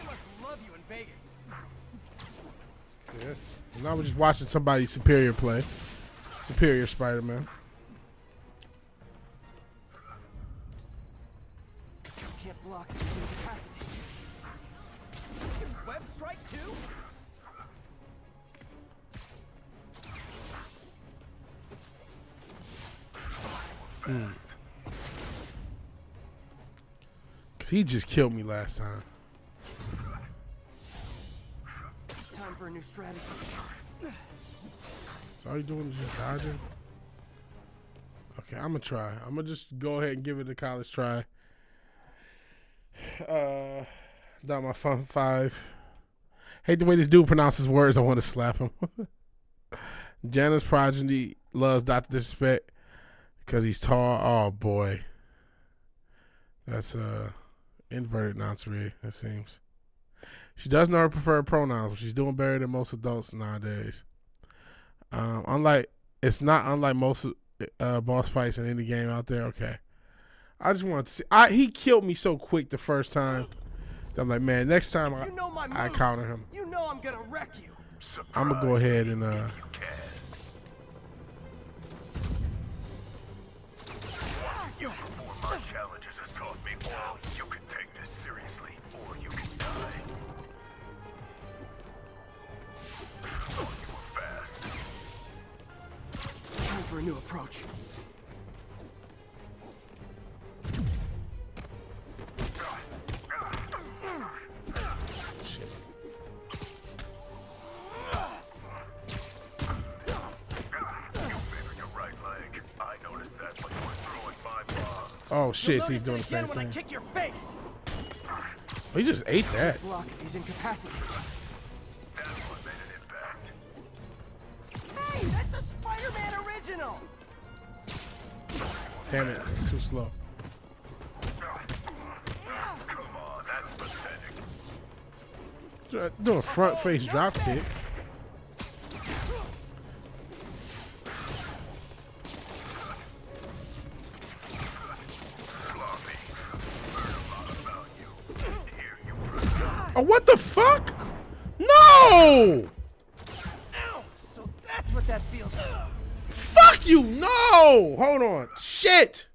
S3: must love you in Vegas.
S1: Yes. Now we're just watching somebody superior play. Superior Spider-Man.
S3: Can't block this incapacity. You can web strike too?
S1: Cause he just killed me last time.
S3: Time for a new strategy.
S1: So all you doing is just dodging? Okay, I'm gonna try. I'm gonna just go ahead and give it a college try. Dot my fun 5. Hate the way this dude pronounces words. I want to slap him. Janice progeny loves Dr. Disrespect because he's tall. Oh boy, that's inverted noncery. It seems. She does know her preferred pronouns, but she's doing better than most adults nowadays. It's not unlike most boss fights in any game out there. Okay. I just wanted to see. He killed me so quick the first time. That I'm like, man, next time I counter him.
S3: You know I'm gonna wreck you.
S1: I'm gonna go ahead and
S6: You perform my challenges has taught me all. You can take this seriously, or you can die. Thought you were fast.
S3: Time for a new approach.
S1: oh shit, he's doing the same
S3: when I
S1: thing.
S3: kick your face.
S1: Oh, he just ate that.
S3: Block these incapacitated.
S6: That's what made an impact.
S3: Hey, that's a Spider-Man original.
S1: Damn it, it's too slow.
S6: Come on, that's pathetic.
S1: Doing front face drop kicks. Oh, what the fuck? No!
S3: Ow! So that's what that feels like.
S1: Fuck you! No! Hold on. Shit!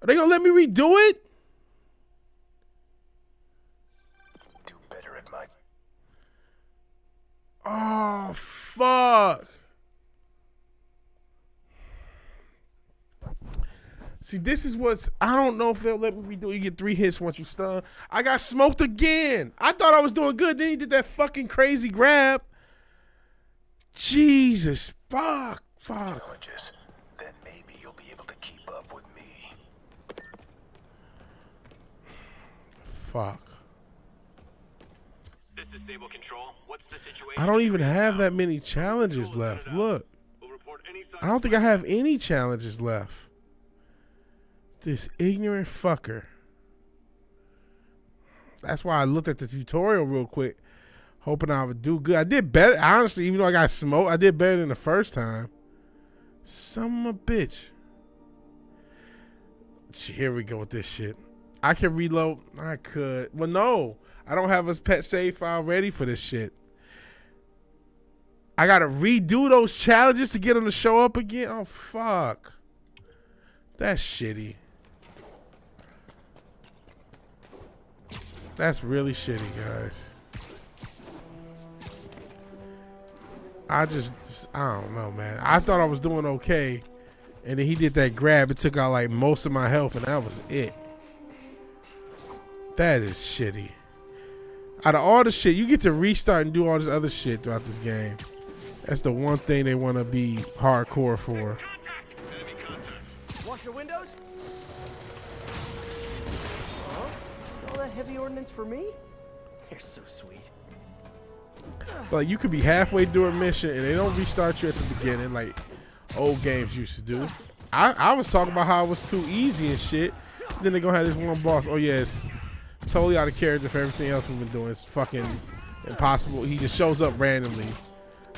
S1: Are they gonna let me redo it?
S6: Do better at my...
S1: Oh, fuck. See, this is what's... I don't know if they'll let me redo it. You get 3 hits once you stun. I got smoked again. I thought I was doing good. Then he did that fucking crazy grab. Jesus. Fuck.
S6: Challenges. Then maybe you'll be able to keep up with me.
S1: Fuck.
S4: This is Stable Control. What's the situation?
S1: I don't even have that many challenges left. Look.
S4: We'll report any sign
S1: I don't think I have any challenges left. This ignorant fucker. That's why I looked at the tutorial real quick. hoping I would do good. I did better, honestly, even though I got smoked. I did better than the first time. Son of a bitch. Here we go with this shit. I can reload. I could. Well, no. I don't have a pet save file ready for this shit. I gotta redo those challenges to get them to show up again. Oh, fuck. That's shitty. That's really shitty, guys. I don't know, man. I thought I was doing okay. And then he did that grab. It took out like most of my health, and that was it. That is shitty. Out of all the shit, you get to restart and do all this other shit throughout this game. That's the one thing they want to be hardcore for.
S3: Wash your windows? Oh, is all that heavy ordnance for me? They're so sweet.
S1: Like, you could be halfway through a mission and they don't restart you at the beginning like old games used to do. I was talking about how it was too easy and shit. Then they're gonna have this one boss. Oh yeah, it's totally out of character for everything else we've been doing. It's fucking impossible. He just shows up randomly.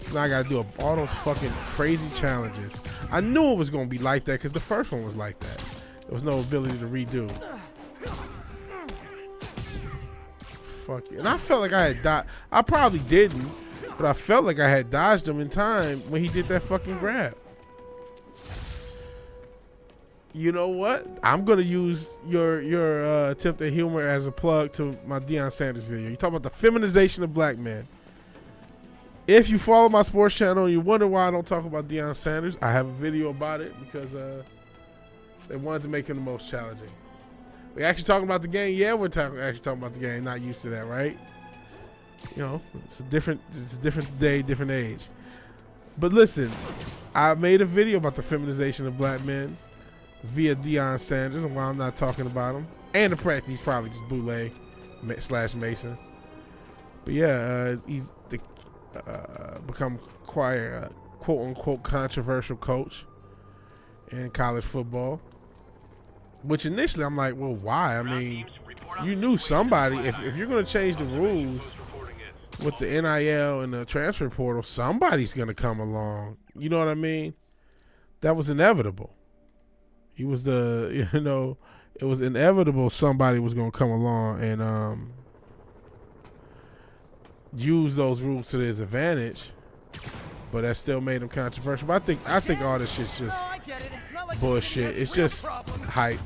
S1: So now I gotta do all those fucking crazy challenges. I knew it was gonna be like that because the first one was like that. There was no ability to redo. Fuck you. And I felt like I had died. I probably didn't, but I felt like I had dodged him in time when he did that fucking grab. You know what? I'm gonna use your attempt at humor as a plug to my Deion Sanders video. You talk about the feminization of black men. If you follow my sports channel and you wonder why I don't talk about Deion Sanders, I have a video about it because they wanted to make him the most challenging. We actually talking about the game? Yeah, we're actually talking about the game. Not used to that, right? You know, it's a different day, different age. But listen, I made a video about the feminization of black men via Deion Sanders and why I'm not talking about him. And the fact he's probably just bootleg / Mason. But yeah, he's become quite a quote-unquote controversial coach in college football. Which initially I'm like, well, why? I mean, you knew somebody. If you're going to change the rules with the NIL and the transfer portal, somebody's going to come along. You know what I mean? That was inevitable. He was it was inevitable somebody was going to come along and use those rules to his advantage. But that still made him controversial. But I think all this shit's just bullshit. It's just hype.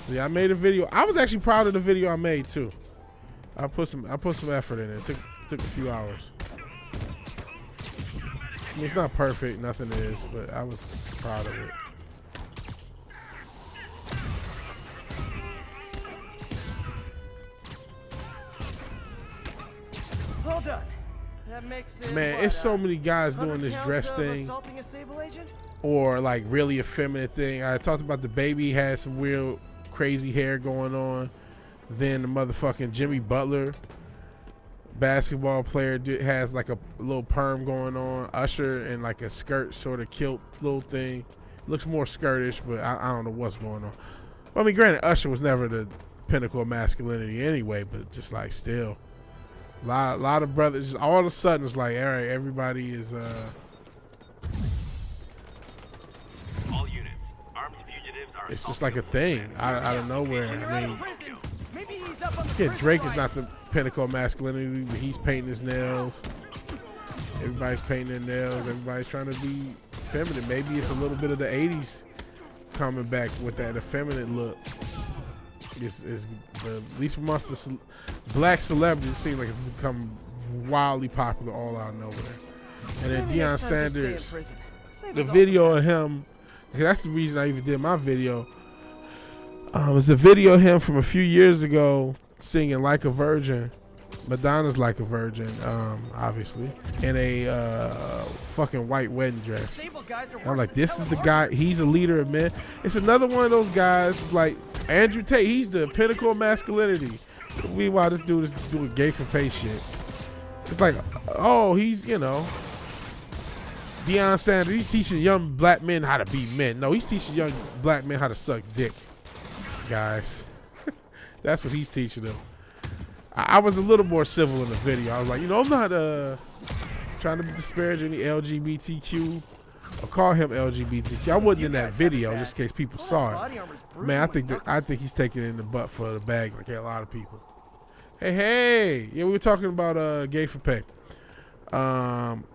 S1: Yeah, I made a video. I was actually proud of the video I made too. I put some effort in it. It took a few hours. I mean, it's not perfect, nothing is, but I was proud of it.
S3: Well done. That makes it,
S1: man, it's so many guys doing this dress thing or like really effeminate thing. I talked about the baby had some real crazy hair going on. Then the motherfucking Jimmy Butler basketball player has like a little perm going on. Usher in like a skirt sort of kilt little thing. Looks more skirtish, but I don't know what's going on. I mean, granted, Usher was never the pinnacle of masculinity anyway, but just like still. A lot of brothers, just all of a sudden it's like, all right, everybody is
S4: All units. Armed fugitives are
S1: it's just like a thing out of nowhere. I mean,
S3: maybe he's up on the
S1: yeah,
S3: prison
S1: Drake is
S3: line.
S1: not the pinnacle of masculinity, but he's painting his nails. Everybody's painting their nails. Everybody's trying to be feminine. Maybe it's a little bit of the 80s coming back with that effeminate look. It's at least amongst the black celebrities, it seems like it's become wildly popular all out of nowhere. And then Deion Sanders, the video of him, that's the reason I even did my video. It's a video of him from a few years ago singing Like a Virgin, Madonna's Like a Virgin, obviously, in a fucking white wedding dress. And I'm like, this is the guy, he's a leader of men. It's another one of those guys like Andrew Tate, he's the pinnacle of masculinity. Meanwhile, this dude is doing gay for pay shit. It's like, oh, he's, Deion Sanders, he's teaching young black men how to be men. No, he's teaching young black men how to suck dick, guys. That's what he's teaching them. I was a little more civil in the video. I was like, I'm not trying to disparage any LGBTQ or call him LGBTQ. I wasn't in that video just in case people saw it. Man, I think he's taking it in the butt for the bag like a lot of people. Hey, yeah, we were talking about gay for pay.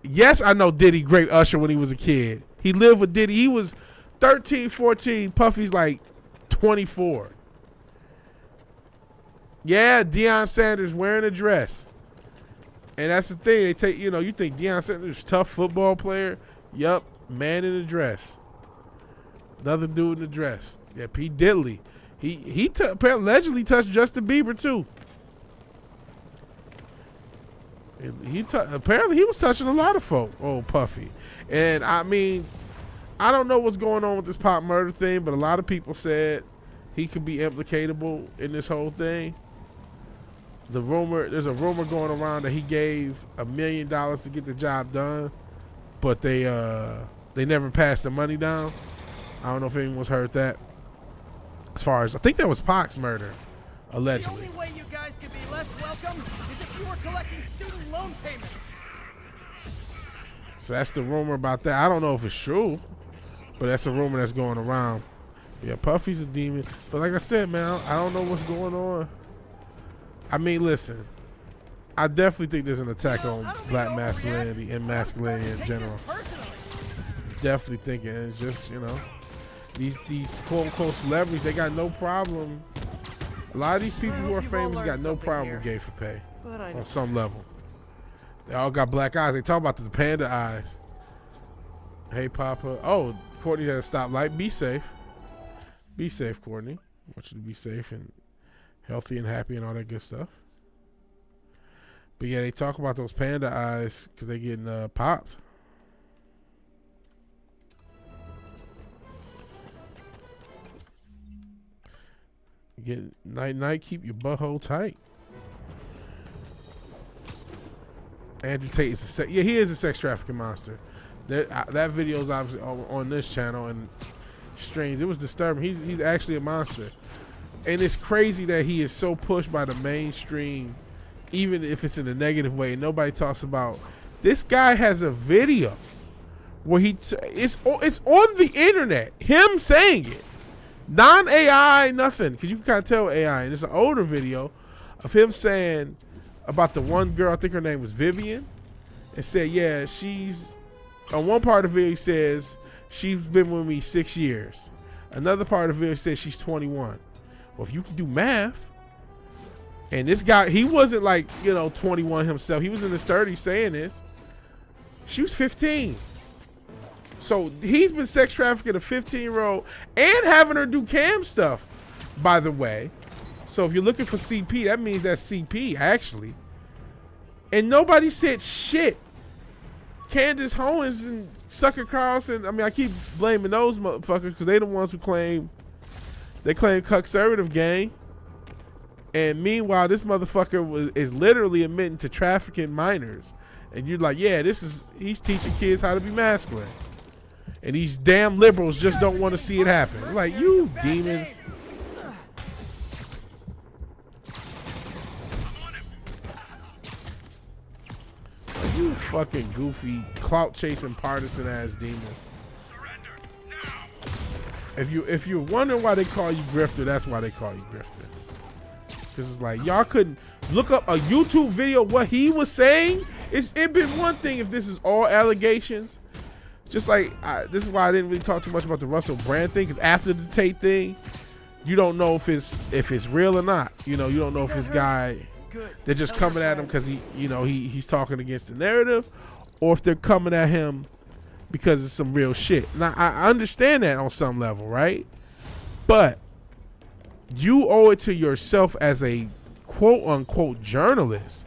S1: Yes, I know Diddy, great Usher when he was a kid. He lived with Diddy. He was 13, 14. Puffy's like 24. Yeah, Deion Sanders wearing a dress. And that's the thing. They take, you think Deion Sanders is a tough football player? Yup, man in a dress. Another dude in a dress. Yeah, P. Diddley. He allegedly touched Justin Bieber too. Apparently he was touching a lot of folk, old Puffy. And I mean, I don't know what's going on with this pop murder thing, but a lot of people said he could be implicatable in this whole thing. There's a rumor going around that he gave $1 million to get the job done, but they never passed the money down. I don't know if anyone's heard that. As far as, I think that was Pac's murder, allegedly.
S3: The only way you guys could be less welcome is if you were collecting student loan payments.
S1: So that's the rumor about that. I don't know if it's true, but that's a rumor that's going around. Yeah, Puffy's a demon. But like I said, man, I don't know what's going on. I mean, listen, I definitely think there's an attack on black masculinity and masculinity in general. Definitely thinking it's just, these quote unquote celebrities, they got no problem. A lot of these people who are famous got no problem with gay for pay on some level. They all got black eyes. They talk about the panda eyes. Hey, Papa. Oh, Courtney has a stoplight. Be safe. Be safe, Courtney. I want you to be safe and healthy and happy and all that good stuff. But yeah, they talk about those panda eyes because they getting popped. Get night, keep your butthole tight. Andrew Tate is he is a sex trafficking monster. That video is obviously on this channel and strange. It was disturbing. He's actually a monster, and it's crazy that he is so pushed by the mainstream, even if it's in a negative way. And nobody talks about this guy has a video where it's on the internet. Him saying it, non-AI, nothing, because you can kind of tell AI. And it's an older video of him saying about the one girl, I think her name was Vivian, and said, yeah, she's, on one part of the video he says, she's been with me 6 years. Another part of the video says she's 21. Well, if you can do math, and this guy, he wasn't like, 21 himself. He was in his 30s saying this. She was 15. So he's been sex trafficking a 15-year-old and having her do cam stuff, by the way. So if you're looking for CP, that means that's CP, actually. And nobody said shit. Candace Owens and Sucker Carlson, I mean, I keep blaming those motherfuckers because they the ones who claim conservative gang. And meanwhile, this motherfucker is literally admitting to trafficking minors. And you're like, yeah, he's teaching kids how to be masculine. And these damn liberals just don't want to see it happen. Like, you demons. You fucking goofy, clout chasing partisan ass demons. If you're wondering why they call you grifter, that's why they call you grifter. Because it's like, y'all couldn't look up a YouTube video what he was saying. It'd been one thing if this is all allegations. Just like, this is why I didn't really talk too much about the Russell Brand thing, because after the Tate thing, you don't know if it's real or not. You don't know if this guy, they're just coming at him because he's talking against the narrative, or if they're coming at him because it's some real shit. Now, I understand that on some level, right? But you owe it to yourself as a quote-unquote journalist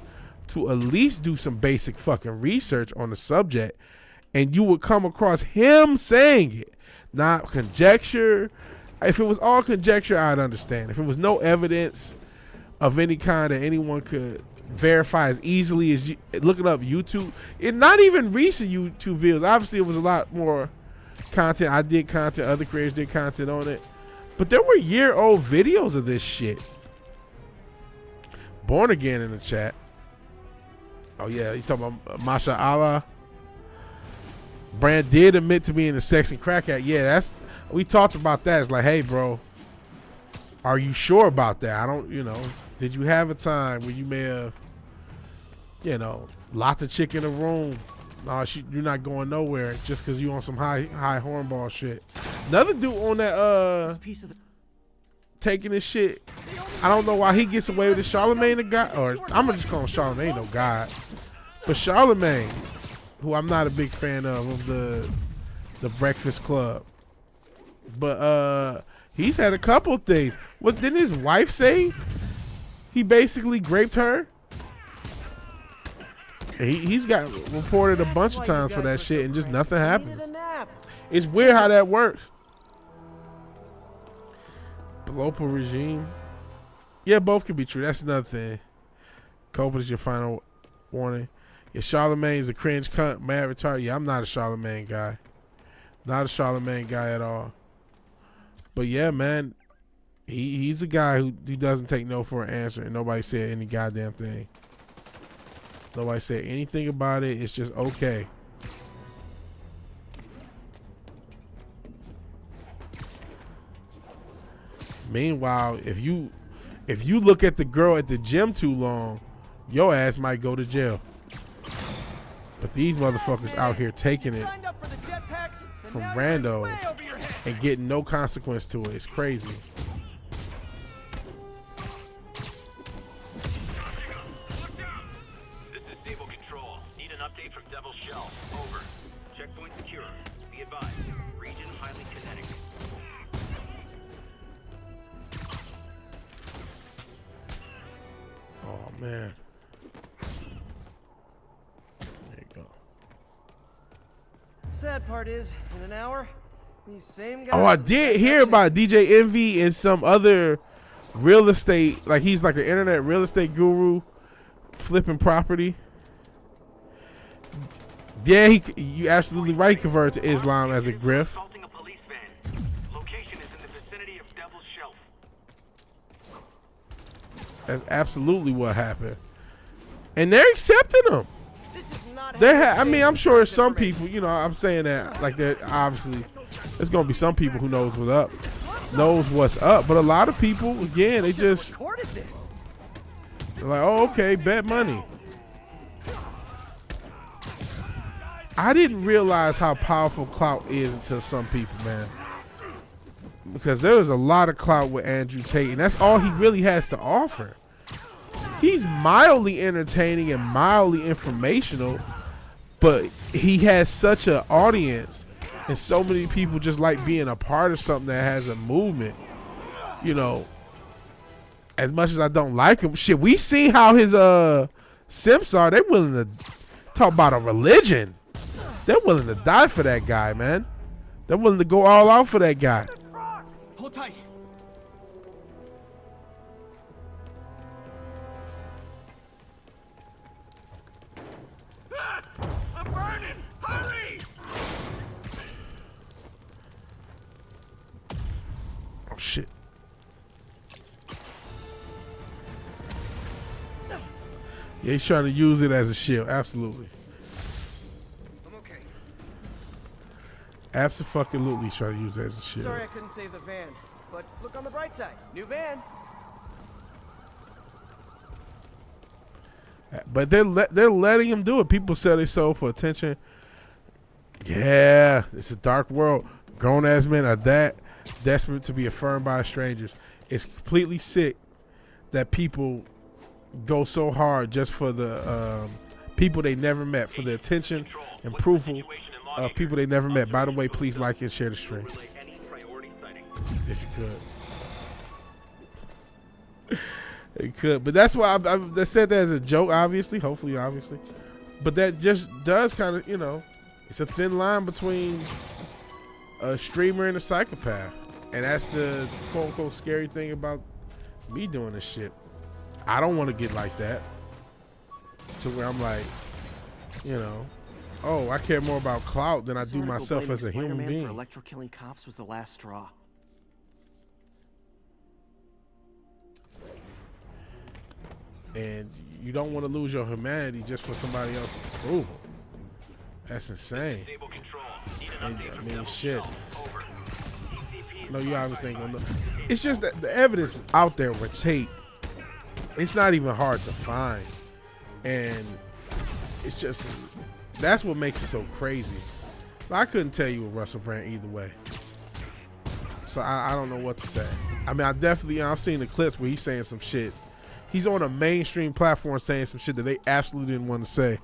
S1: to at least do some basic fucking research on the subject, and you would come across him saying it, not conjecture. If it was all conjecture, I'd understand. If it was no evidence of any kind that anyone could verify as easily as looking up YouTube, and not even recent YouTube videos. Obviously, it was a lot more content. I did content, other creators did content on it, but there were year-old videos of this shit. Born Again in the chat. Oh yeah, you talking about Masha Allah? Brand did admit to being a sex and crack addict. Yeah, we talked about that. It's like, hey, bro, are you sure about that? I don't, did you have a time where you may have, locked the chick in a room? No, you're not going nowhere just because you on some high hornball shit. Another dude on that taking this shit. I don't know why he gets away with it. Charlemagne the guy, or I'm gonna just call him Charlemagne, no god. But Charlemagne, who I'm not a big fan of the Breakfast Club. But he's had a couple things. What didn't his wife say? He basically raped her. He's got reported a bunch of times for that shit, and just nothing happens. It's weird how that works. Local regime. Yeah, both can be true. That's another thing. Cope is your final warning. Yeah, Charlemagne's a cringe cunt, mad retarded. Yeah, I'm not a Charlemagne guy. Not a Charlemagne guy at all. But yeah, man, he's a guy who doesn't take no for an answer, and nobody said any goddamn thing. Nobody said anything about it. It's just okay. Meanwhile, if you look at the girl at the gym too long, your ass might go to jail. But these motherfuckers out here taking it from randos and getting no consequence to it. It's crazy.
S4: This is Stable Control. Need an update from Devil's Shell. Over. Checkpoint secure. Be advised. Region highly kinetic.
S1: Oh man. There you go.
S3: Sad part is, in an hour, these same guys.
S1: Oh, I did hear about DJ Envy and some other real estate. Like he's like an internet real estate guru, flipping property. Yeah, you absolutely right. Converted to Islam as a grift.
S4: Assaulting a police van. Location is in the vicinity of Devil's Shelf.
S1: That's absolutely what happened, and they're accepting them. I mean, I'm sure some people, I'm saying that like that. Obviously, there's gonna be some people who knows what's up, but a lot of people, again, they just they're like, oh, okay, bet money. I didn't realize how powerful clout is until some people, man. Because there was a lot of clout with Andrew Tate, and that's all he really has to offer. He's mildly entertaining and mildly informational, but he has such an audience, and so many people just like being a part of something that has a movement. As much as I don't like him, shit, we see how his simps are. They're willing to talk about a religion. They're willing to die for that guy, man. They're willing to go all out for that guy.
S3: Hold tight.
S4: I'm burning! Hurry!
S1: Oh shit. Yeah, he's trying to use it as a shield. Absolutely.
S3: I'm okay.
S1: Absolutely, he's trying to use it as a shield.
S3: Sorry I couldn't save the van, but look on the bright side. New van.
S1: But they're letting him do it. People sell their soul for attention. Yeah, it's a dark world. Grown ass men are that desperate to be affirmed by strangers. It's completely sick that people go so hard just for the people they never met, for the attention and approval of people they never met. By the way, please like and share the stream if you could. It could, but that's why I said that as a joke, obviously, hopefully, obviously. But that just does kind of, it's a thin line between a streamer and a psychopath. And that's the quote-unquote scary thing about me doing this shit. I don't want to get like that. To where I'm like, oh, I care more about clout than I do myself as a human being.
S9: For electro-killing cops was the last straw.
S1: and you don't want to lose your humanity just for somebody else's approval. That's insane.
S4: Stable control. Need an
S1: And,
S4: update
S1: I
S4: from
S1: mean,
S4: Devil
S1: shit.
S4: Shell. Over. ECP
S1: No,
S4: is
S1: you
S4: on
S1: obviously ain't
S4: site.
S1: gonna know. It's just that the evidence is out there with tape. It's not even hard to find, and it's just that's what makes it so crazy. But I couldn't tell you with Russell Brand either way, so I don't know what to say. I mean, I definitely I've seen the clips where he's saying some shit. He's on a mainstream platform saying some shit that they absolutely didn't want to say.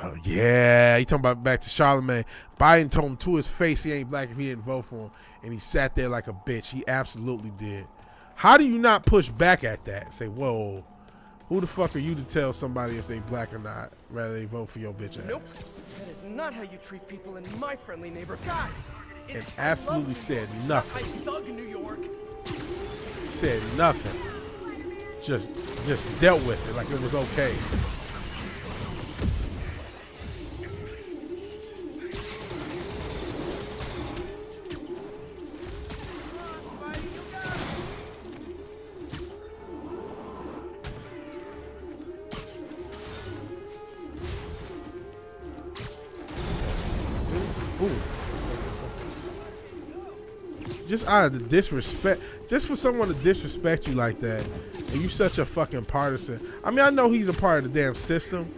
S1: Oh yeah, he talking about back to Charlemagne. Biden told him to his face he ain't black if he didn't vote for him, and he sat there like a bitch. He absolutely did. How do you not push back at that? Say, whoa, who the fuck are you to tell somebody if they black or not, rather they vote for your bitch ass?
S3: Nope. That is not how you treat people in my friendly neighborhood. Guys,
S1: And
S3: it's
S1: absolutely said nothing.
S3: I thug New York.
S1: Said nothing. Just dealt with it like it was okay. Just out of the disrespect, just for someone to disrespect you like that, and you such a fucking partisan. I mean, I know he's a part of the damn system,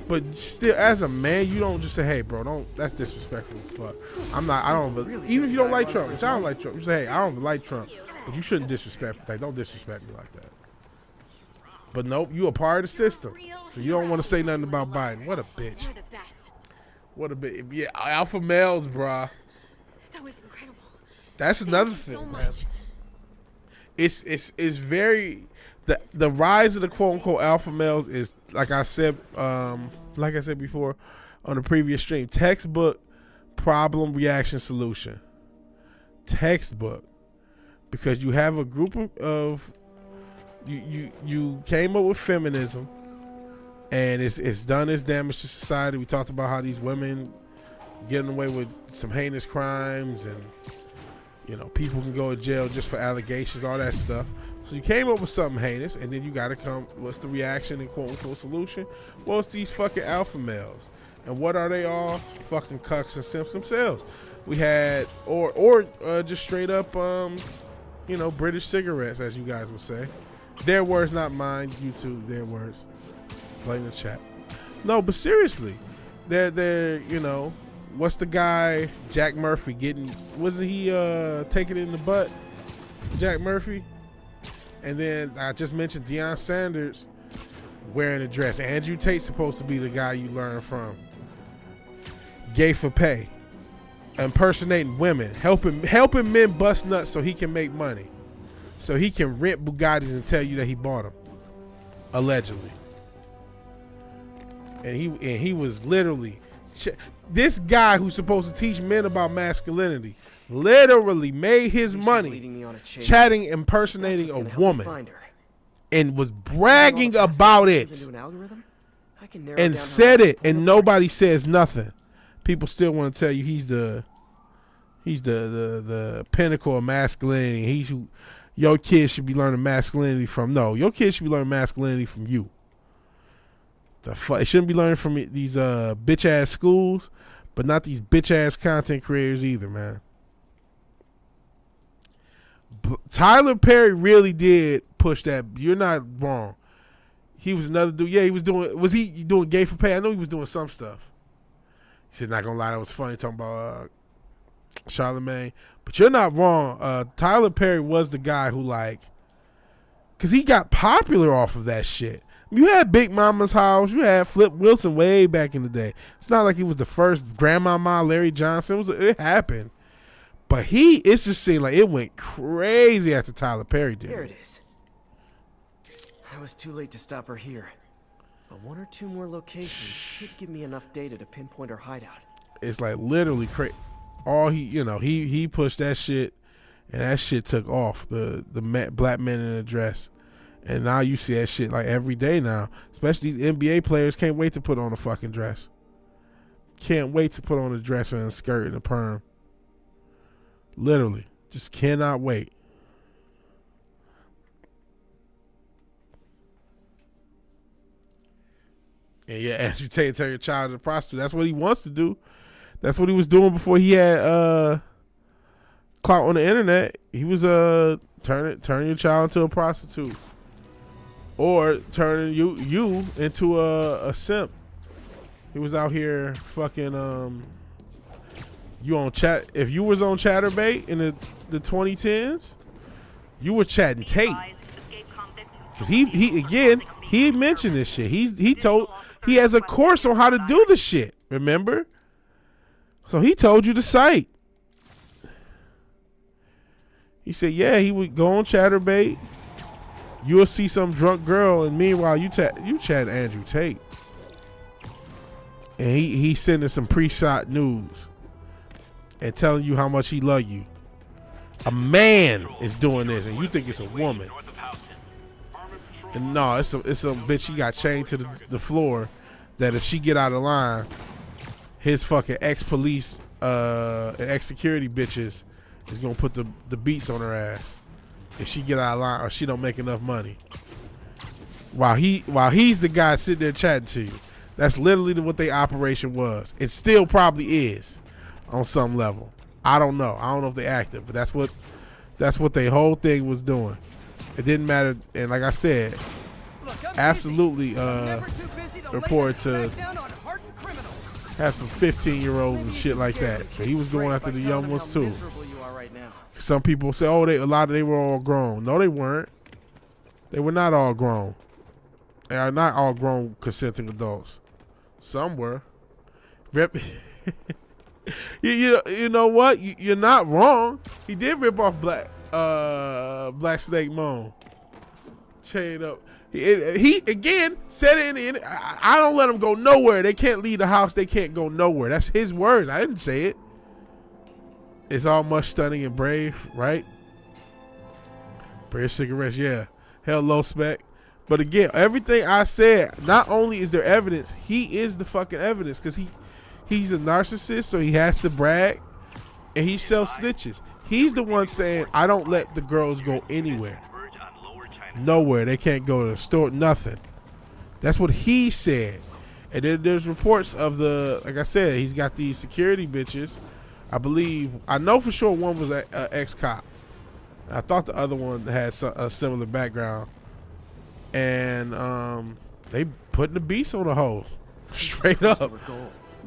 S1: but still, as a man, you don't just say, "Hey, bro, don't." That's disrespectful as fuck. I don't. Even if you don't like Trump, which I don't like Trump, you say, "Hey, I don't like Trump," but you shouldn't disrespect. Like, don't disrespect me like that. But nope, you a part of the system, so you don't want to say nothing about Biden. What a bitch.
S10: You're the best.
S1: What a bitch. Yeah, alpha males, bruh.
S10: That was incredible.
S1: That's another thing,
S10: So
S1: man.
S10: much.
S1: It's very the rise of the quote unquote alpha males is like I said before on the previous stream, textbook problem reaction solution. Textbook. Because you have a group of you came up with feminism and it's done its damage to society. We talked about how these women getting away with some heinous crimes and people can go to jail just for allegations, all that stuff. So you came up with something heinous, and then you got to come. What's the reaction and quote unquote solution? Well, it's these fucking alpha males, and what are they all? Fucking cucks and simps themselves. We had or just straight up, British cigarettes, as you guys would say. Their words, not mine. YouTube, their words. Blame the chat. No, but seriously, they're what's the guy Jack Murphy getting? Wasn't he taking it in the butt? Jack Murphy, and then I just mentioned Deion Sanders wearing a dress. Andrew Tate's supposed to be the guy you learn from. Gay for pay, impersonating women, helping men bust nuts so he can make money, so he can rent Bugattis and tell you that he bought them, allegedly. And he was literally. This guy who's supposed to teach men about masculinity literally made his money chatting, impersonating a woman, and was bragging about it and said it, and nobody says nothing. People still want to tell you he's the pinnacle of masculinity. He's who your kids should be learning masculinity from. No, your kids should be learning masculinity from you. It shouldn't be learning from these bitch ass schools, but not these bitch ass content creators either, man. Tyler Perry really did push that. You're not wrong. He was another dude. Yeah, he was doing. Was he doing gay for pay? I know he was doing some stuff. He said, "Not gonna lie, that was funny." Talking about Charlemagne, but you're not wrong. Tyler Perry was the guy who because he got popular off of that shit. You had Big Mama's House. You had Flip Wilson way back in the day. It's not like he was the first. Grandmama Larry Johnson. It happened. But it's just seemed like it went crazy after Tyler Perry did.
S9: There it is. I was too late to stop her here. But one or two more locations should give me enough data to pinpoint her hideout.
S1: It's like literally crazy. All he pushed that shit, and that shit took off. The black men in a dress. And now you see that shit like every day now. Especially these NBA players can't wait to put on a fucking dress. Can't wait to put on a dress and a skirt and a perm. Literally. Just cannot wait. And yeah, Andrew Tate turn your child into a prostitute. That's what he wants to do. That's what he was doing before he had clout on the internet. He was turn your child into a prostitute, or turning you into a simp. He was out here fucking you on chat. If you was on Chatterbait in the 2010s, you were chatting Tate. Cause he mentioned this shit. He has a course on how to do the shit. Remember? So he told you the site. He said, yeah, he would go on Chatterbait. You'll see some drunk girl, and meanwhile you chat Andrew Tate, and he sending some pre-shot news and telling you how much he love you. A man is doing this, and you think it's a woman. And no, it's a bitch. He got chained to the floor. That if she get out of line, his fucking ex-police and ex-security bitches is gonna put the beats on her ass if she get out of line or she don't make enough money. While he's the guy sitting there chatting to you. That's literally what their operation was. It still probably is on some level. I don't know. I don't know if they active, but that's what their whole thing was doing. It didn't matter, and like I said, absolutely reported to have some 15-year-olds and shit like that. So he was going after the young ones too. Some people say, oh, they were all grown. No, they weren't. They were not all grown. They are not all grown consenting adults. Some were. You know what? You're not wrong. He did rip off Black Snake Moan. Chain up. He again said it in I don't let them go nowhere. They can't leave the house. They can't go nowhere. That's his words. I didn't say it. It's all much stunning and brave, right? Brave cigarettes, yeah. Hell, low spec. But again, everything I said, not only is there evidence, he is the fucking evidence, because he's a narcissist, so he has to brag, and he sells snitches. He's the one saying, I don't let the girls go anywhere. Nowhere. They can't go to the store, nothing. That's what he said. And then there's reports of like I said, he's got these security bitches. I know for sure one was an ex-cop. I thought the other one had a similar background. And they putting the beast on the hose. Straight up.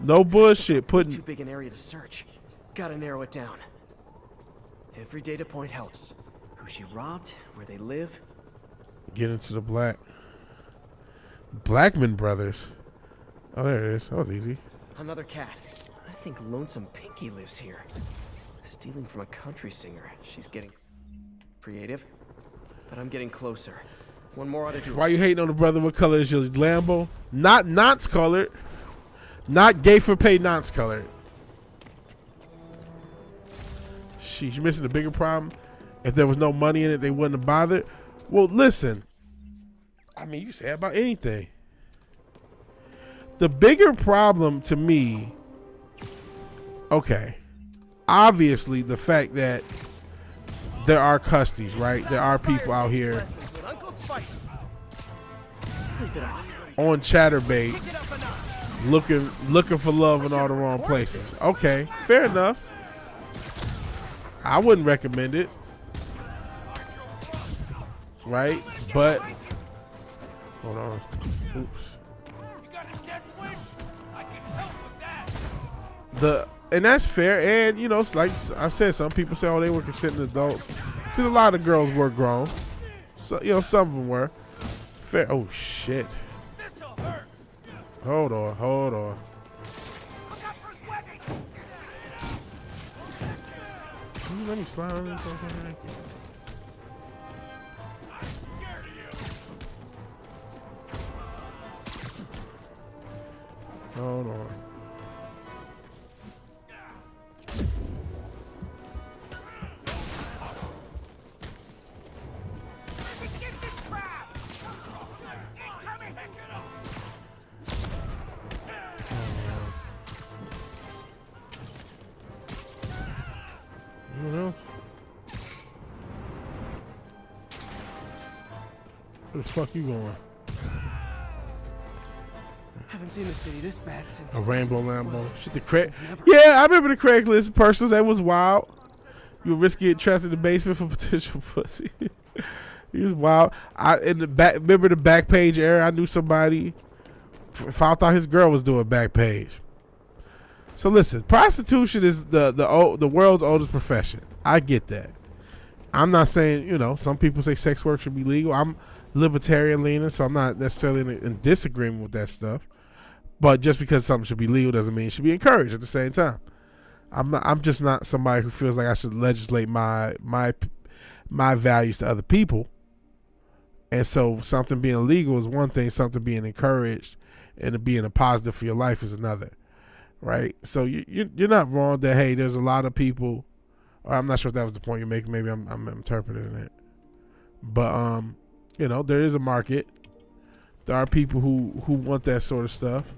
S1: No bullshit.
S9: Too big an area to search. Gotta narrow it down. Every data point helps. Who she robbed, where they live.
S1: Get into the Blackman Brothers. Oh, there it is. That was easy.
S9: Another cat. I think Lonesome Pinky lives here. Stealing from a country singer. She's getting creative. But I'm getting closer. One more ought to do.
S1: Why you hating on the brother? What color is your Lambo? Not nonce colored. Not gay for pay nonce colored. She's missing the bigger problem. If there was no money in it, they wouldn't have bothered. Well, listen. I mean, you say about anything. The bigger problem to me, okay, obviously the fact that there are custies, right? There are people out here on Chatterbait looking for love in all the wrong places. Okay, fair enough. I wouldn't recommend it, right? But hold on. Oops. And that's fair, and you know, it's like I said, some people say, oh, they were consenting adults, because a lot of girls were grown. So you know, some of them were. Fair. Oh shit. Hold on. Let me slide on this. Hold on. Where the fuck you going?
S3: Haven't seen the city this bad since.
S1: A rainbow Lambo.
S3: Well,
S1: Shit, the Craig.
S3: since never.
S1: Yeah, I remember the Craigslist person. That was wild. You were risking getting trapped in the basement for potential pussy. He was wild. In the back, remember the back page era? I knew somebody found out his girl was doing back page. So listen, prostitution is the world's oldest profession. I get that. I'm not saying, you know, some people say sex work should be legal. I'm libertarian leaning, so I'm not necessarily in disagreement with that stuff. But just because something should be legal doesn't mean it should be encouraged at the same time. I'm just not somebody who feels like I should legislate my values to other people. And so something being legal is one thing, something being encouraged and it being a positive for your life is another. Right? So you're not wrong that, hey, there's a lot of people, or I'm not sure if that was the point you're making. Maybe I'm interpreting it. But, you know, there is a market. There are people who want that sort of stuff.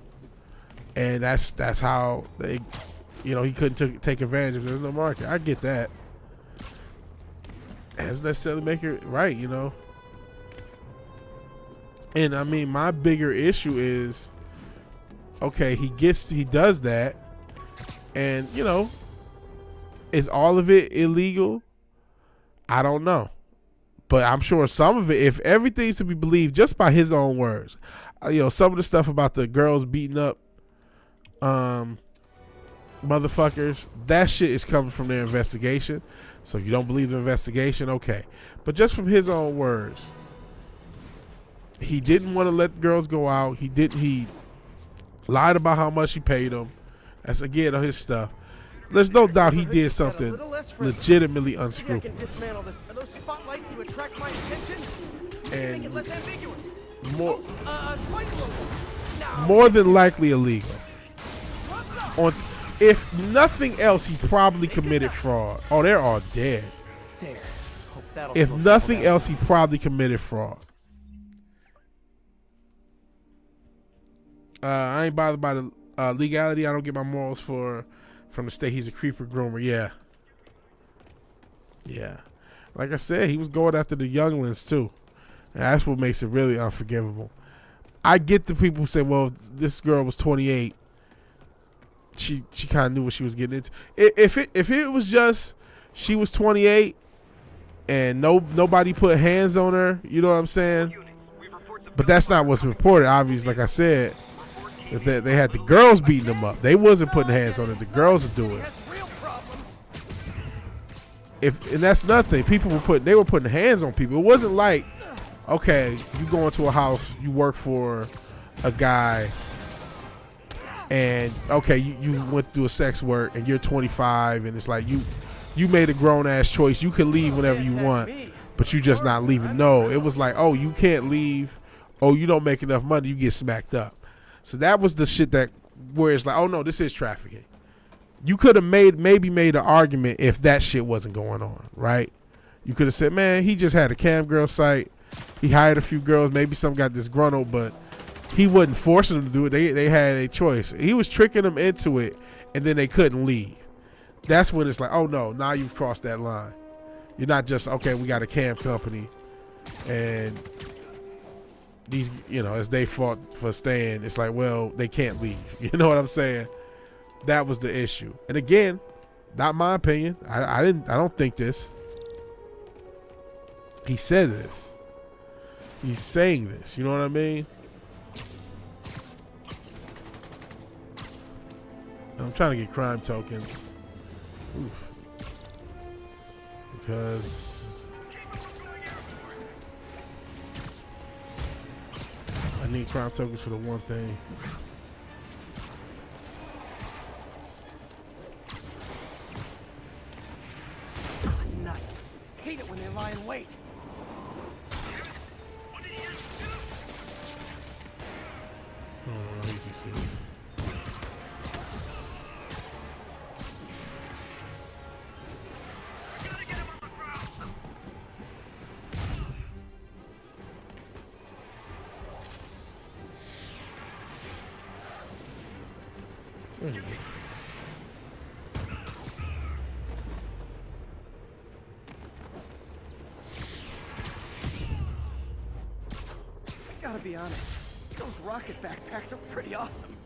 S1: And that's how they, you know, he couldn't take advantage of it. There's no market. I get that. It doesn't necessarily make it right, you know. And I mean, my bigger issue is, okay, he does that, and you know, is all of it illegal? I don't know, but I'm sure some of it, if everything's to be believed just by his own words, you know, some of the stuff about the girls beating up motherfuckers, that shit is coming from their investigation. So if you don't believe the investigation, okay, but just from his own words, he didn't want to let girls go out. He lied about how much he paid them. That's again on his stuff. There's no doubt he did something legitimately unscrupulous.
S3: Are those spotlights to attract my attention?
S1: And
S3: Make it less ambiguous.
S1: More than likely illegal. If nothing else, he probably committed fraud. Oh, they're all dead. If nothing else, he probably committed fraud. I ain't bothered by the legality. I don't get my morals from the state. He's a creeper groomer. Yeah. Like I said, he was going after the younglings too, and that's what makes it really unforgivable. I get the people who say, "Well, this girl was 28. She kind of knew what she was getting into." If it was just she was 28 and nobody put hands on her, you know what I'm saying? But that's not what's reported. Obviously, like I said. That they had the girls beating them up. They wasn't putting hands on it. The girls would do it. And that's nothing. They were putting hands on people. It wasn't like, okay, you go into a house, you work for a guy, and okay, you went through a sex work, and you're 25, and it's like you made a grown ass choice. You can leave whenever you want, but you just not leaving. No, it was like, oh, you can't leave. Oh, you don't make enough money, you get smacked up. So that was the shit where it's like, oh no, this is trafficking. You could have maybe made an argument if that shit wasn't going on, right? You could have said, man, he just had a cam girl site. He hired a few girls. Maybe some got disgruntled, but he wasn't forcing them to do it. They had a choice. He was tricking them into it, and then they couldn't leave. That's when it's like, oh no, now you've crossed that line. You're not just, okay, we got a cam company, and these, you know, as they fought for staying, it's like, well, they can't leave. You know what I'm saying? That was the issue. And again, not my opinion. I don't think this. He said this. He's saying this. You know what I mean? I'm trying to get crime tokens. Oof. Because I need crime tokens for the one thing.
S3: Nuts. Hate it when they lie in wait.
S1: Oh, you can see.
S3: Gotta be honest. Those rocket backpacks are pretty awesome.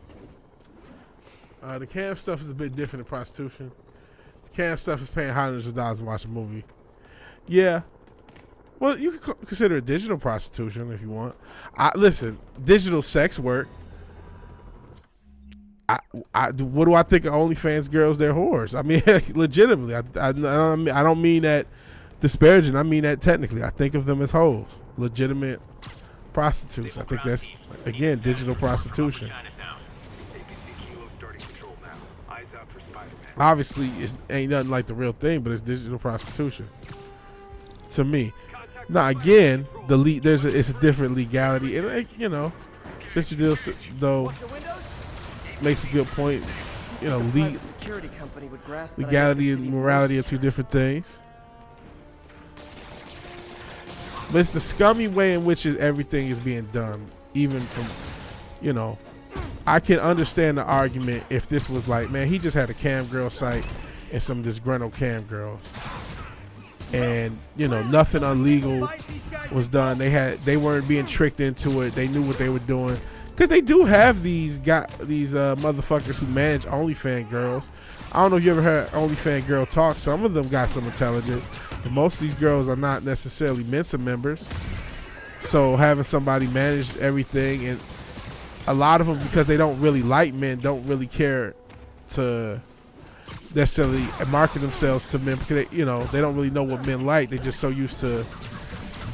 S1: The camp stuff is a bit different than prostitution. The camp stuff is paying hundreds of dollars to watch a movie. Yeah. Well, you could consider it digital prostitution if you want. Listen, digital sex work. What do I think of OnlyFans girls? They're whores. I mean, legitimately. I don't mean that disparaging. I mean that technically. I think of them as hoes. Legitimate prostitutes. I think that's, again, digital prostitution. Obviously, it ain't nothing like the real thing, but it's digital prostitution to me. Now, again, it's a different legality, and you know, since you deal though makes a good point. You know, legality and morality are two different things. But it's the scummy way in which everything is being done, even from, you know. I can understand the argument if this was like, man, he just had a cam girl site and some disgruntled cam girls, and you know nothing illegal was done. They weren't being tricked into it. They knew what they were doing, because they do have these motherfuckers who manage OnlyFans girls. I don't know if you ever heard OnlyFans girl talk. Some of them got some intelligence, but most of these girls are not necessarily Mensa members. So having somebody manage everything, and a lot of them, because they don't really like men, don't really care to necessarily market themselves to men, because they don't really know what men like. They're just so used to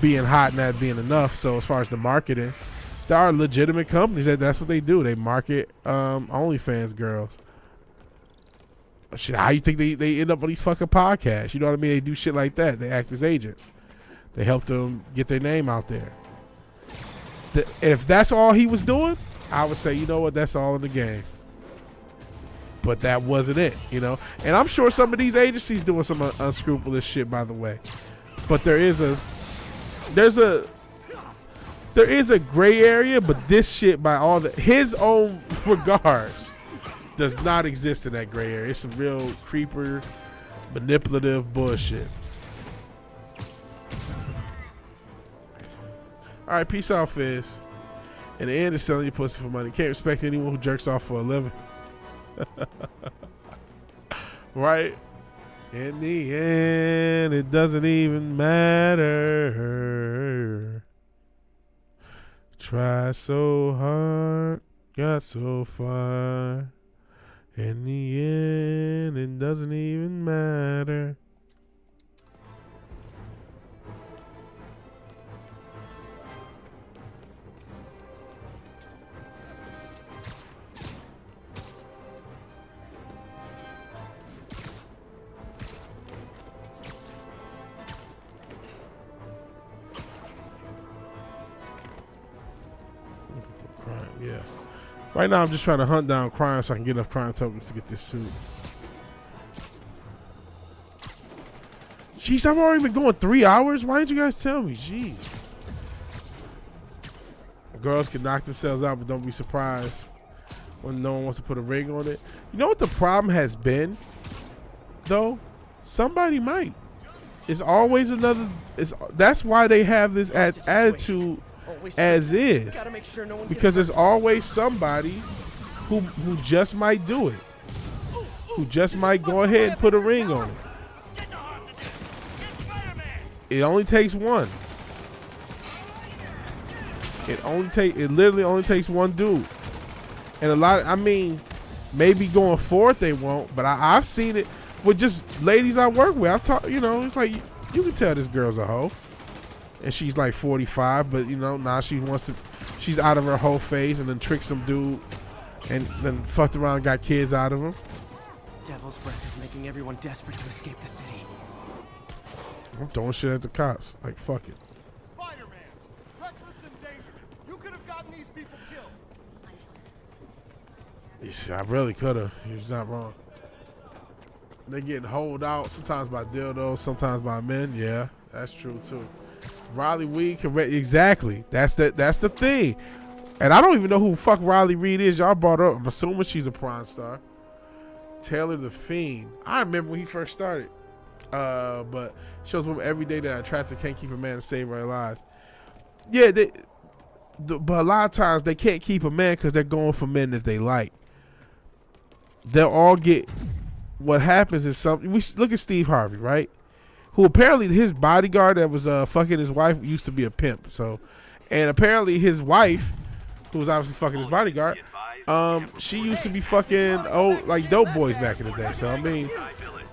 S1: being hot and that being enough. So as far as the marketing, there are legitimate companies that's what they do. They market OnlyFans girls. Shit, how you think they end up on these fucking podcasts? You know what I mean? They do shit like that. They act as agents. They help them get their name out there. If that's all he was doing, I would say, you know what, that's all in the game. But that wasn't it, you know. And I'm sure some of these agencies doing some unscrupulous shit, by the way. But there is a gray area. But this shit, by all his own regards, does not exist in that gray area. It's some real creeper, manipulative bullshit. All right, peace out, Fizz. In the end, it's selling your pussy for money. Can't respect anyone who jerks off for a living. Right? In the end, it doesn't even matter. Try so hard, got so far. In the end, it doesn't even matter. Yeah. Right now, I'm just trying to hunt down crime so I can get enough crime tokens to get this suit. Jeez, I've already been going 3 hours. Why didn't you guys tell me? Jeez. Girls can knock themselves out, but don't be surprised when no one wants to put a ring on it. You know what the problem has been, though? Somebody might. It's always another. That's why they have this attitude as is, because there's always somebody who just might do it, who just might go ahead and put a ring on it. It only takes one. It literally only takes one dude. And maybe going forward they won't, but I've seen it with just ladies I work with. I've talked, it's like you can tell this girl's a hoe. And she's like 45, but now she's out of her whole phase, and then tricked some dude and then fucked around and got kids out of him.
S9: Devil's breath is making everyone desperate to escape the city.
S1: I'm throwing shit at the cops. Like, fuck it.
S6: Spider-Man, reckless and dangerous. You could have gotten these people killed.
S1: Yes, I really could have. He was not wrong. They getting holed out sometimes by dildos, sometimes by men. Yeah, that's true too. Riley Reid exactly. That's the thing. And I don't even know who fuck Riley Reid is. Y'all brought her up. I'm assuming she's a porn star. Taylor the Fiend. I remember when he first started. But shows women every day that are attracted can't keep a man to save their lives. Yeah, but a lot of times they can't keep a man because they're going for men that they like. They'll all get. What happens is something. We look at Steve Harvey, right? Who apparently his bodyguard that was fucking his wife used to be a pimp. So, and apparently his wife, who was obviously fucking his bodyguard, she used to be fucking like dope boys back in the day. So I mean,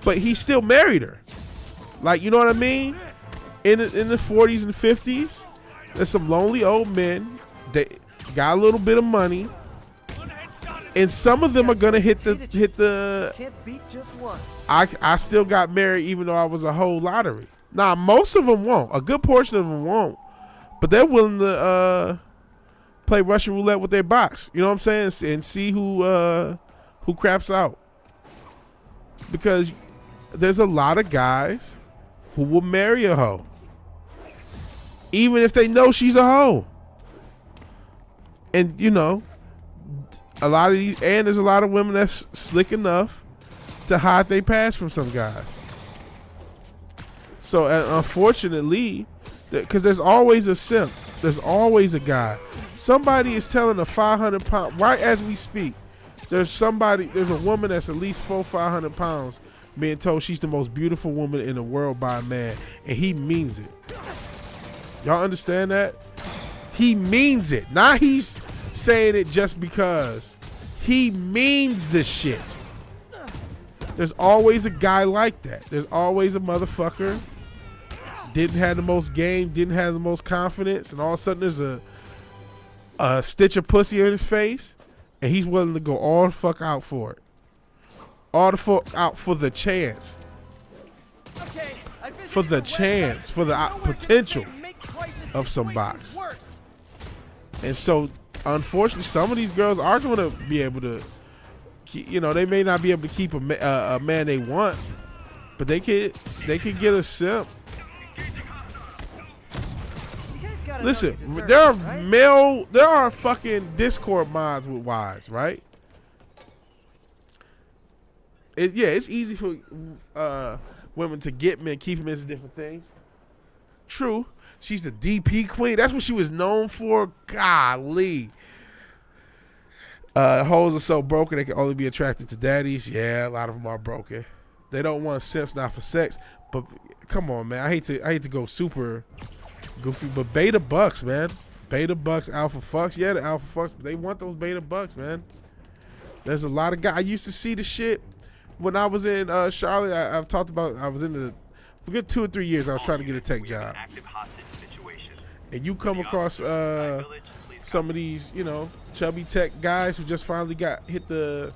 S1: but he still married her. Like, you know what I mean? In the 40s and 50s, there's some lonely old men that got a little bit of money, and some of them are gonna hit the.
S9: Can't beat just one.
S1: I still got married even though I was a whole lottery. Nah, most of them won't. A good portion of them won't, but they're willing to play Russian roulette with their box. You know what I'm saying? And see who craps out. Because there's a lot of guys who will marry a hoe, even if they know she's a hoe. And you know, a lot of these, and there's a lot of women that's slick enough to hide their past from some guys. So unfortunately, because there's always a simp, there's always a guy. Somebody is telling a 500-pound, right as we speak, there's a woman that's at least 500 pounds being told she's the most beautiful woman in the world by a man, and he means it. Y'all understand that? He means it. Not he's saying it just because. He means this shit. There's always a guy like that. There's always a motherfucker didn't have the most game, didn't have the most confidence, and all of a sudden there's a stitch of pussy in his face, and he's willing to go all the fuck out for it. All the fuck out for the chance.
S3: Okay,
S1: For the chance, for the potential of some box. And so, unfortunately, some of these girls are going to be able to, you know, they may not be able to keep a man they want, but they can get a simp. Listen, there are fucking Discord mods with wives, right? It's easy for women to get men, keep them into different things. True. She's the DP queen. That's what she was known for. Golly. Hoes are so broken they can only be attracted to daddies. Yeah, a lot of them are broken. They don't want simps not for sex. But come on, man. I hate to go super goofy, but beta bucks, man. Beta bucks, alpha fucks. Yeah, the alpha fucks, but they want those beta bucks, man. There's a lot of guys. I used to see the shit when I was in Charlotte. I've talked about. I was in the for a good 2 or 3 years. I was trying to get a tech job, and you come across some of these, you know, chubby tech guys who just finally hit the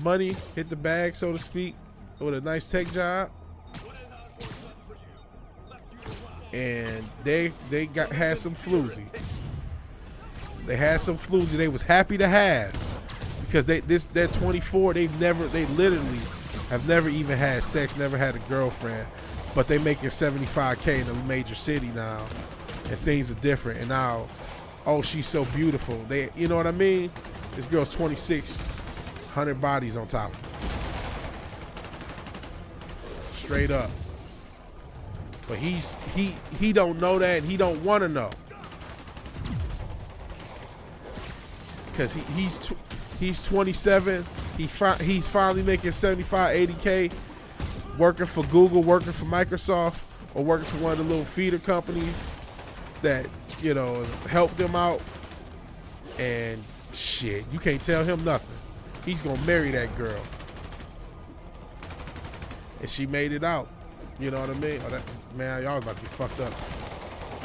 S1: money, hit the bag, so to speak, with a nice tech job, and they had some floozy. They had some floozy. They was happy to have, because they're 24. They literally have never even had sex, never had a girlfriend, but they making $75K in a major city now, and things are different. And now, oh, she's so beautiful. You know what I mean? This girl's 26, 100 bodies on top of her. Straight up. But he don't know that, and he don't want to know, because he's 27. He's finally making 75, 80K, working for Google, working for Microsoft, or working for one of the little feeder companies that, you know, help them out. And shit, you can't tell him nothing. He's gonna marry that girl, and she made it out. You know what I mean? Oh, man, y'all about to get fucked up.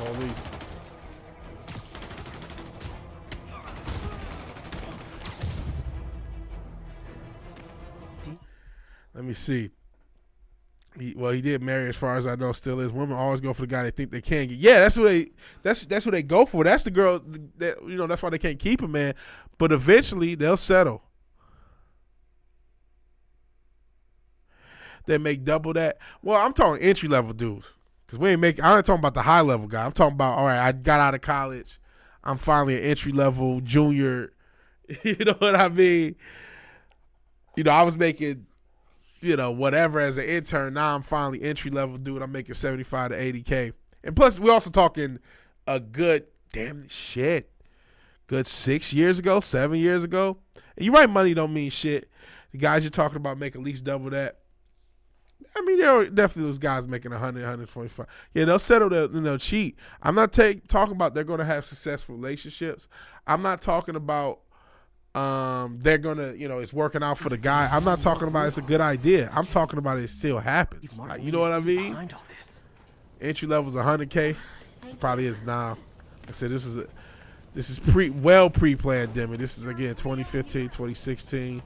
S1: At least. Let me see. He did marry, as far as I know, still is. Women always go for the guy they think they can get. Yeah, that's what they go for. That's the girl that, you know, that's why they can't keep a man. But eventually they'll settle. They make double that. Well, I'm talking entry level dudes, because I ain't talking about the high level guy. I'm talking about, all right, I got out of college, I'm finally an entry level junior. You know what I mean? You know, I was making, you know, whatever as an intern. Now I'm finally entry level dude. I'm making 75 to 80K. And plus, we also talking a good damn shit. Good 6 years ago, 7 years ago. And you're right, money don't mean shit. The guys you're talking about make at least double that. I mean, there are definitely those guys making 100, 125. Yeah, they'll settle, they'll cheat. I'm not talking about they're going to have successful relationships. I'm not talking about they're going to, it's working out for the guy. I'm not talking about it's a good idea. I'm talking about it still happens. Like, you know what I mean? Entry level is 100K. Probably is now. Like I said, this is pre-pandemic. This is, again, 2015, 2016.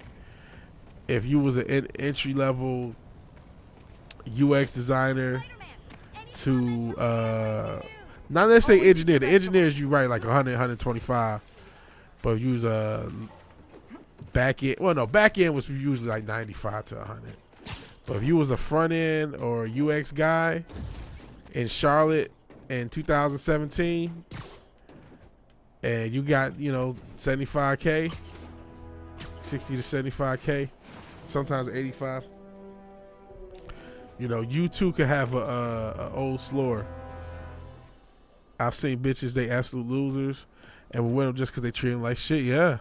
S1: If you was an entry level UX designer to not let's say engineer. The engineers you write like 100, 125. But if you was a back end, back end was usually like 95 to 100. But if you was a front end or UX guy in Charlotte in 2017 and you got, 75K, 60 to 75K, sometimes 85. You too could have a old slur. I've seen bitches, they absolute losers, and we win them just because they treat them like shit. Yeah,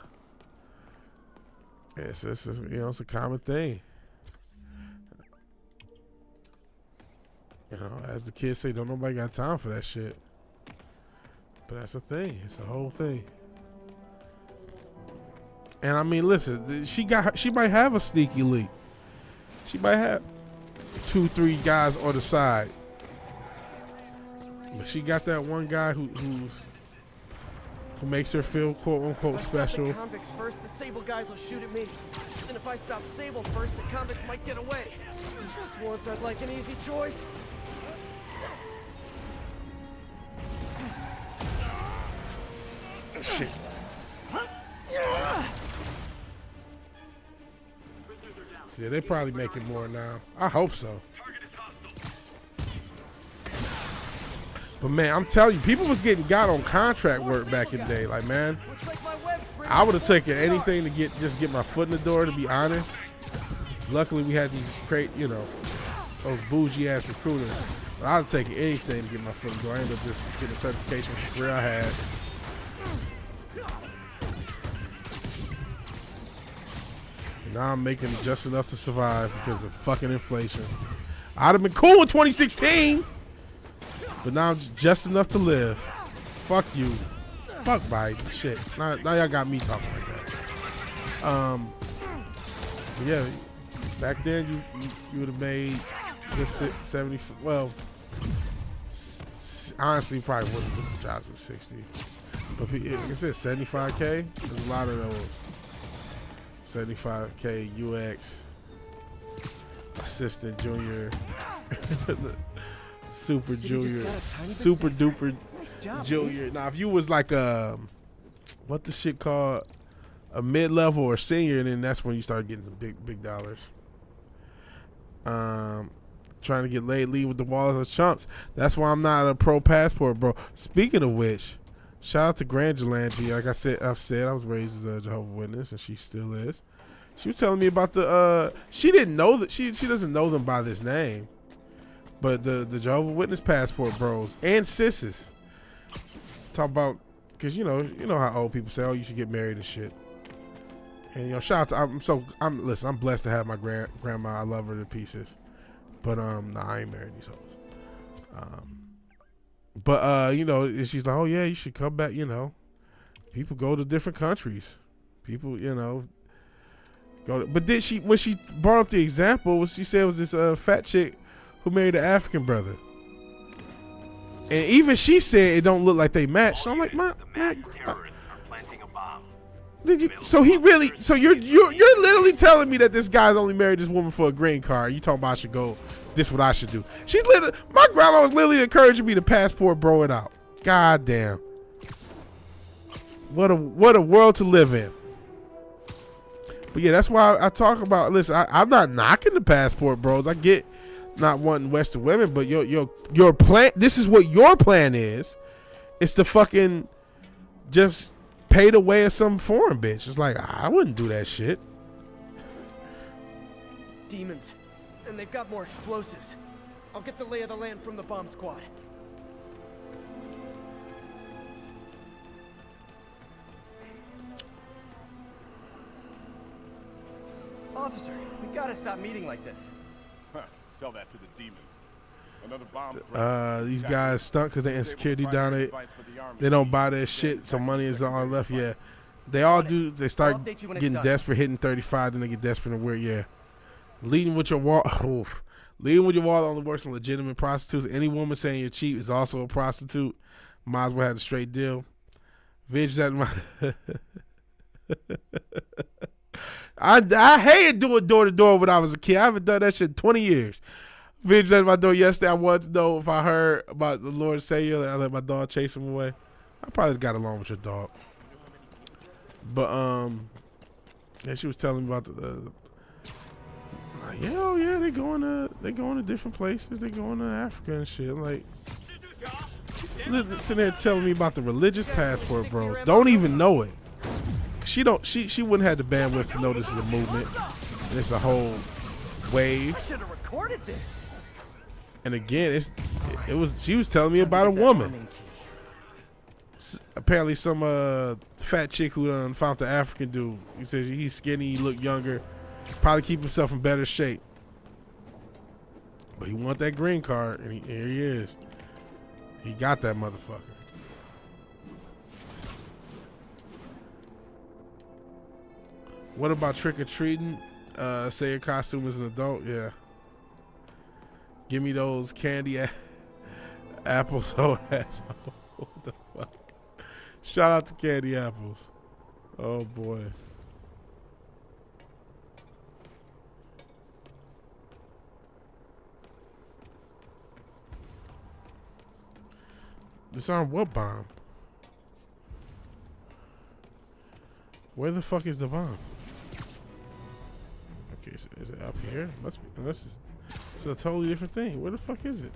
S1: it's it's a common thing. As the kids say, don't nobody got time for that shit. But that's a thing. It's a whole thing. And I mean, listen, she might have a sneaky leak. She might have 2-3 guys on the side, but she got that one guy who makes her feel quote unquote special.
S3: If I stop the convicts first, the Sable guys will shoot at me, and if I stop Sable first, the convicts might get away. Just once, I'd like an easy choice.
S1: Shit. Yeah, they probably making more now. I hope so. But man, I'm telling you, people was getting got on contract work back in the day. Like, man, I would have taken anything to get my foot in the door, to be honest. Luckily, we had these those bougie ass recruiters. But I'd have taken anything to get my foot in the door. I ended up just getting a certification for career I had. Now I'm making just enough to survive because of fucking inflation. I'd have been cool in 2016, but now I'm just enough to live. Fuck you. Fuck Biden. Shit. Now y'all got me talking like that. Yeah, back then you would have made this 70. Well, honestly, probably wouldn't have put the jobs with 60. But like I said, 75K. There's a lot of those. 75K UX assistant junior, super junior, super duper junior. Now, if you was like what the shit called, a mid-level or senior, then that's when you start getting the big dollars. Trying to get laid, lead with the wallets of chumps. That's why I'm not a pro passport, bro. Speaking of which, shout out to Grangelante. Like I've said, I was raised as a Jehovah's Witness, and she still is. She was telling me about the. She didn't know that she doesn't know them by this name, but the Jehovah's Witness passport bros and sisses talk about, because you know how old people say, oh, you should get married and shit. And shout out to I'm blessed to have my grandma. I love her to pieces, but nah, I ain't married these hoes. But she's like, oh yeah, you should come back. People go to different countries. People, go to, but when she brought up the example, what she said was this fat chick who married an African brother, and even she said it don't look like they match. So I'm like, did you? So he really? So you're literally telling me that this guy's only married this woman for a green card? You talking about I should go? This what I should do? My grandma was literally encouraging me to passport bro it out. God damn. What a world to live in. But yeah, that's why I talk about. Listen, I'm not knocking the passport bros. I get not wanting Western women, but your plan. This is what your plan is. It's to fucking just pay the way of some foreign bitch. It's like, I wouldn't do that shit.
S3: Demons. And they've got more explosives. I'll get the lay of the land from the bomb squad. Officer, we gotta stop meeting like this.
S6: Tell that to the demons. Another bomb.
S1: These guys stuck because they insecurity down there. They don't buy their shit, so money is all left. Yeah, they all do. They start getting desperate, hitting 35, then they get desperate and weird. Yeah, leading with your wall. Leading with your wall only works on legitimate prostitutes. Any woman saying you're cheap is also a prostitute. Might as well have a straight deal. I hated doing door to door when I was a kid. I haven't done that shit in 20 years. Vince at my door yesterday. I wanted to know if I heard about the Lord Savior. I let my dog chase him away. I probably got along with your dog. But yeah, she was telling me about the like, yeah, oh yeah, they going to different places. They going to Africa and shit. I'm like, sitting there telling me about the religious passport, bros. Don't even know it. She wouldn't have the bandwidth to know this is a movement. And it's a whole wave.
S3: I should have recorded this.
S1: And again, she was telling me about a woman. Apparently some fat chick who done found the African dude. He says he's skinny, he look younger, probably keep himself in better shape. But he want that green card, and here he is. He got that motherfucker. What about trick-or-treating? Say your costume is an adult? Yeah. Give me those candy apples. Oh, asshole. What the fuck? Shout out to Candy Apples. Oh, boy. Disarm what bomb? Where the fuck is the bomb? Okay, so is it up here? Must be. Unless it's a totally different thing. Where the fuck is it?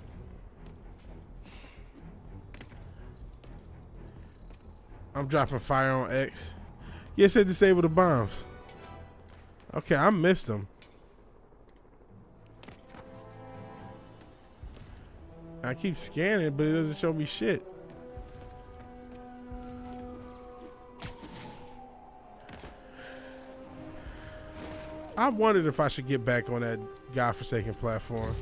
S1: I'm dropping fire on X. Yeah, it said disable the bombs. Okay, I missed them. I keep scanning, but it doesn't show me shit. I wondered if I should get back on that godforsaken platform.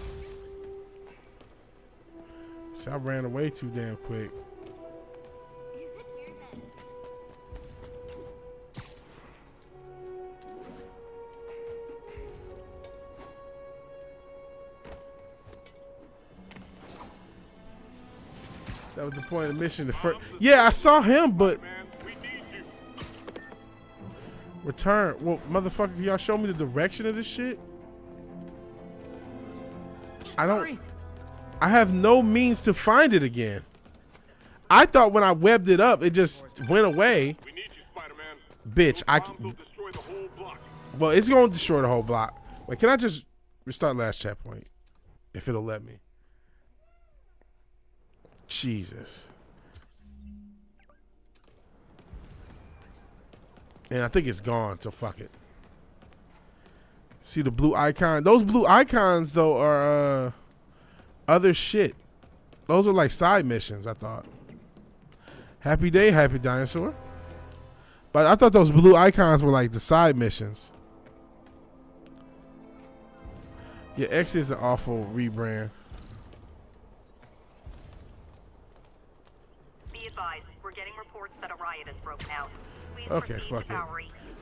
S1: See, I ran away too damn quick. That was the point of the mission. Yeah, I saw him, but return. Well, motherfucker, can y'all show me the direction of this shit? I have no means to find it again. I thought when I webbed it up, it just went away.
S6: We need you, Spider-Man.
S1: Bitch, well, it's going to destroy the whole block. Wait, can I just restart last checkpoint? If it'll let me. Jesus. And I think it's gone, so fuck it. See the blue icon? Those blue icons, though, are other shit. Those are like side missions, I thought. Happy day, happy dinosaur. But I thought those blue icons were like the side missions. Yeah, X is an awful rebrand.
S5: We're getting reports that a riot has broken out. Please
S1: Okay, fuck it.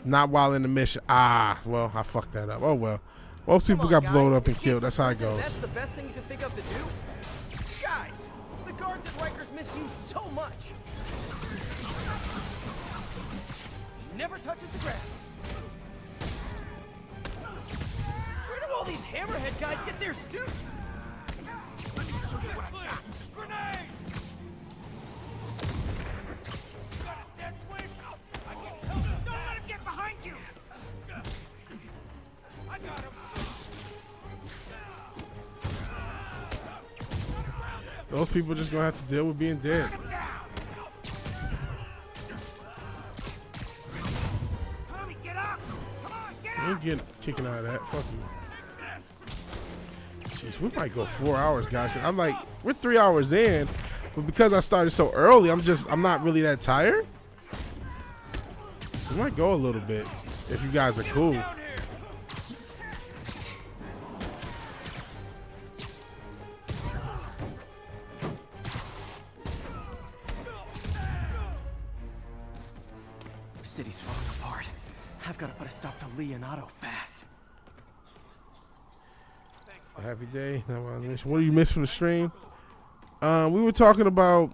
S1: Not while in the mission. Ah, well, I fucked that up. Oh, well. Most people got blown up and killed. That's how it goes.
S3: That's the best thing you could think of to do? Guys, the guards at Rikers miss you so much. He never touches the grass. Where do all these hammerhead guys get their suits? Grenade!
S1: Those people just gonna have to deal with being dead. You ain't getting kicking out of that. Fuck you. Jeez, we might go 4 hours, guys. I'm like, we're 3 hours in, but because I started so early, I'm not really that tired. We might go a little bit if you guys are cool.
S9: The city's falling apart. I've got to put a stop to Leonardo fast.
S1: Happy day. What do you miss from the stream? We were talking about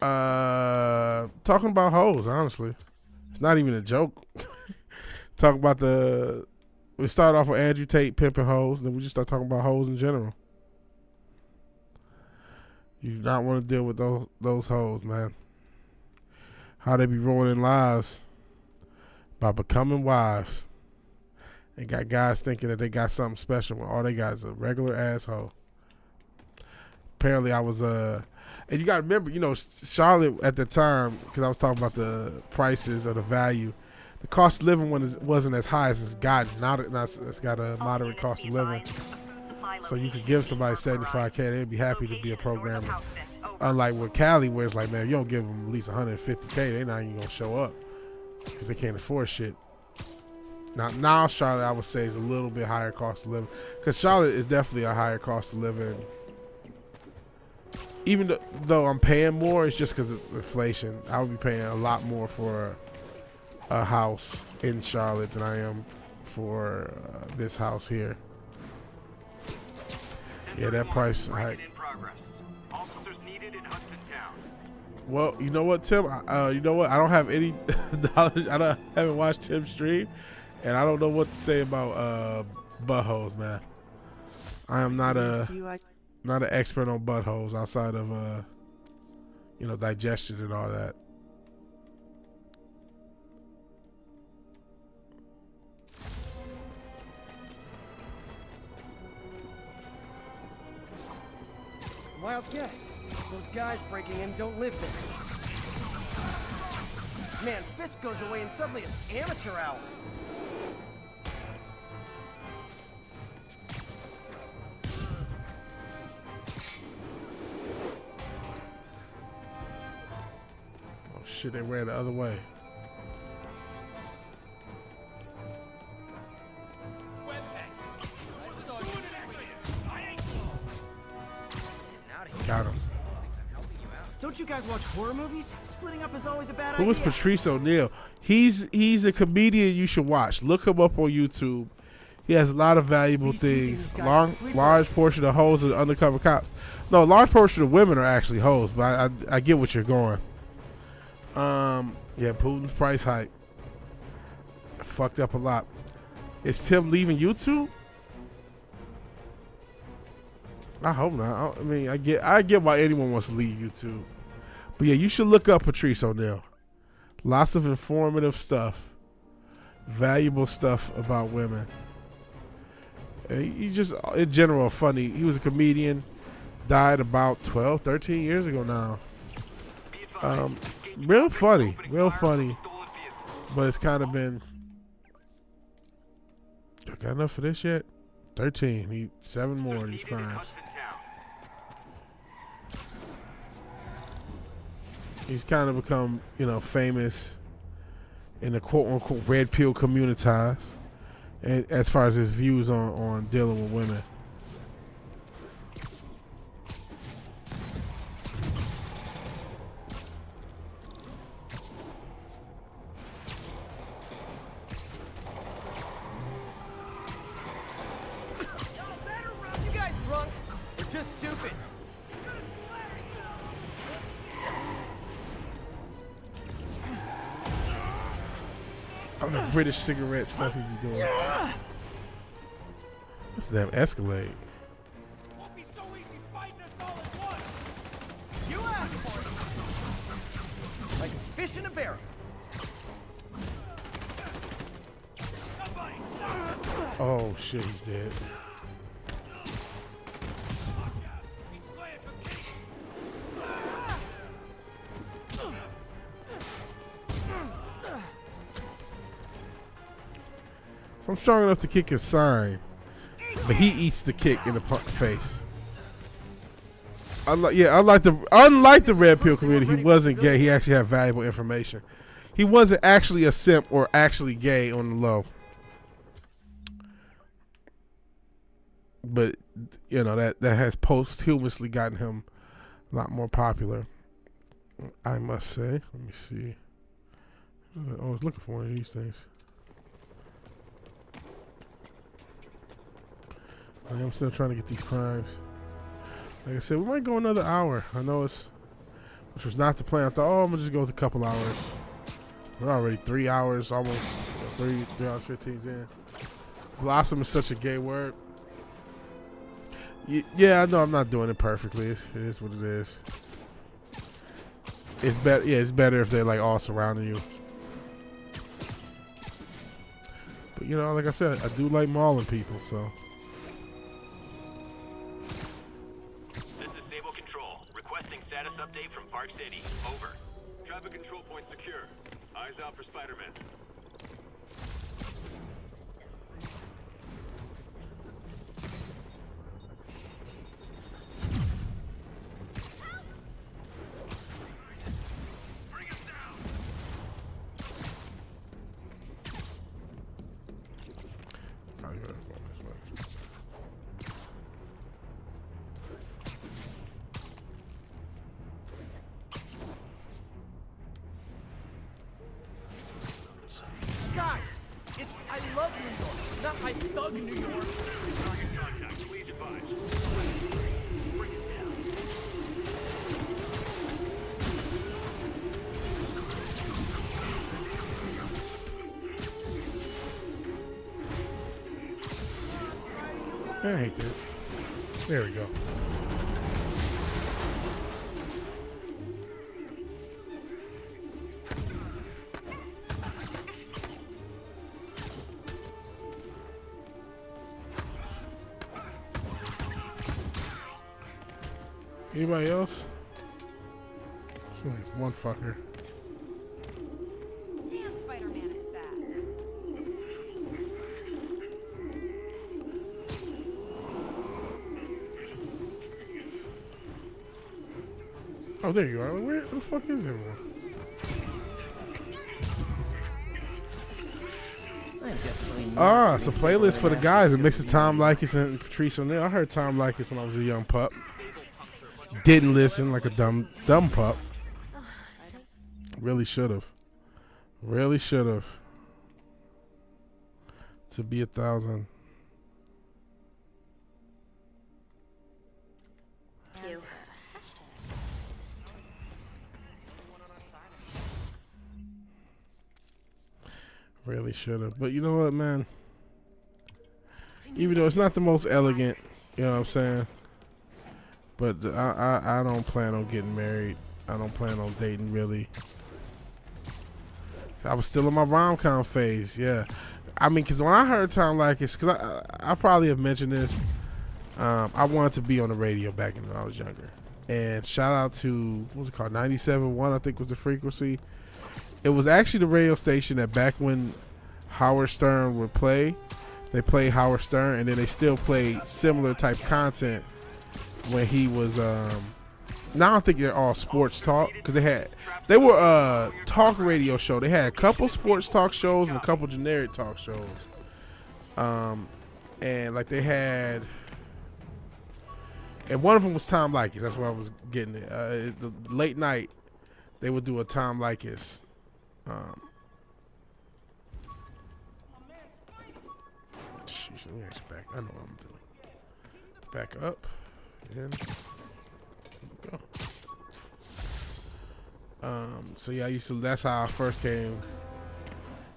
S1: hoes. Honestly, it's not even a joke. Talk about we started off with Andrew Tate pimping hoes, then we just start talking about hoes in general. You do not want to deal with those hoes, man. How they be ruining lives by becoming wives. They got guys thinking that they got something special when all they got is a regular asshole. Apparently, I was and you got to remember, Charlotte at the time, because I was talking about the prices or the value. The cost of living wasn't as high as it's gotten. Now it's got a moderate cost of living. So you could give somebody $75K, they'd be happy to be a programmer. Unlike with Cali, where it's like, man, you don't give them at least $150K, they're not even going to show up because they can't afford shit. Now Charlotte, I would say, is a little bit higher cost of living, because Charlotte is definitely a higher cost of living. Even though I'm paying more, it's just because of inflation. I would be paying a lot more for a house in Charlotte than I am for this house here. Yeah, that price hike. Well, you know what, Tim? You know what? I don't have any knowledge. Haven't watched Tim's stream, and I don't know what to say about buttholes, man. I am not an expert on buttholes outside of digestion and all that.
S3: Wild guess. Those guys breaking in don't live there. Man, Fisk goes away and suddenly it's amateur hour.
S1: Oh shit, they ran the other way. Got him.
S3: Don't you guys watch horror movies? Splitting up is always a bad idea.
S1: Who was Patrice O'Neal? He's a comedian you should watch. Look him up on YouTube. He has a lot of valuable things. Large portion of hoes are undercover cops. No, a large portion of women are actually hoes, but I get what you're going. Yeah, Putin's price hike fucked up a lot. Is Tim leaving YouTube? I hope not. I mean, I get why anyone wants to leave YouTube. But yeah, you should look up Patrice O'Neal. Lots of informative stuff. Valuable stuff about women. And he just, in general, funny. He was a comedian. Died about 12, 13 years ago now. Real funny. But it's kind of been... Got enough for this yet? 13. He 7 more of these crimes. He's kind of become, famous in the quote-unquote red pill community, and as far as his views on dealing with women.
S3: You guys drunk? Or just stupid?
S1: I'm the British cigarette stuff he be doing. That's damn Escalade.
S3: Won't be so easy fighting us all at once. You asked for it. Like a fish in a barrel.
S1: Oh shit, he's dead. So I'm strong enough to kick his sign, but he eats the kick in the face. Unlike the red pill community, he wasn't gay. He actually had valuable information. He wasn't actually a simp or actually gay on the low. But that has posthumously gotten him a lot more popular, I must say. Let me see. I was looking for one of these things. I'm still trying to get these crimes. Like I said, we might go another hour. I know which was not the plan. I thought, I'm gonna just go with a couple hours. We're already 3 hours, almost 3 hours 15 in. Blossom is such a gay word. Yeah, I know I'm not doing it perfectly. It is what it is. It's better. Yeah, it's better if they're like all surrounding you. But you know, like I said, I do like mauling people, so.
S4: This is Stable Control. Requesting status update from Park City. Over. Traffic control point secure. Eyes out for Spider-Man.
S3: Guys, it's I love New York, not I thug New York.
S4: Target contact. Please advise. Bring it down.
S1: I hate that. There we go. Anybody else? One fucker.
S10: Damn, Spider-Man is fast.
S1: Oh, there you are. Where the fuck is everyone? It's a playlist for the guys. A mix of Tom Likas and Patrice O'Neal. I heard Tom Likas when I was a young pup. Didn't listen like a dumb pup. Really should have. Really should have. To be 1,000. Really should have. But you know what, man? Even though it's not the most elegant, you know what I'm saying? But I don't plan on getting married. I don't plan on dating, really. I was still in my rom-com phase, yeah. I mean, because when I heard Tom Likas, because I probably have mentioned this, I wanted to be on the radio back when I was younger. And shout out to, what was it called, 97.1, I think was the frequency. It was actually the radio station that back when Howard Stern would play, they played Howard Stern, and then they still played similar type content when he was, now I don't think they're all sports talk, because they were a talk radio show. They had a couple sports talk shows and a couple generic talk shows. And like they had, and one of them was Tom Likas. That's what I was getting at. The late night, they would do a Tom Likas. Sheesh, let me actually back. I know what I'm doing. Back up. And go. So yeah, that's how I first came.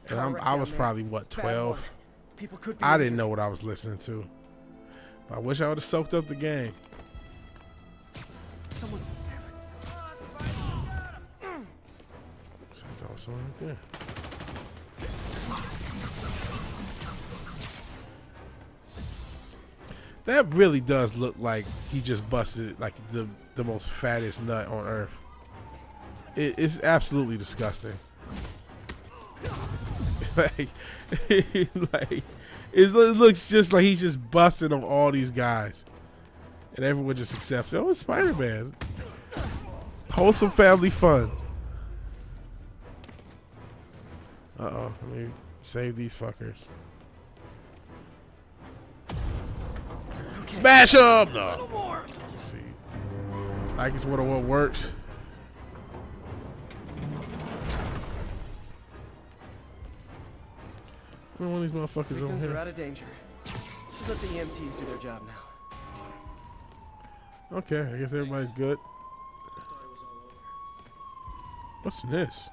S1: And I was probably what, 12. I didn't know what I was listening to. But I wish I would have soaked up the game. Something right there. That really does look like he just busted like the most fattest nut on earth. It's absolutely disgusting. like it looks just like he's just busting on all these guys, and everyone just accepts it. Oh, it's Spider-Man. Wholesome family fun. Uh-oh, let me save these fuckers. Smash them! No. Let's see. Like it's what works. One of these motherfuckers over
S9: Victims are
S1: here.
S9: out of danger. Let's let the EMTs do their job now.
S1: Okay, I guess everybody's good. What's in this?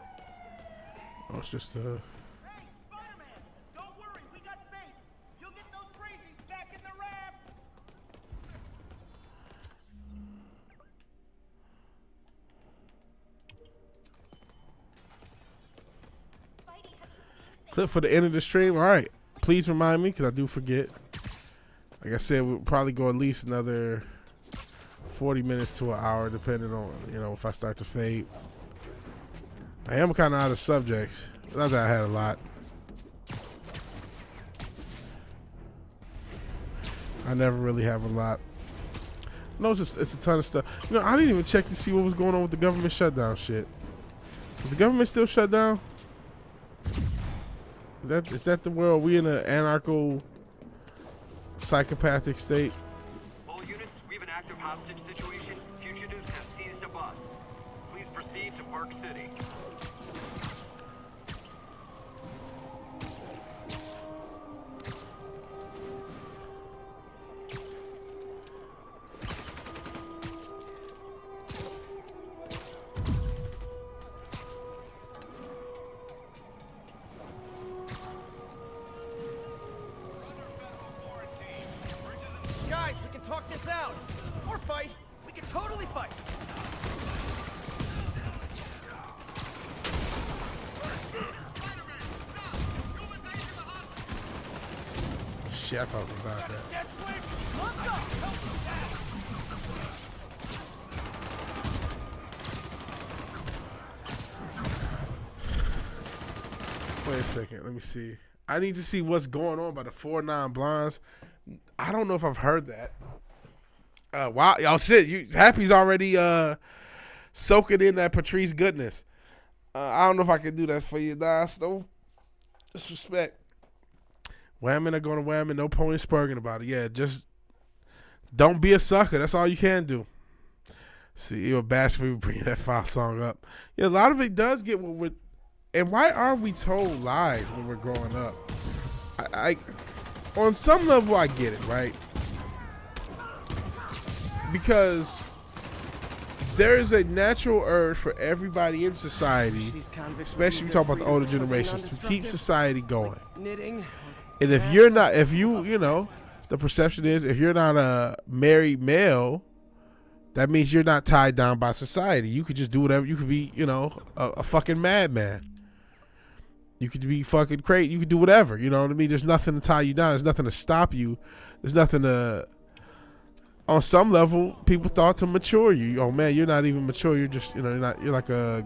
S1: Oh, it's just
S3: Hey, Spider-Man! Don't worry, we got faith. You'll get those crazies back in the ramp.
S1: clip for the end of the stream. All right, please remind me because I do forget. Like I said, we'll probably go at least another 40 minutes to an hour, depending on, you know, if I start to fade. I am kind of out of subjects. Not that I had a lot. I never really have a lot. No, it's a ton of stuff. You know, I didn't even check to see what was going on with the government shutdown shit. Is the government still shut down? Is that the world? We in an anarcho psychopathic state?
S4: All units, we have an active hostage situation. Fugitives have seized a bus. Please proceed to Park City.
S3: Guys, we can talk this out. Or fight. We can totally fight.
S1: Shit, I thought it was about that.
S3: Death Wish, let's go. Help us out.
S1: Wait a second, let me see. I need to see what's going on by the 4-9 Blondes. I don't know if I've heard that. Wow, y'all shit, Happy's already soaking in that Patrice goodness. I don't know if I can do that for you, Nas. No disrespect. Whamming are going to whamming, no pony spurging about it. Yeah, just don't be a sucker. That's all you can do. See, you're a bastard for bringing that file song up. Yeah, a lot of it does get what we're. And why aren't we told lies when we're growing up? I on some level, I get it, right? Because there is a natural urge for everybody in society, especially if you talk about the older generations, to keep society going.
S9: Knitting.
S1: And if you're not, you know, the perception is if you're not a married male, that means you're not tied down by society. You could just do whatever. You could be, you know, a fucking madman. You could be fucking crazy. You could do whatever. You know what I mean? There's nothing to tie you down. There's nothing to stop you. There's nothing to. On some level, people thought to mature you. Oh man, you're not even mature. You're just, you know, you're like a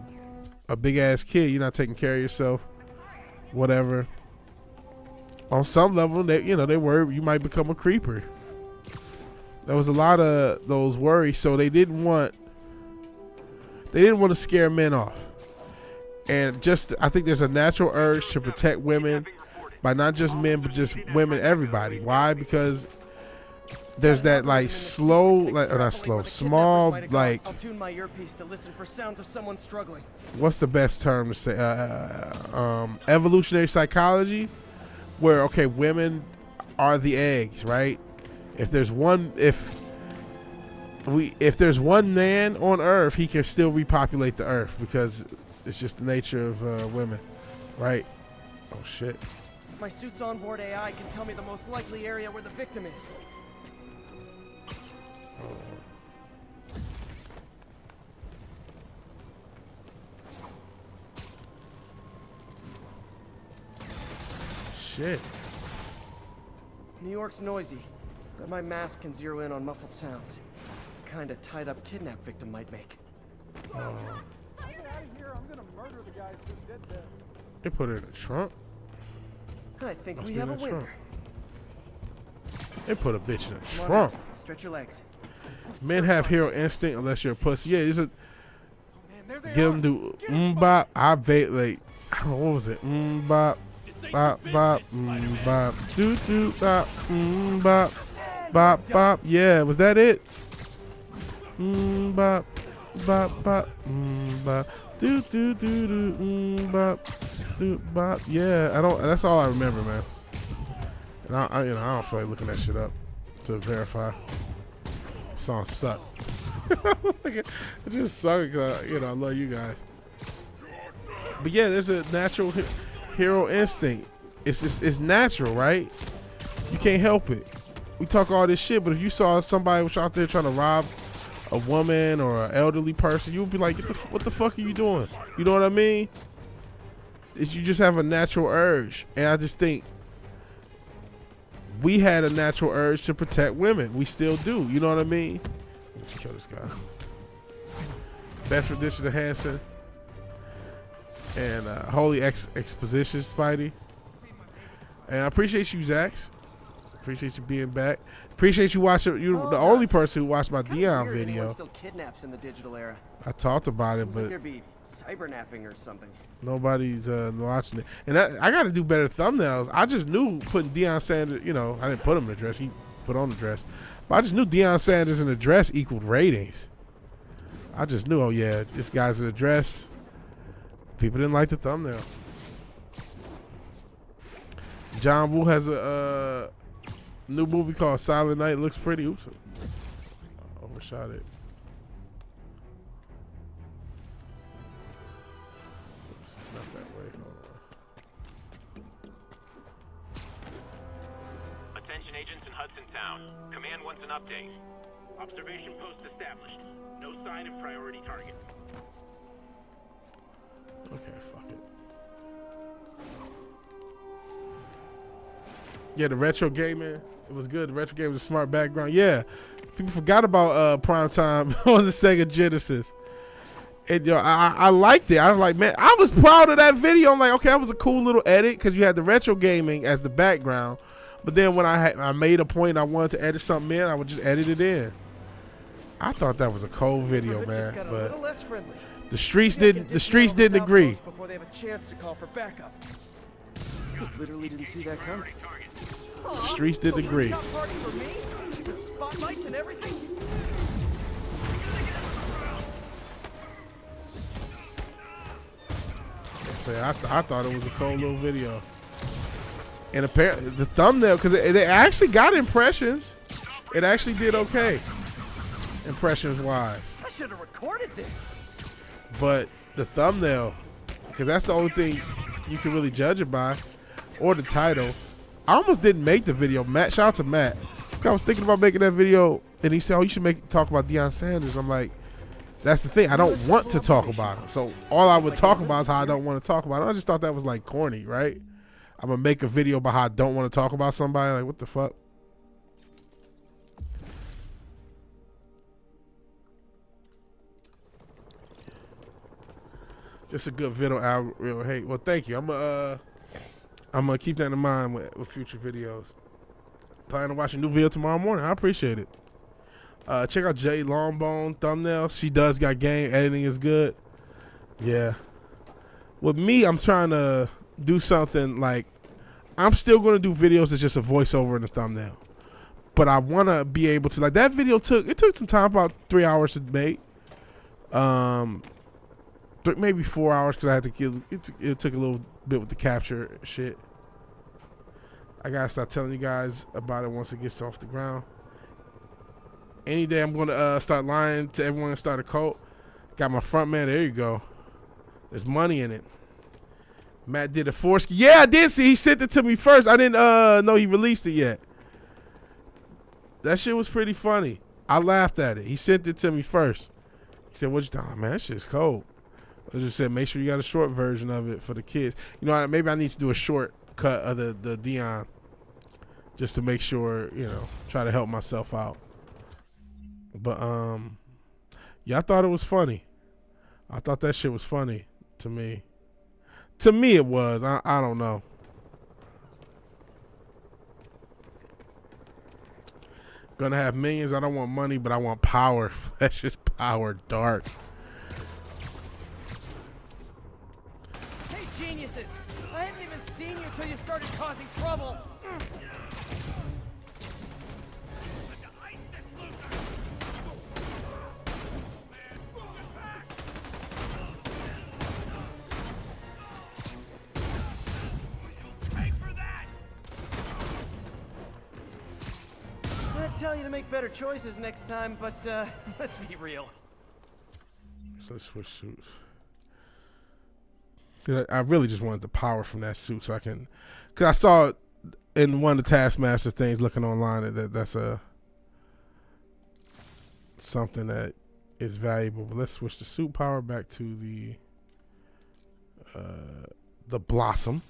S1: big ass kid. You're not taking care of yourself. Whatever. On some level, they worry you might become a creeper. There was a lot of those worries, so they didn't want to scare men off. And just, I think there's a natural urge to protect women by not just men, but just women, everybody. Why? Because there's that like small, like
S3: I'll tune my earpiece to listen for sounds of someone struggling.
S1: What's the best term to say? Evolutionary psychology, where okay, women are the eggs, right? If there's one man on Earth, he can still repopulate the Earth because it's just the nature of women, right? Oh shit.
S3: My suit's onboard AI can tell me the most likely area where the victim is.
S1: Shit.
S9: New York's noisy, but my mask can zero in on muffled sounds. The kind a tied-up kidnap victim might make.
S1: They put it in the trunk.
S9: I think
S1: Must
S9: we
S1: be
S9: have a
S1: in the
S9: winner.
S1: trunk. They put a bitch in the
S9: Come on
S1: trunk.
S9: out. Stretch your legs.
S1: Men have hero instinct unless you're a pussy. Yeah, it's a get them to bop. I don't know, what was it? Bop, bop, bop, bop, doo doo bop, bop, bop, bop. Yeah, was that it? Bop, bop, bop, bop, doo doo doo doo, bop. Bop. Yeah, I don't. That's all I remember, man. And I don't feel like looking that shit up to verify. The song sucked. It just sucked. I love you guys. But yeah, there's a natural hero instinct. It's natural, right? You can't help it. We talk all this shit, but if you saw somebody was out there trying to rob a woman or an elderly person, you would be like, what the fuck are you doing? You know what I mean? Is you just have a natural urge. And I just think we had a natural urge to protect women. We still do. You know what I mean? Let's kill this guy. Best rendition of Hanson. And Holy Exposition, Spidey. And I appreciate you, Zax. Appreciate you being back. Appreciate you watching. You're the only person who watched my Dion video.
S9: Still kidnaps in the digital era.
S1: I talked about it,
S9: Seems
S1: but
S9: like there'd be cybernapping or something.
S1: nobody's watching it. And I got to do better thumbnails. I just knew putting Deion Sanders. I didn't put him in the dress. He put on the dress. But I just knew Deion Sanders in the dress equaled ratings. I just knew. Oh yeah, this guy's in the dress. People didn't like the thumbnail. John Woo has a new movie called Silent Night. It looks pretty. Oops. Overshot it. Oops, it's not that way. Hold on.
S4: Attention agents in Hudson Town. Command wants an update. Observation post established. No sign of priority target.
S1: Okay, fuck it. Yeah, the retro gaming, it was good. The retro game was a smart background. Yeah, people forgot about Prime Time on the Sega Genesis. And I liked it. I was like, man, I was proud of that video. I'm like, okay, that was a cool little edit because you had the retro gaming as the background. But then when I made a point I wanted to edit something in, I would just edit it in. I thought that was a cold video, man. But the streets didn't agree.
S3: Before they have a chance to call for backup.
S9: Literally didn't see that coming.
S1: The streets didn't agree.
S3: Spotlights and everything.
S1: So I thought it was a cold little video. And apparently the thumbnail, because they actually got impressions. It actually did okay, impressions wise.
S3: I should have recorded this.
S1: But the thumbnail, because that's the only thing you can really judge it by, or the title. I almost didn't make the video. Matt, shout out to Matt. I was thinking about making that video, and he said, "Oh, you should talk about Deion Sanders." I'm like, that's the thing. I don't want to talk about him. So all I would talk about is how I don't want to talk about him. I just thought that was like corny, right? I'm gonna make a video about how I don't want to talk about somebody. Like, what the fuck? Just a good video algorithm. Hey, well, thank you. I'm gonna keep that in mind with future videos. Planning to watch a new video tomorrow morning. I appreciate it. Check out Jay Longbone thumbnail. She does got game. Editing is good. Yeah. With me, I'm trying to do something like, I'm still gonna do videos that's just a voiceover in the thumbnail. But I wanna be able to, like, that video took some time, about 3 hours to make. Maybe 4 hours because I had to kill it took a little bit with the capture shit. I gotta start telling you guys about it once it gets off the ground. Any day I'm gonna start lying to everyone and start a cult. Got my front man. There you go. There's money in it. Matt did a foreskin. Yeah, I did see. He sent it to me first. I didn't know he released it yet. That shit was pretty funny. I laughed at it. He sent it to me first. He said, "What you thought, man? That shit's cold." I just said, make sure you got a short version of it for the kids. You know, maybe I need to do a short cut of the Deion, just to make sure, try to help myself out. But yeah, I thought it was funny. I thought that shit was funny to me. To me, it was. I don't know. Gonna have millions. I don't want money, but I want power. Flesh is power. Dark.
S3: Hey, geniuses! I hadn't even seen you until you started causing trouble. tell you to make better choices next time, but let's be real.
S1: So let's switch suits. I really just wanted the power from that suit so I can, because I saw it in one of the Taskmaster things looking online that's something that is valuable. But let's switch the suit power back to the Blossom.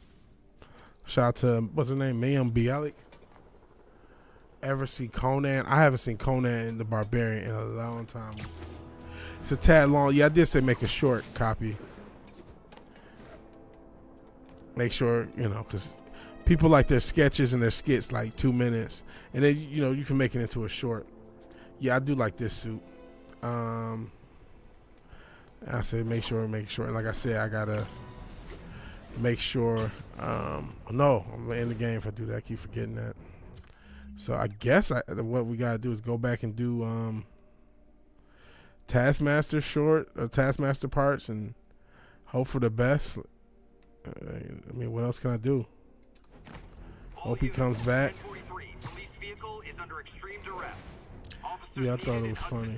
S1: Shout out to, what's her name, Mayim Bialik. Ever see Conan? I haven't seen Conan the Barbarian in a long time. It's a tad long. Yeah, I did say make a short copy. Make sure, because people like their sketches and their skits like 2 minutes. And then, you can make it into a short. Yeah, I do like this suit. I said make sure. And like I said, I got to make sure. No, I'm going to end the game if I do that. I keep forgetting that. So I guess what we got to do is go back and do Taskmaster short or Taskmaster parts and hope for the best. I mean, what else can I do? Hope he comes back. Yeah, I thought it was funny.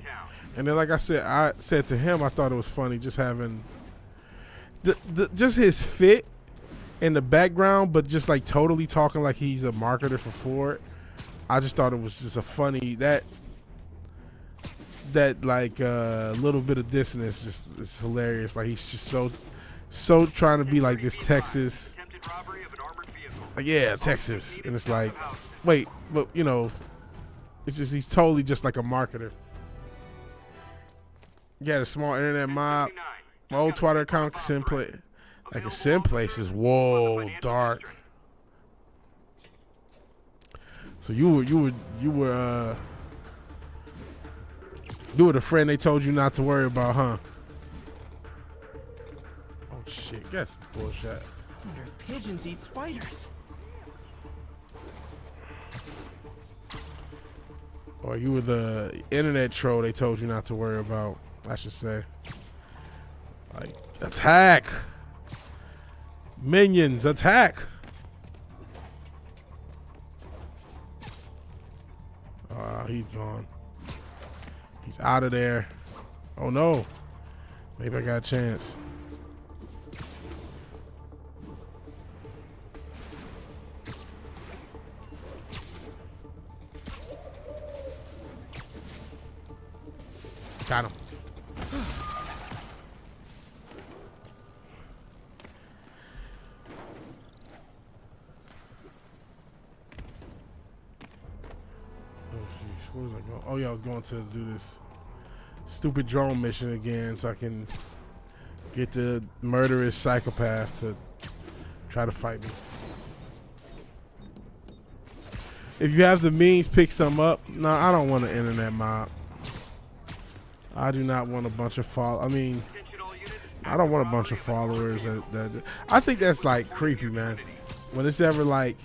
S1: And then, like I said to him, I thought it was funny just having just his fit in the background, but just like totally talking like he's a marketer for Ford. I just thought it was just a funny that like little bit of dissonance just is hilarious. Like he's just so trying to be like this Texas, like, yeah, Texas, and it's like, wait, but it's just he's totally just like a marketer. Yeah, the small internet mob, my old Twitter account, Simplay, like a Sim place is whoa dark. So you were the friend they told you not to worry about, huh? Oh shit, that's bullshit.
S3: I wonder if pigeons eat spiders.
S1: Or you were the internet troll they told you not to worry about, I should say. Like, attack! Minions, attack! He's gone. He's out of there. Oh no. Maybe I got a chance. Got him. Where was I going? Oh yeah, I was going to do this stupid drone mission again so I can get the murderous psychopath to try to fight me. If you have the means, pick some up. No, I don't want an internet mob. I do not want a bunch of I mean, I don't want a bunch of followers. I think that's like creepy, man. When it's ever like,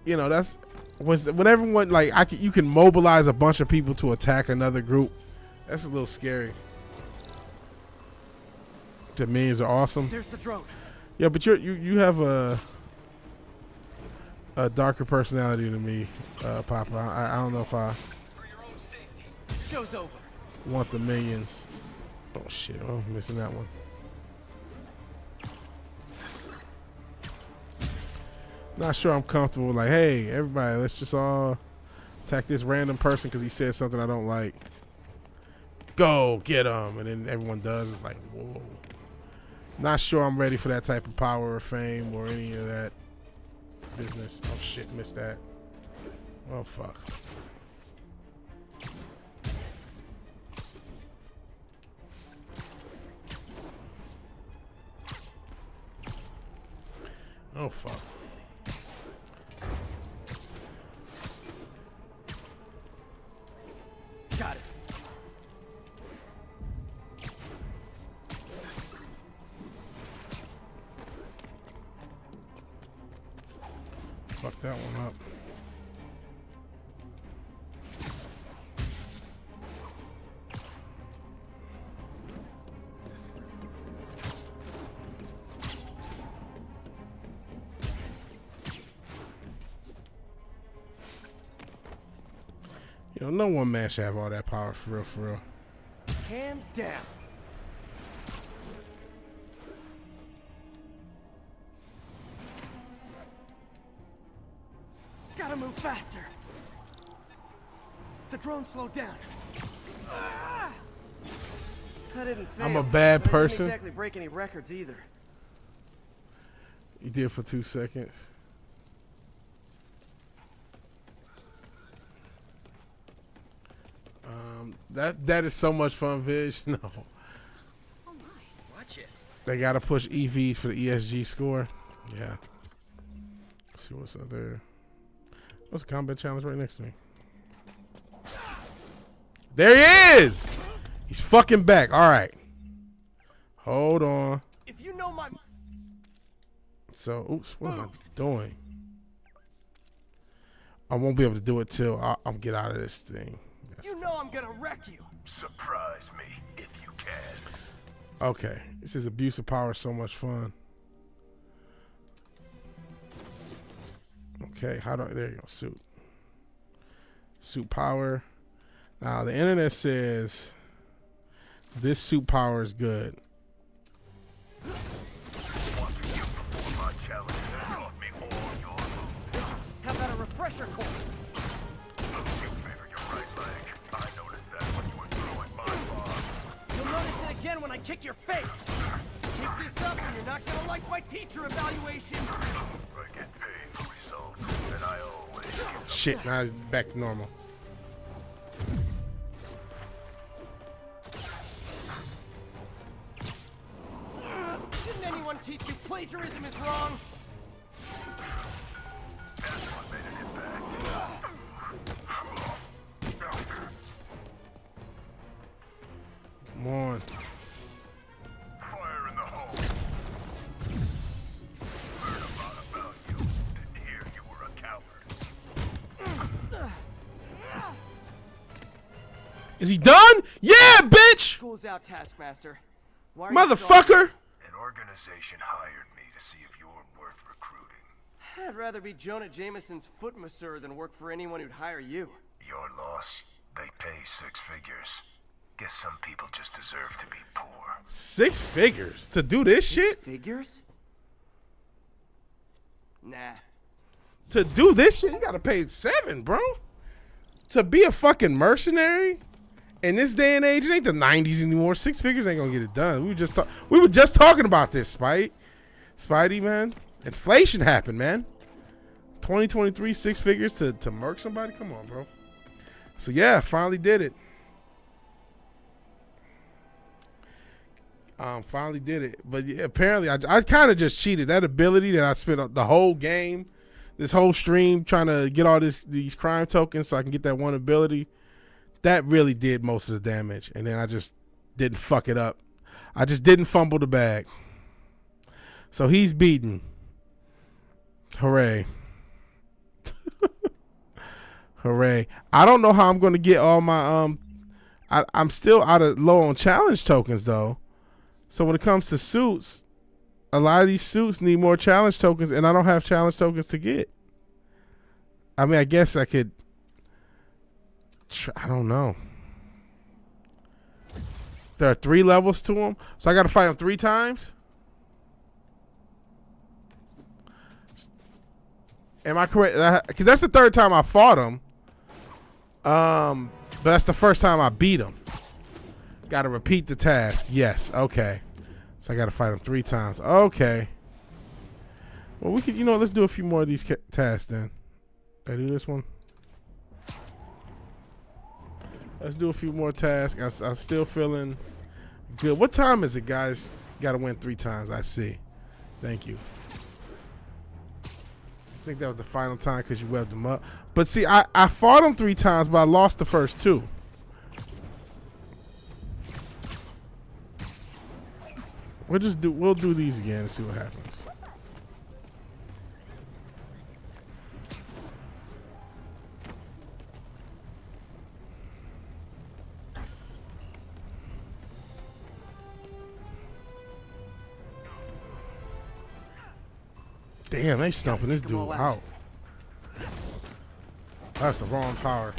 S1: that's when everyone like you can mobilize a bunch of people to attack another group. That's a little scary. The memes are awesome.
S3: There's the drone.
S1: Yeah, but you have a darker personality than me, Papa. I don't know if I
S3: Show's over.
S1: want the minions. Oh shit! Oh, I'm missing that one. Not sure I'm comfortable. Like, hey, everybody, let's just all attack this random person because he said something I don't like. Go get him, and then everyone does. It's like, whoa. Not sure I'm ready for that type of power or fame or any of that business. Oh shit, missed that. Oh fuck. Oh fuck.
S3: Got it.
S1: Fuck that one up. You know, no one man should have all that power for real, for real.
S3: Hand down. Gotta move faster. The drone slowed down. Ah! I didn't fail.
S1: I'm a bad
S3: but I
S1: person.
S3: didn't exactly break any records either.
S1: You did for 2 seconds. That is so much fun, Vig. No.
S10: Oh my.
S3: Watch it.
S1: They gotta push EV for the ESG score. Yeah. Let's see what's up there. What's the combat challenge right next to me? There he is! He's fucking back. Alright. Hold on.
S3: If you know my
S1: So, oops, what am I doing? I won't be able to do it till I'll get out of this thing.
S3: You know I'm gonna wreck you.
S6: Surprise me if you can.
S1: Okay. This is abuse of power, so much fun. Okay, how do I, there you go, suit. Suit power. Now the internet says this suit power is good.
S3: How about a refresher course? You'll notice it again when I kick your face. Keep this up and you're not gonna like my teacher evaluation.
S6: I get paid for results, and I always give
S1: Shit, now he's back to normal.
S3: Didn't anyone teach you plagiarism is wrong?
S1: Come on.
S6: fire in the hole. Heard a lot about you. Didn't hear you were a coward.
S1: Is he done? Yeah, bitch!
S3: School's out, Taskmaster. Why are you
S1: Motherfucker!
S6: An organization hired me to see if you're worth recruiting.
S3: I'd rather be Jonah Jameson's foot masseur than work for anyone who'd hire you.
S6: Your loss. They pay 6 figures. Guess some people just deserve to be poor.
S1: 6 figures to do this shit?
S3: Figures? Nah.
S1: To do this shit, you gotta pay 7, bro. To be a fucking mercenary in this day and age, it ain't the 90s anymore. 6 figures ain't gonna get it done. We were just talking about this, Spidey, man. Inflation happened, man. 2023, 6 figures to murk somebody? Come on, bro. So yeah, finally did it. Finally did it. But yeah, apparently I kind of just cheated. That ability that I spent the whole game, this whole stream trying to get all these crime tokens so I can get that one ability, that really did most of the damage. And then I just didn't fuck it up. I just didn't fumble the bag. So he's beaten. Hooray. Hooray. I don't know how I'm going to get all my I'm still low on challenge tokens though. So when it comes to suits, a lot of these suits need more challenge tokens, and I don't have challenge tokens to get. I mean, I guess I could. I don't know. There are 3 levels to them, so I got to fight them 3 times. Am I correct? Because that's the 3rd time I fought him. But that's the first time I beat him. Got to repeat the task. Yes. Okay. So I got to fight him 3 times. Okay. Well, we could, let's do a few more of these tasks then. Did I do this one? Let's do a few more tasks. I'm still feeling good. What time is it, guys? Got to win 3 times. I see. Thank you. I think that was the final time because you webbed them up. But see, I fought him 3 times, but I lost the first 2. We'll do these again and see what happens. Damn, they stumping this dude out. That's the wrong power.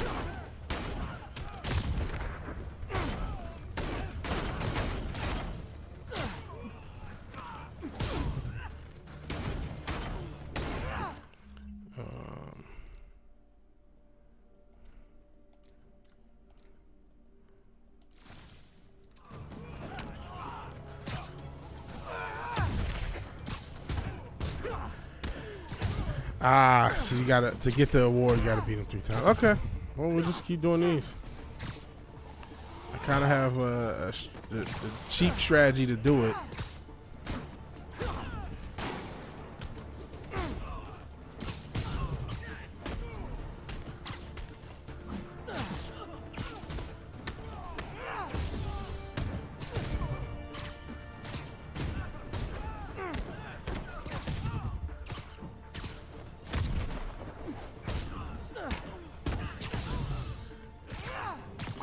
S1: Ah, so you gotta, to get the award, you gotta beat him 3 times. Okay. Well, we'll just keep doing these. I kind of have a cheap strategy to do it.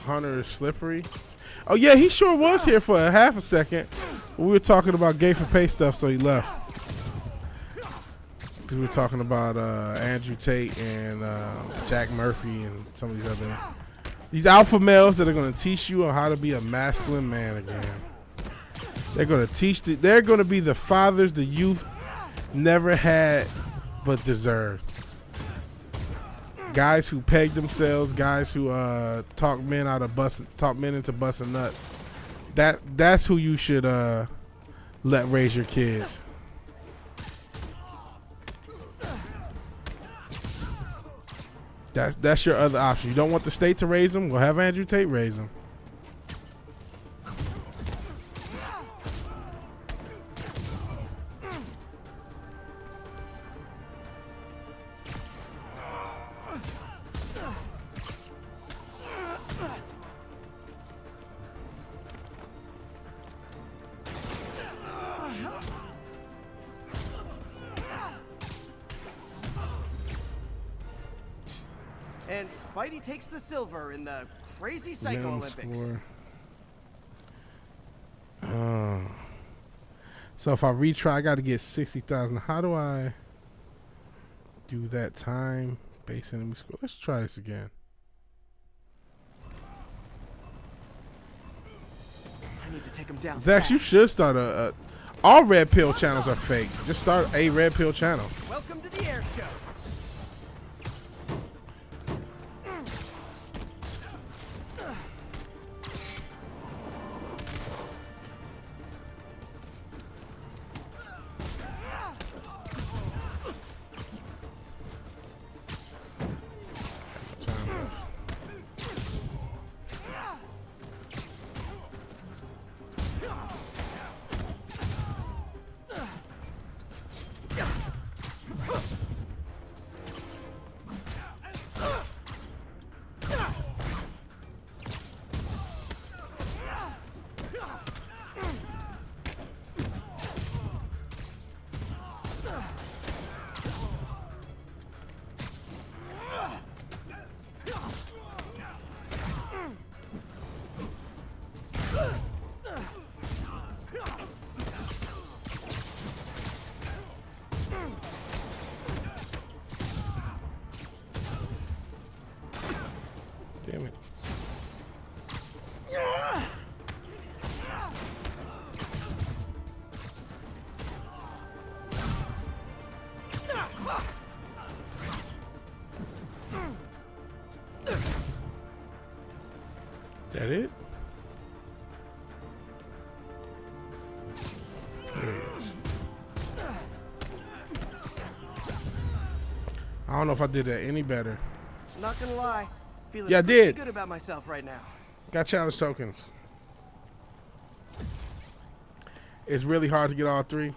S1: Hunter is slippery. Oh yeah, he sure was here for a half a second. We were talking about gay for pay stuff, so he left. Because we were talking about Andrew Tate and Jack Murphy and some of these alpha males that are going to teach you on how to be a masculine man again. They're going to teach. They're going to be the fathers the youth never had but deserved. Guys who peg themselves, guys who talk men into busting nuts. That's who you should let raise your kids. That's your other option. You don't want the state to raise them? Well, have Andrew Tate raise them.
S3: And Spidey takes the silver in the Crazy Psycho Olympics.
S1: So if I retry, I got to get 60,000. How do I do that time base enemy score? Let's try this again.
S3: I need to take him down.
S1: Zach, you should start all red pill channels are fake. Just start a red pill channel.
S3: Welcome to the air show.
S1: Damn it. That it? There it is. I don't know if I did that any better.
S3: Not gonna lie, feeling
S1: Yeah, I
S3: pretty
S1: did.
S3: good about myself right now.
S1: Got challenge tokens. It's really hard to get all 3.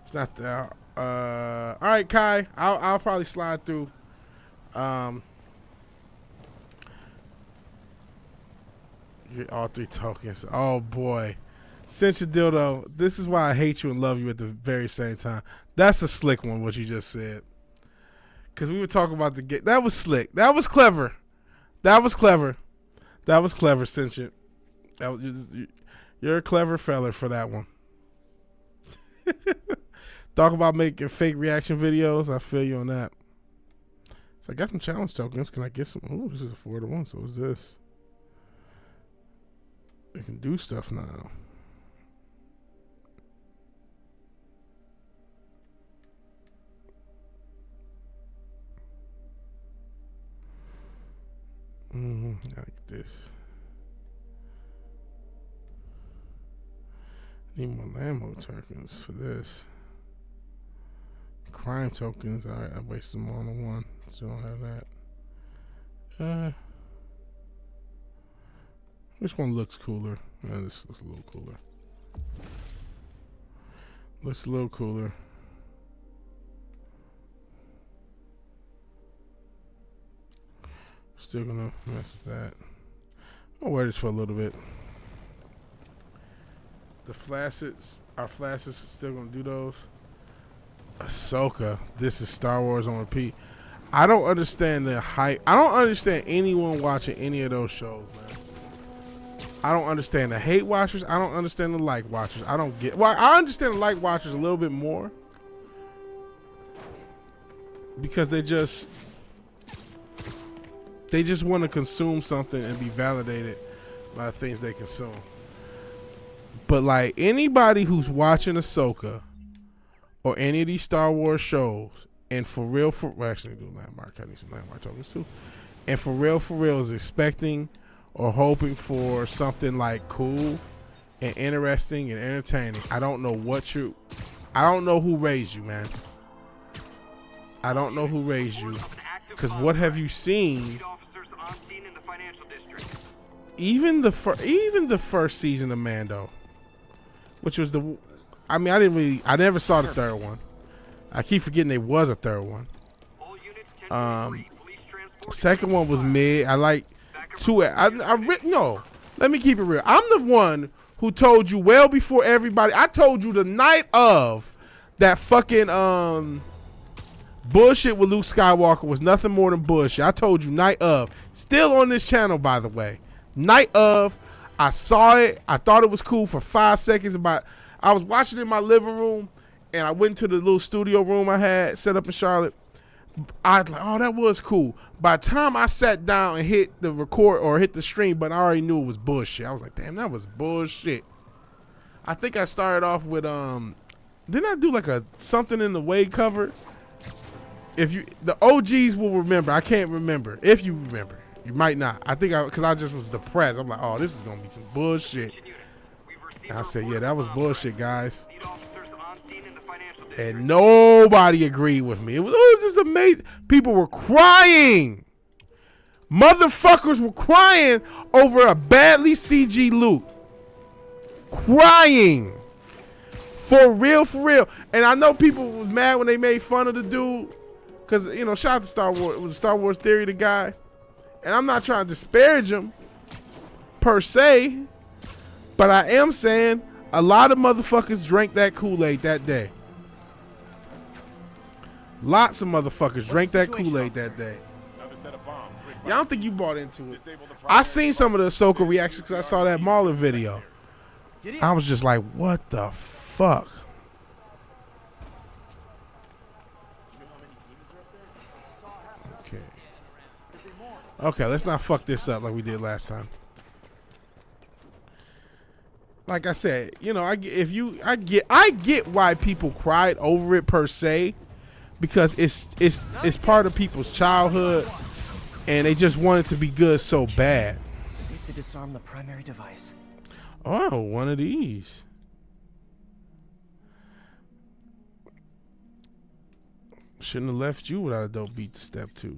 S1: It's not the all right, Kai. I'll probably slide through. Get all 3 tokens. Oh boy. Cinch your dildo. This is why I hate you and love you at the very same time. That's a slick one, what you just said. Because we were talking about the game. That was slick. That was clever. That was clever. That was clever, Cinch. You're a clever fella for that one. Talk about making fake reaction videos. I feel you on that. So I got some challenge tokens. Can I get some? Oh, this is a 4-to-1. So what's this? I can do stuff now. Like this. Need more Lambo tokens for this. crime tokens. Alright, I wasted them all on one. Still don't have that. Which one looks cooler? This looks a little cooler. Looks a little cooler. Still gonna mess with that. I'll wear this for a little bit. The flaccets, our flaccets still gonna do those. Ahsoka, this is Star Wars on repeat. I don't understand the hype. I don't understand anyone watching any of those shows, man. I don't understand the hate watchers. I don't understand the like watchers. I don't get. Well, I understand the like watchers a little bit more because they just want to consume something and be validated by the things they consume. But like anybody who's watching Ahsoka or any of these Star Wars shows, and for real, actually do landmark. I need some landmark tokens too. And for real is expecting or hoping for something like cool and interesting and entertaining. I don't know who raised you, man. I don't know who raised you. Because what have you seen? Even the first season of Mando, which was I never saw the third one. I keep forgetting there was a third one. Second one was mid. I like two. No, let me keep it real. I'm the one who told you well before everybody. I told you the night of that fucking bullshit with Luke Skywalker was nothing more than bullshit. I told you night of. Still on this channel, by the way. Night of. I saw it. I thought it was cool for 5 seconds. I was watching it in my living room, and I went to the little studio room I had set up in Charlotte. I was like, oh, that was cool. By the time I sat down and hit the record or hit the stream, but I already knew it was bullshit. I was like, damn, that was bullshit. I think I started off with didn't I do like a something in the way cover? The OGs will remember. I can't remember. If you remember, you might not. I think because I just was depressed. I'm like, oh, this is gonna be some bullshit. And I said, yeah, that was bullshit, guys. And nobody agreed with me. It was just amazing. People were crying. Motherfuckers were crying over a badly CG Luke. Crying. For real, for real. And I know people was mad when they made fun of the dude. Because, shout out to Star Wars. It was Star Wars Theory, the guy. And I'm not trying to disparage him, per se. But I am saying a lot of motherfuckers drank that Kool-Aid that day. Lots of motherfuckers drank that Kool-Aid that day. Yeah, I don't think you bought into it. I seen some of the Ahsoka reactions because I saw that Marlon video. I was just like, what the fuck? Okay, let's not fuck this up like we did last time. Like I said, I get why people cried over it per se, because it's part of people's childhood, and they just want it to be good so bad.
S9: Safe to disarm the primary device.
S1: Oh, one of these. Shouldn't have left you without a dope beat. Step two.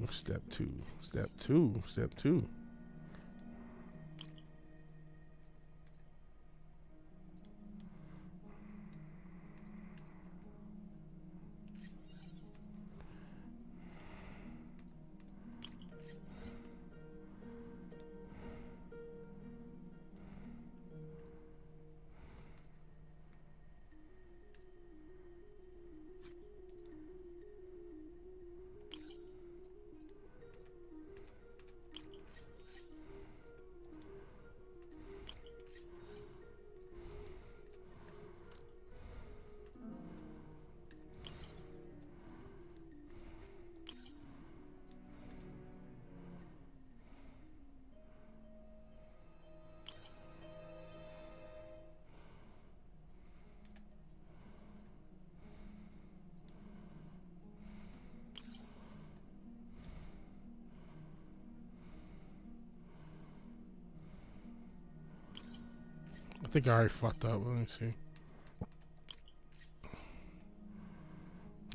S1: I think I already fucked up. Let me see.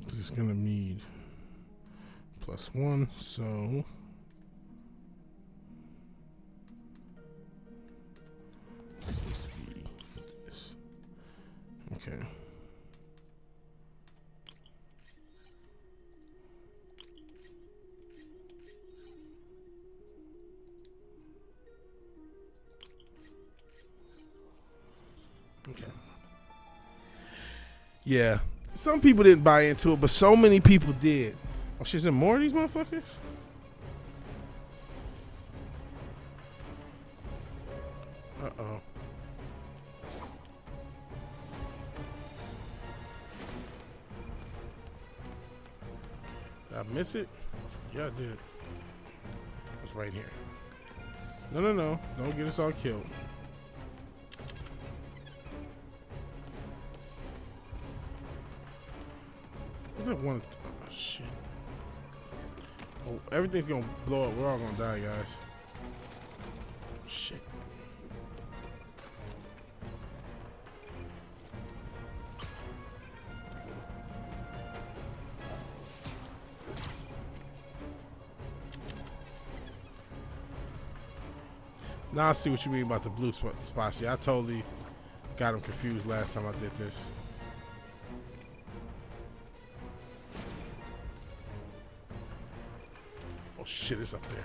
S1: This is is gonna need +1, so this. Okay. Okay. Yeah. Some people didn't buy into it, but so many people did. Oh shit, is there more of these motherfuckers? Uh-oh. Did I miss it? Yeah, I did. It's right here. No, no, no. Don't get us all killed. One, oh, shit. Oh, everything's gonna blow up. We're all gonna die, guys. Shit. Now I see what you mean about the blue spots. Yeah, I totally got him confused last time I did this. Shit, it's up there.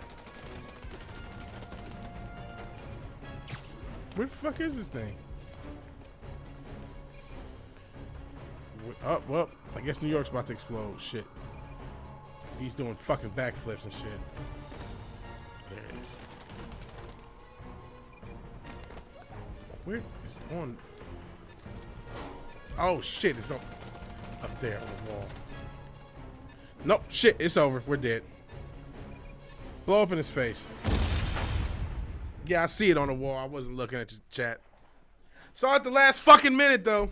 S1: Where the fuck is this thing? Oh, well, I guess New York's about to explode. Shit. 'Cause he's doing fucking backflips and shit. There it is. Where is it on? Oh shit, it's up there on the wall. Nope, shit, it's over. We're dead. Blow up in his face. Yeah, I see it on the wall. I wasn't looking at your chat. Saw it the last fucking minute, though.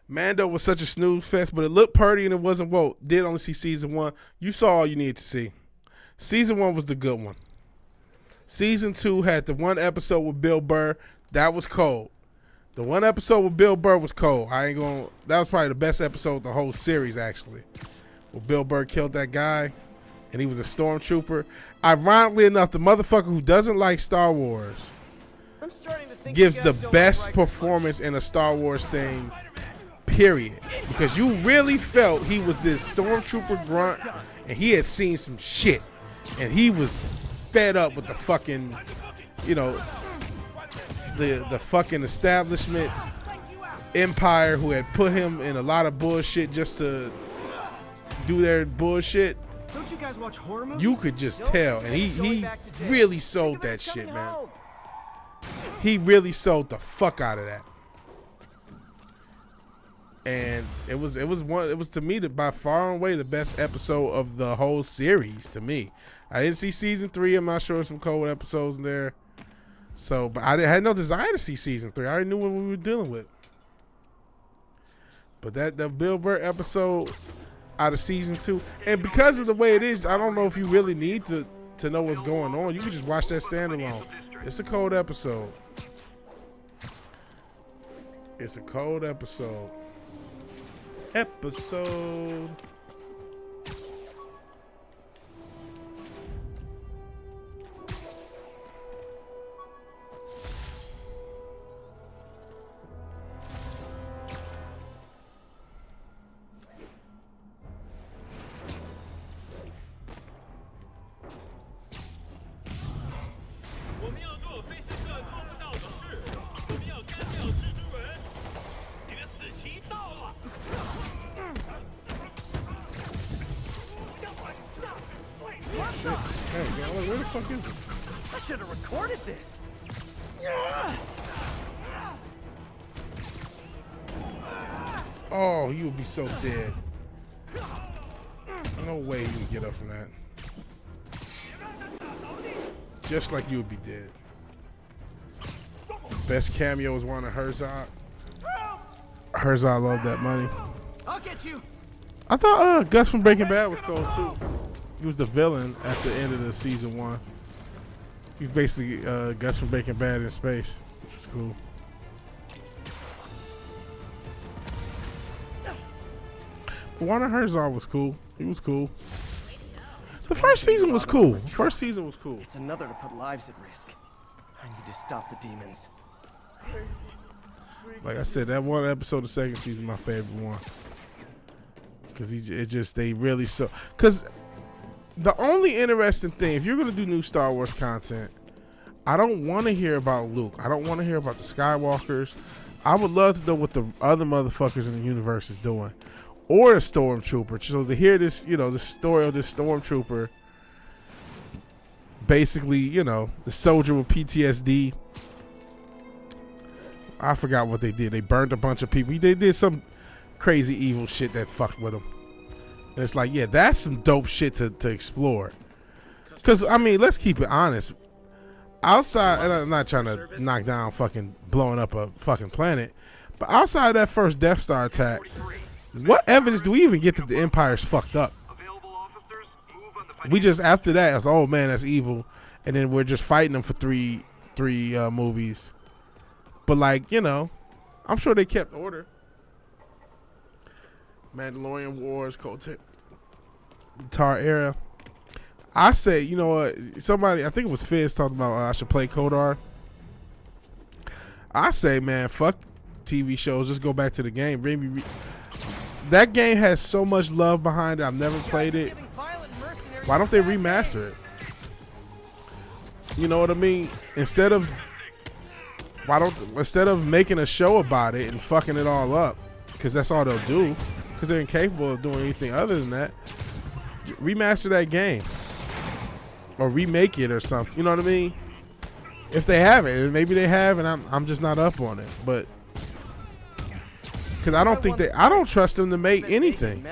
S1: Mando was such a snooze fest, but it looked purty and it wasn't woke. Did only see season 1. You saw all you needed to see. Season 1 was the good one. Season 2 had the one episode with Bill Burr. That was cold. The one episode with Bill Burr was cold. That was probably the best episode of the whole series, actually. Where Bill Burr killed that guy. And he was a stormtrooper. Ironically enough, the motherfucker who doesn't like Star Wars gives the best performance in a Star Wars thing, period. Because you really felt he was this stormtrooper grunt, and he had seen some shit. And he was fed up with the fucking, you know, the fucking establishment empire who had put him in a lot of bullshit just to do their bullshit.
S3: Don't you guys watch horror movies?
S1: You could just tell, and he really sold that shit, man. He really sold the fuck out of that, and it was to me by far and away the best episode of the whole series. To me, I didn't see season 3. I'm not sure some cold episodes in there, so but I had no desire to see season 3. I already knew what we were dealing with. But the Bill Burr episode out of season 2, and because of the way it is, I don't know if you really need to know what's going on. You can just watch that standalone. It's a cold episode. It's a cold episode. Where the fuck is it?
S3: I should have recorded this.
S1: Oh, you would be so dead. No way you would get up from that. Just like you would be dead. Best cameo was one of Herzog. Herzog loved that money.
S3: I'll get you.
S1: I thought Gus from Breaking Bad was cool too. He was the villain at the end of the season 1. He's basically Gus from Breaking Bad in space, which was cool. Warner Herzog was cool. He was cool. The first season was cool. First season was cool.
S3: It's another to put lives at risk. I need to stop the demons.
S1: Like I said, that one episode of the second season, my favorite one. Because they really so. Because the only interesting thing, if you're going to do new Star Wars content, I don't want to hear about Luke. I don't want to hear about the Skywalkers. I would love to know what the other motherfuckers in the universe is doing. Or a stormtrooper. So to hear this, the story of this stormtrooper, basically, the soldier with PTSD. I forgot what they did. They burned a bunch of people. They did some crazy evil shit that fucked with them. And it's like, yeah, that's some dope shit to explore. Because, I mean, let's keep it honest. Outside, and I'm not trying to knock down fucking blowing up a fucking planet, but outside of that first Death Star attack, what evidence do we even get that the Empire's fucked up? We just, after that, it's, oh man, that's evil. And then we're just fighting them for three movies. But like, I'm sure they kept order. Mandalorian Wars, Tar era. I say, you know what? Somebody, I think it was Fizz, talking about I should play Kodar. I say, man, fuck TV shows. Just go back to the game. That game has so much love behind it. I've never played it. Why don't they remaster it? You know what I mean? Instead of making a show about it and fucking it all up, because that's all they'll do, because they're incapable of doing anything other than that, remaster that game or remake it or something. You know what I mean? If they have it, and maybe they have, and I'm just not up on it, but because I don't trust them to make anything.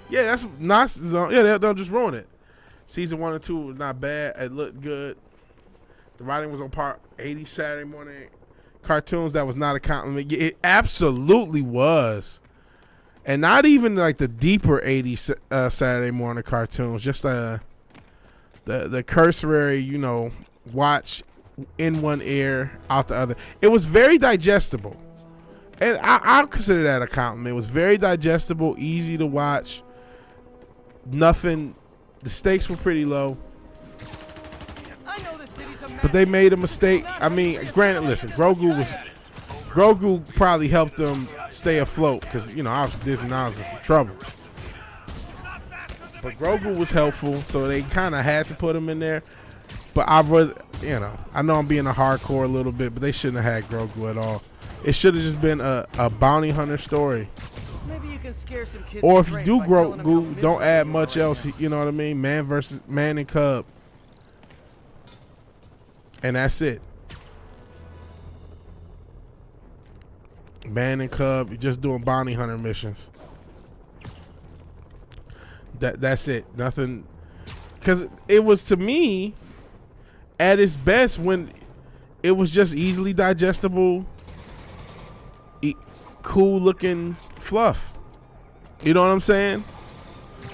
S1: Yeah, that's not. Yeah, they'll just ruin it. Season 1 and 2 was not bad. It looked good. The writing was on par. 80 Saturday morning cartoons. That was not a compliment. It absolutely was, and not even like the deeper 80s Saturday morning cartoons. Just the cursory, watch in one ear, out the other. It was very digestible, and I consider that a compliment. It was very digestible, easy to watch. Nothing. The stakes were pretty low. But they made a mistake. I mean, granted, listen, Grogu probably helped them stay afloat because, obviously Disney now is in some trouble. But Grogu was helpful, so they kind of had to put him in there. But I know I'm being a hardcore a little bit, but they shouldn't have had Grogu at all. It should have just been a bounty hunter story.
S3: Maybe you can scare some kids.
S1: Or if you do Grogu, don't add much else. You know what I mean? Man versus man and cub. And that's it. Man and cub, you're just doing bounty hunter missions. That's it. Nothing. Because it was, to me, at its best when it was just easily digestible, cool looking fluff. You know what I'm saying?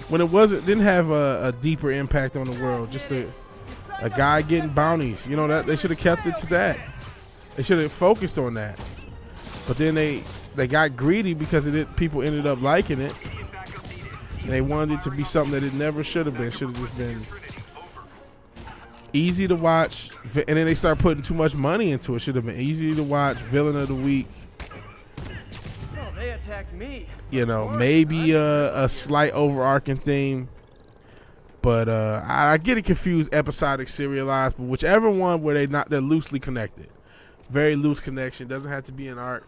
S1: When it didn't have a deeper impact on the world. Just a guy getting bounties. That they should have kept it to that. They should have focused on that. But then they got greedy because people ended up liking it. And they wanted it to be something that it never should have been. Should have just been easy to watch. And then they start putting too much money into it. Should have been easy to watch. Villain of the week.
S3: Oh, they attacked me.
S1: Maybe a slight overarching theme. But I get it confused, episodic, serialized, but whichever one where they're loosely connected. Very loose connection. Doesn't have to be an arc.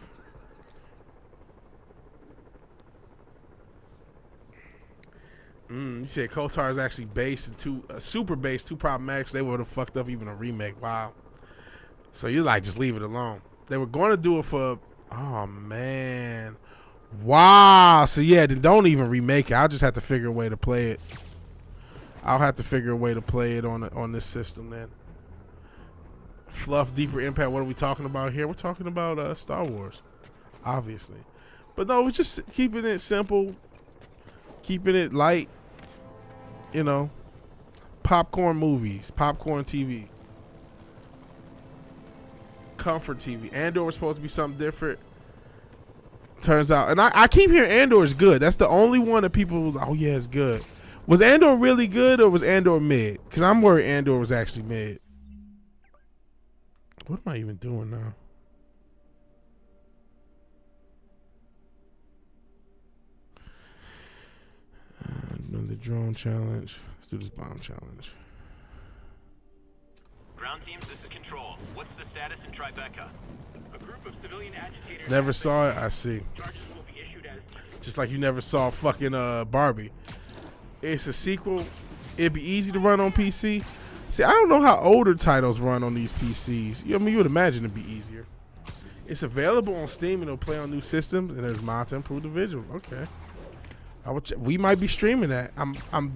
S1: You said Kotar is actually based in super based, too problematic, so they would have fucked up even a remake. Wow. So you're like, just leave it alone. They were going to do it for, oh man. Wow. So yeah, then don't even remake it. I'll just have to figure a way to play it. I'll have to figure a way to play it on this system then. Fluff, deeper impact. What are we talking about here? We're talking about Star Wars, obviously. But no, we're just keeping it simple, keeping it light. Popcorn movies, popcorn TV, comfort TV. Andor was supposed to be something different. Turns out, and I keep hearing Andor is good. That's the only one that people, oh yeah, it's good. Was Andor really good or was Andor mid? Because I'm worried Andor was actually mid. What am I even doing now? Another drone challenge. Let's do this bomb challenge.
S4: Ground teams, this is Control. What's the status in Tribeca? A group of civilian agitators...
S1: Never saw it. I see.
S4: Charges will be issued as...
S1: Just like you never saw fucking Barbie. It's a sequel. It'd be easy to run on PC. See, I don't know how older titles run on these PCs. I mean, you would imagine it'd be easier. It's available on Steam and it'll play on new systems, and there's mods to improve the visual. Okay. We might be streaming that. I'm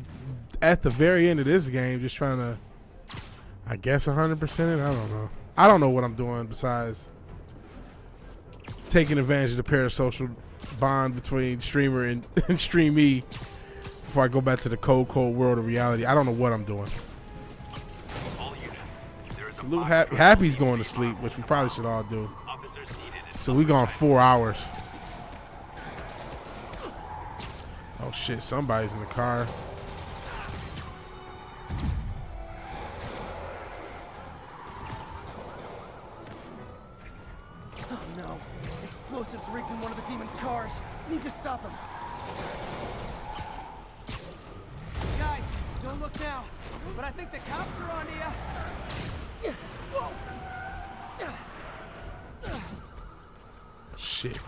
S1: at the very end of this game, just trying to, I guess 100% it. I don't know. I don't know what I'm doing besides taking advantage of the parasocial bond between streamer and streamee before I go back to the cold world of reality. I don't know what I'm doing. Salute Happy's going to sleep, which we probably should all do. So we gone 4 hours. Oh shit, somebody's in the car.
S3: Oh no. Explosives rigged in one of the demon's cars. Need to stop him. Guys, don't look now. But I think the cops are on to you. Whoa.
S1: Shit.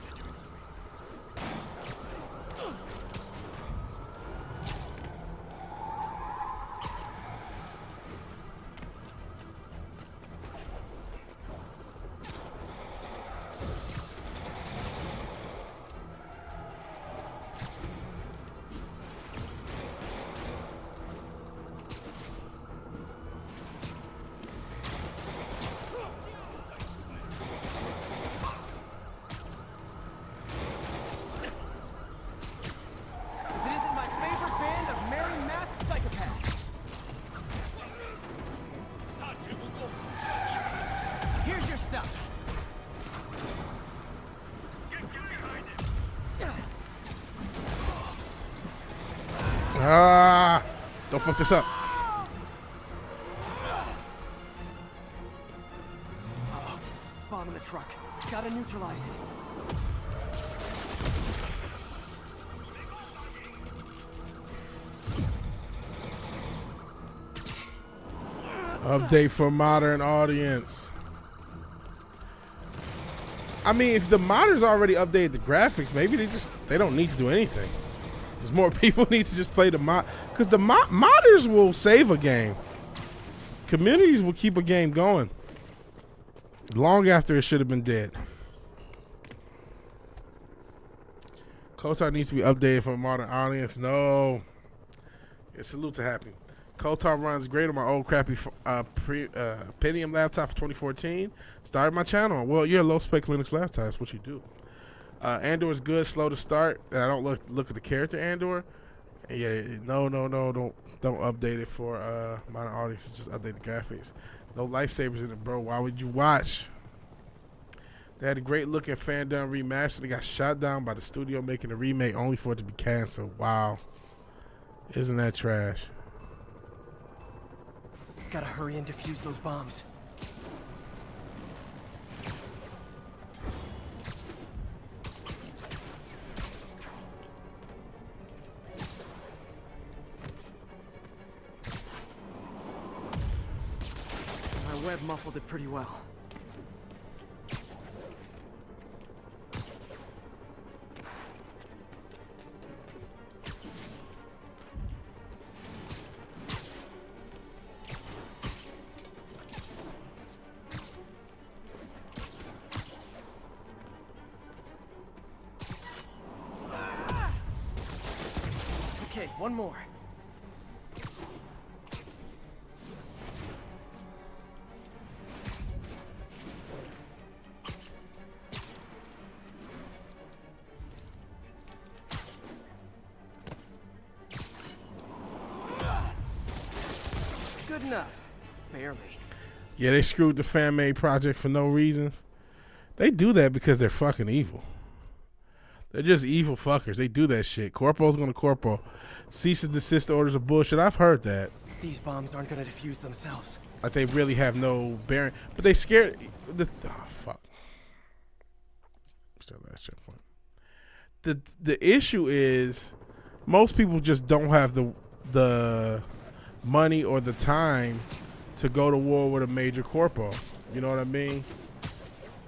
S1: Don't fuck this up.
S3: Bomb in the truck. Gotta neutralize it.
S1: Update for modern audience. I mean, if the modders already updated the graphics, maybe they don't need to do anything. There's more people need to just play the mod, because the modders will save a game. Communities will keep a game going long after it should have been dead. KOTOR needs to be updated for a modern audience. No. Yeah, salute to Happy. KOTOR runs great on my old crappy Pentium laptop for 2014. Started my channel. Well, you're a low-spec Linux laptop. That's what you do. Andor is good, slow to start, and I don't look at the character Andor. And yeah, no, don't update it for modern audiences. Just update the graphics. No lightsabers in it, bro. Why would you watch? They had a great looking fandom remaster. They got shot down by the studio making a remake only for it to be canceled. Wow, isn't that trash?
S3: Gotta hurry and defuse those bombs. My web muffled it pretty well. Okay, one more. Good enough. Barely.
S1: Yeah, they screwed the fan-made project for no reason. They do that because they're fucking evil. They're just evil fuckers. They do that shit. Corpo's gonna corpo. Cease and desist orders are bullshit. I've heard that.
S9: These bombs aren't gonna defuse themselves.
S1: Like they really have no bearing. But they scared. Fuck. Still last checkpoint. The issue is most people just don't have the money or the time to go to war with a major corpo. You know what I mean?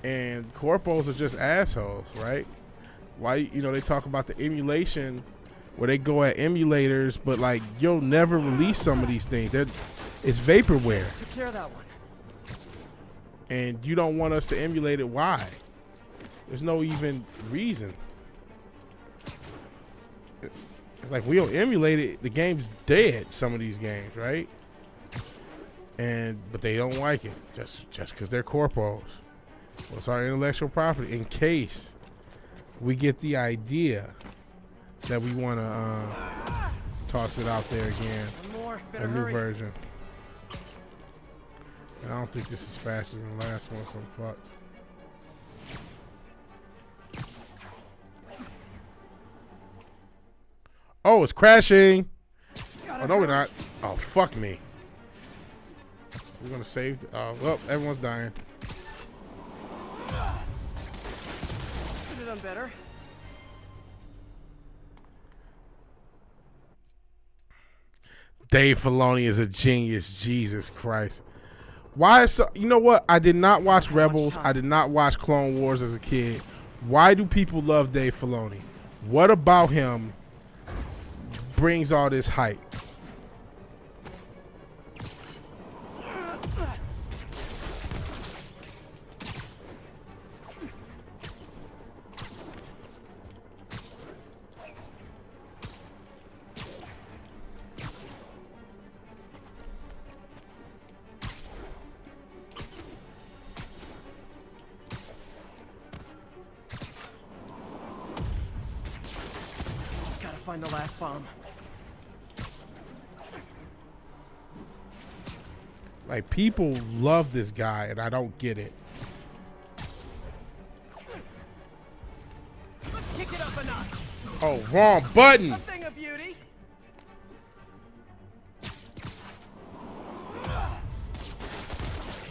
S1: And corpos are just assholes, right? Why, you know, they talk about the emulation where they go at emulators, but like you'll never release some of these things. It's vaporware.
S3: Took care of that one.
S1: And you don't want us to emulate it. Why? There's no even reason. It's like we don't emulate it. The game's dead. Some of these games, right? But they don't like it just because they're corpos. Well, it's our intellectual property. In case we get the idea that we want to toss it out there again, a new version. And I don't think this is faster than the last one, so I'm fucked. Oh, it's crashing. Oh, no, we're not. Oh, fuck me. We're going to save. Oh, well, everyone's dying.
S3: Could have done better.
S1: Dave Filoni is a genius. Jesus Christ. Why is so, you know what? I did not watch Rebels. I did not watch Clone Wars as a kid. Why do people love Dave Filoni? What about him brings all this hype?
S3: Find the last bomb.
S1: Like, people love this guy, and I don't get it.
S3: Let's kick it up a notch.
S1: Oh, wrong button.
S3: A thing of beauty.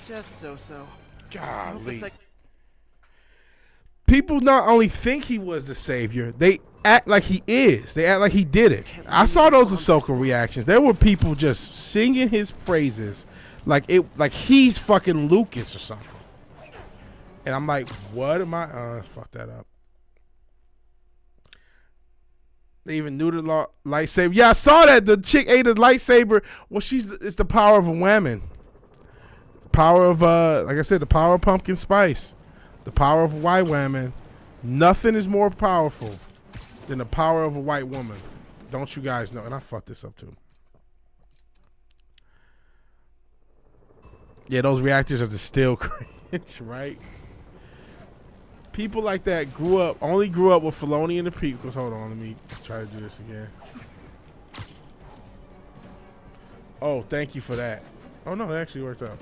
S3: Just so.
S1: Golly. People not only think he was the savior, they act like he is. They act like he did it. I saw those Ahsoka reactions. There were people just singing his praises like he's fucking Lucas or something. And I'm like, what am I? Fuck that up. They even knew the lightsaber. Yeah, I saw that. The chick ate a lightsaber. Well, it's the power of a woman. Power of like I said, the power of pumpkin spice. The power of a white woman. Nothing is more powerful than the power of a white woman. Don't you guys know? And I fucked this up too. Yeah, those reactors are just still cringe, right? People like that only grew up with Filoni and the prequels. Hold on, let me try to do this again. Oh, thank you for that. Oh no, it actually worked out.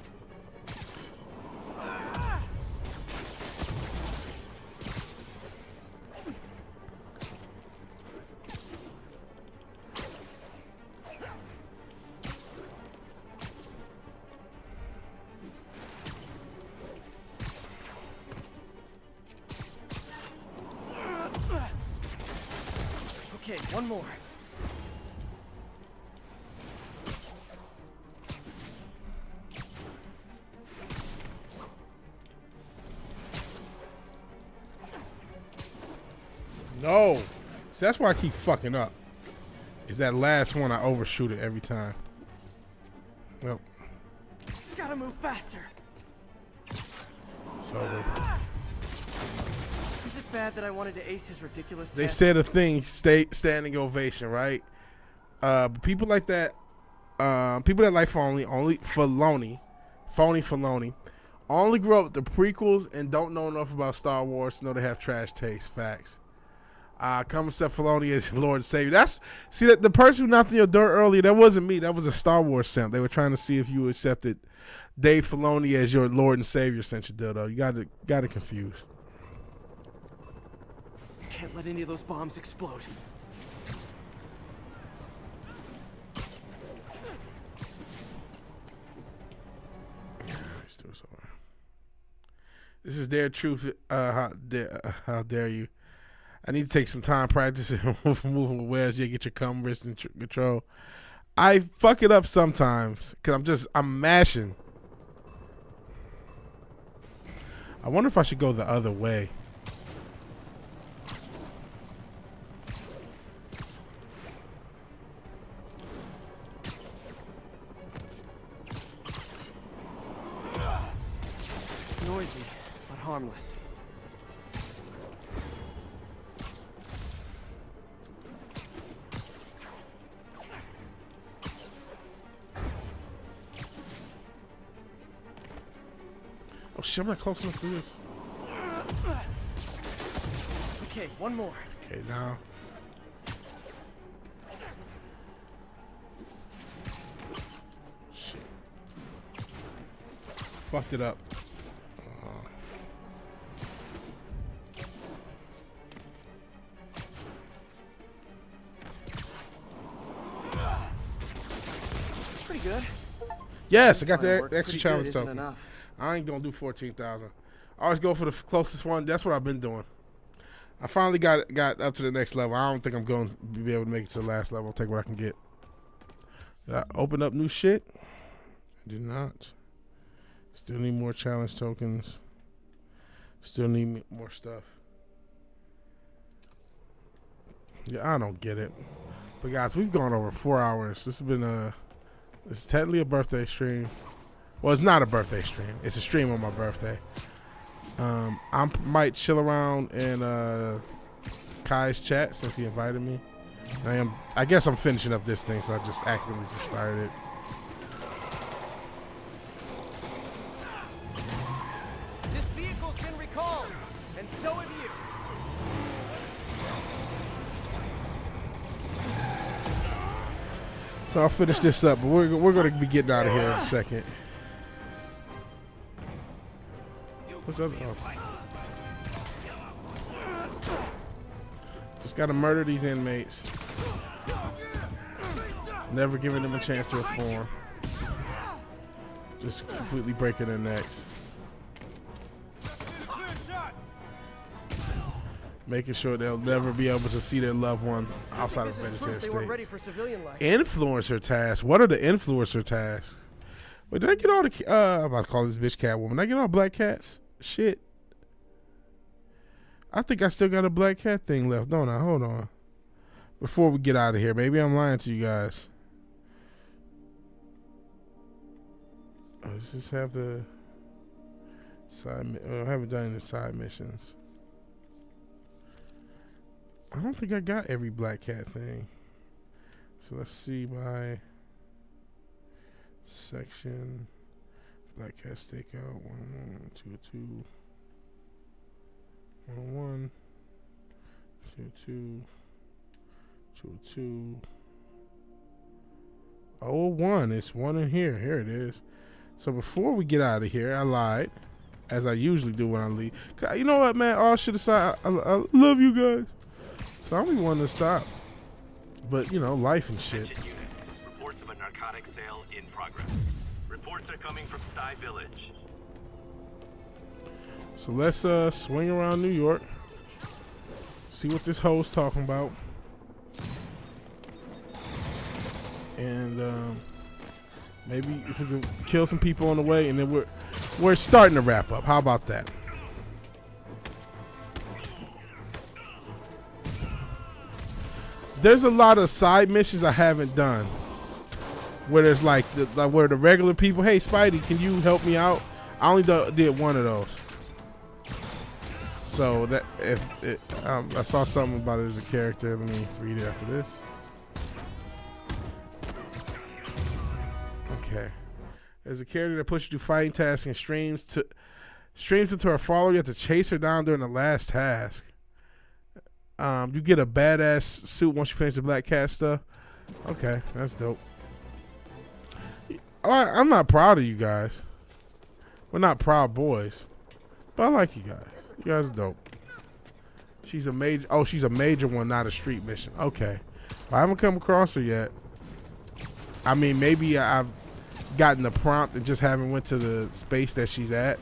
S3: Okay, one more.
S1: No. See, that's why I keep fucking up. Is that last one I overshoot it every time. Well.
S3: Gotta move faster.
S1: It's over.
S3: Is it bad that I wanted to ace his ridiculous
S1: They
S3: test?
S1: said a thing, standing ovation, right? But people like that, people that like Filoni, only grew up with the prequels and don't know enough about Star Wars to know they have trash taste. Facts. Come accept Filoni as Lord and Savior. That the person who knocked on your door earlier, that wasn't me. That was a Star Wars simp. They were trying to see if you accepted Dave Filoni as your Lord and Savior since you did, though. You got it confused.
S9: Can't let any of those bombs explode.
S1: This is their truth. How dare you? I need to take some time practicing moving with wheels. You get your wrist and control. I fuck it up sometimes because I'm mashing. I wonder if I should go the other way.
S9: Noisy, but harmless.
S1: Oh shit, I'm not close enough to this.
S9: Okay, one more.
S1: Okay, now. Shit. Fucked it up.
S9: Pretty good.
S1: Yes, I got the
S9: Worked
S1: extra
S9: pretty
S1: challenge
S9: good, isn't
S1: token.
S9: enough.
S1: I ain't gonna do 14,000. I always go for the closest one. That's what I've been doing. I finally got up to the next level. I don't think I'm going to be able to make it to the last level. I'll take what I can get. Did I open up new shit? I did not. Still need more challenge tokens. Still need more stuff. Yeah, I don't get it. But guys, we've gone over 4 hours. This has been this is technically a birthday stream. Well, it's not a birthday stream. It's a stream on my birthday. I might chill around in Kai's chat since he invited me. I guess I'm finishing up this thing, so I just accidentally just started it.
S3: This vehicle's been recalled, and so have you.
S1: So I'll finish this up, but we're going to be getting out of here in a second. What's up? Oh. Just got to murder these inmates. Never giving them a chance to reform. Just completely breaking their necks. Making sure they'll never be able to see their loved ones outside of a vegetative
S3: They weren't ready
S1: state.
S3: for civilian life.
S1: Influencer tasks. What are the influencer tasks? Wait, did I get all the... I'm about to call this bitch Catwoman. Did I get all black cats? Shit. I think I still got a black cat thing left, don't I? Hold on. Before we get out of here. Maybe I'm lying to you guys. Let's just have the side... I haven't done any side missions. I don't think I got every black cat thing. So let's see by section. Black cat stakeout 101, 202, 101, 202, 202. 01. It's one in here. Here it is. So before we get out of here, I lied, as I usually do when I leave. You know what, man? All shit aside, I love you guys. So I'm the one to stop. But, you know, life and shit.
S4: Reports of a narcotic sale in progress. Reports are coming from Sty Village.
S1: So let's swing around New York. See what this hoe's talking about. And maybe if we can kill some people on the way, and then we're starting to wrap up. How about that? There's a lot of side missions I haven't done, where there's like where the regular people, hey Spidey, can you help me out? I only did one of those. So that I saw something about it as a character. Let me read it after this. Okay, there's a character that pushes you through fighting tasks and streams into her follower. You have to chase her down during the last task. You get a badass suit once you finish the Black Cat stuff. Okay, that's dope. I'm not proud of you guys. We're not proud boys, but I like you guys. You guys are dope. She's a major. Oh, she's a major one, not a street mission. Okay, I haven't come across her yet. I mean, maybe I've gotten the prompt and just haven't went to the space that she's at.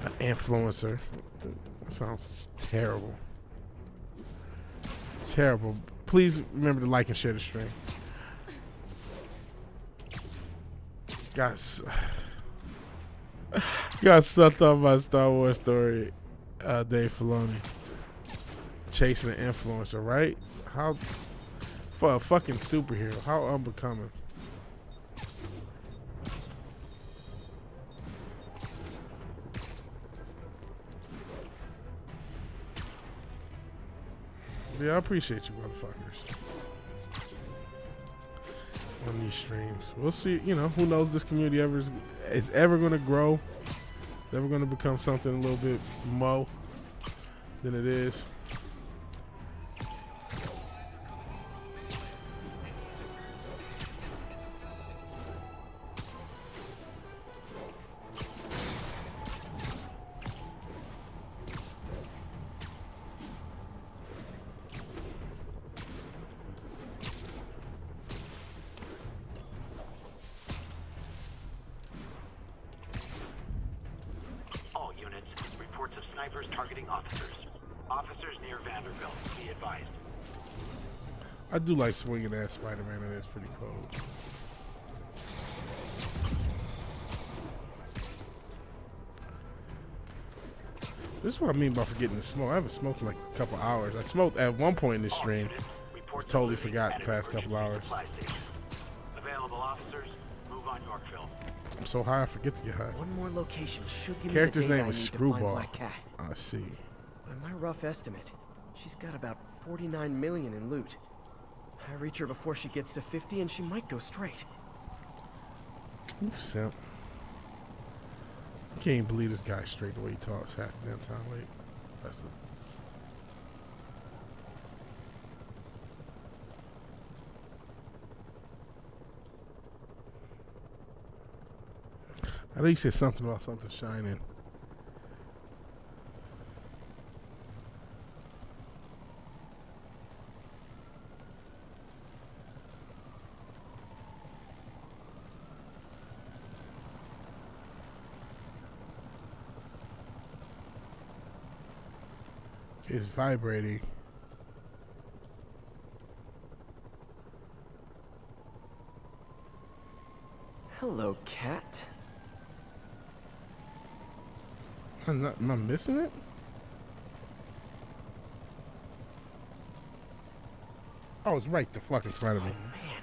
S1: An influencer. That sounds terrible. Terrible. Please remember to like and share the stream. Got sucked off by Star Wars story. Dave Filoni chasing an influencer, right? How for a fucking superhero? How unbecoming. Yeah, I appreciate you, motherfuckers. On these streams, we'll see. You know, who knows? This community is ever going to grow. It's ever going to become something a little bit more than it is.
S4: All units, reports of snipers targeting officers. Officers near Vanderbilt, be advised.
S1: I do like swinging at Spider-Man, and it's pretty cool. This is what I mean by forgetting to smoke. I haven't smoked in like a couple hours. I smoked at one point in this stream. Totally forgot the past couple hours.
S4: Available officers, move on Yorkville.
S1: I'm so high I forget to get high.
S9: One more location should give
S1: Character's
S9: me the data
S1: name
S9: I
S1: is
S9: need to find
S1: Screwball.
S9: Black Cat.
S1: I see.
S9: By my rough estimate, she's got about 49 million in loot. I reach her before she gets to 50 and she might go straight.
S1: Ooh, simp. I can't even believe this guy straight the way he talks half the damn time. Wait. That's the... I know you said something about something shining. It's vibrating.
S9: Hello, cat.
S1: Am I missing it? Oh, it's right the fuck in front of me.
S9: Oh, man.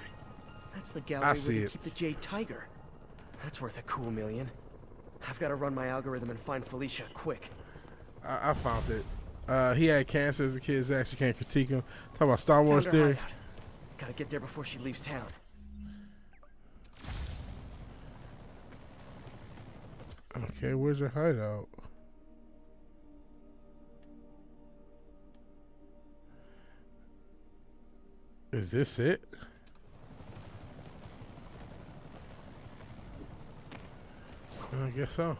S9: That's the gallery
S1: I
S9: where
S1: see
S9: they
S1: it.
S9: keep the Jade Tiger. That's worth a cool million. I've got to run my algorithm and find Felicia, quick.
S1: I found it. He had cancer as a kid. Zach, you can't critique him. Talk about Star Wars
S9: Found her
S1: theory.
S9: hideout. Gotta get there before she leaves town.
S1: Okay, where's your hideout? Is this it? I guess so.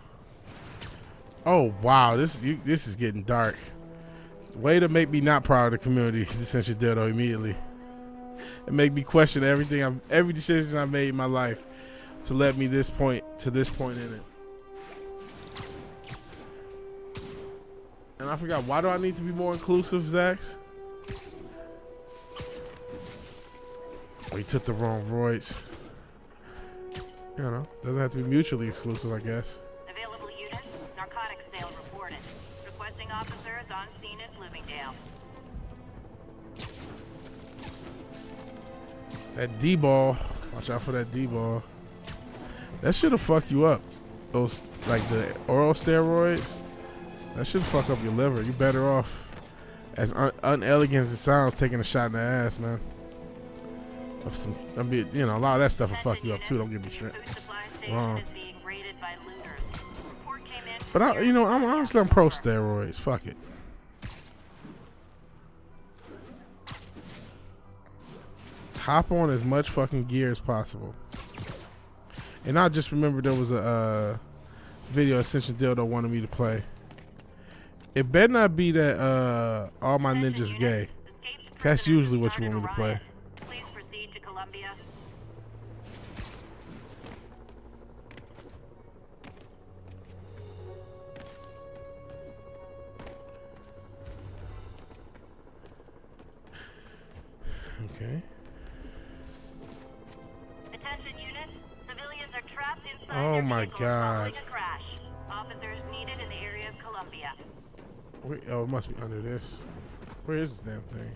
S1: Oh wow, this is getting dark. Way to make me not proud of the community since you did though immediately. It make me question every decision I made in my life to let me to this point in it. And I forgot, why do I need to be more inclusive, Zax? Oh, he took the wrong voice. You know, doesn't have to be mutually exclusive, I guess.
S5: Available units, narcotics sales reported. Requesting officers on scene at Bloomingdale.
S1: That D-ball, watch out for that D-ball. That should've fucked you up. Those, like the oral steroids, that should fuck up your liver. You better off, as unelegant as it sounds, taking a shot in the ass, man. Of some, a lot of that stuff will fuck you up too. Don't get me straight wrong. But I'm honestly pro steroids. Fuck it. Hop on as much fucking gear as possible. And I just remember there was a video Ascension Dildo wanted me to play. It better not be that all my ninjas gay. That's usually what you want me to play.
S5: Please proceed to Columbia.
S1: Okay.
S5: Attention unit. Civilians are trapped inside
S1: Oh
S5: their
S1: my
S5: vehicles
S1: God.
S5: following a crash. Officers needed in the area of Columbia.
S1: Wait, oh, it must be under this. Where is this damn thing?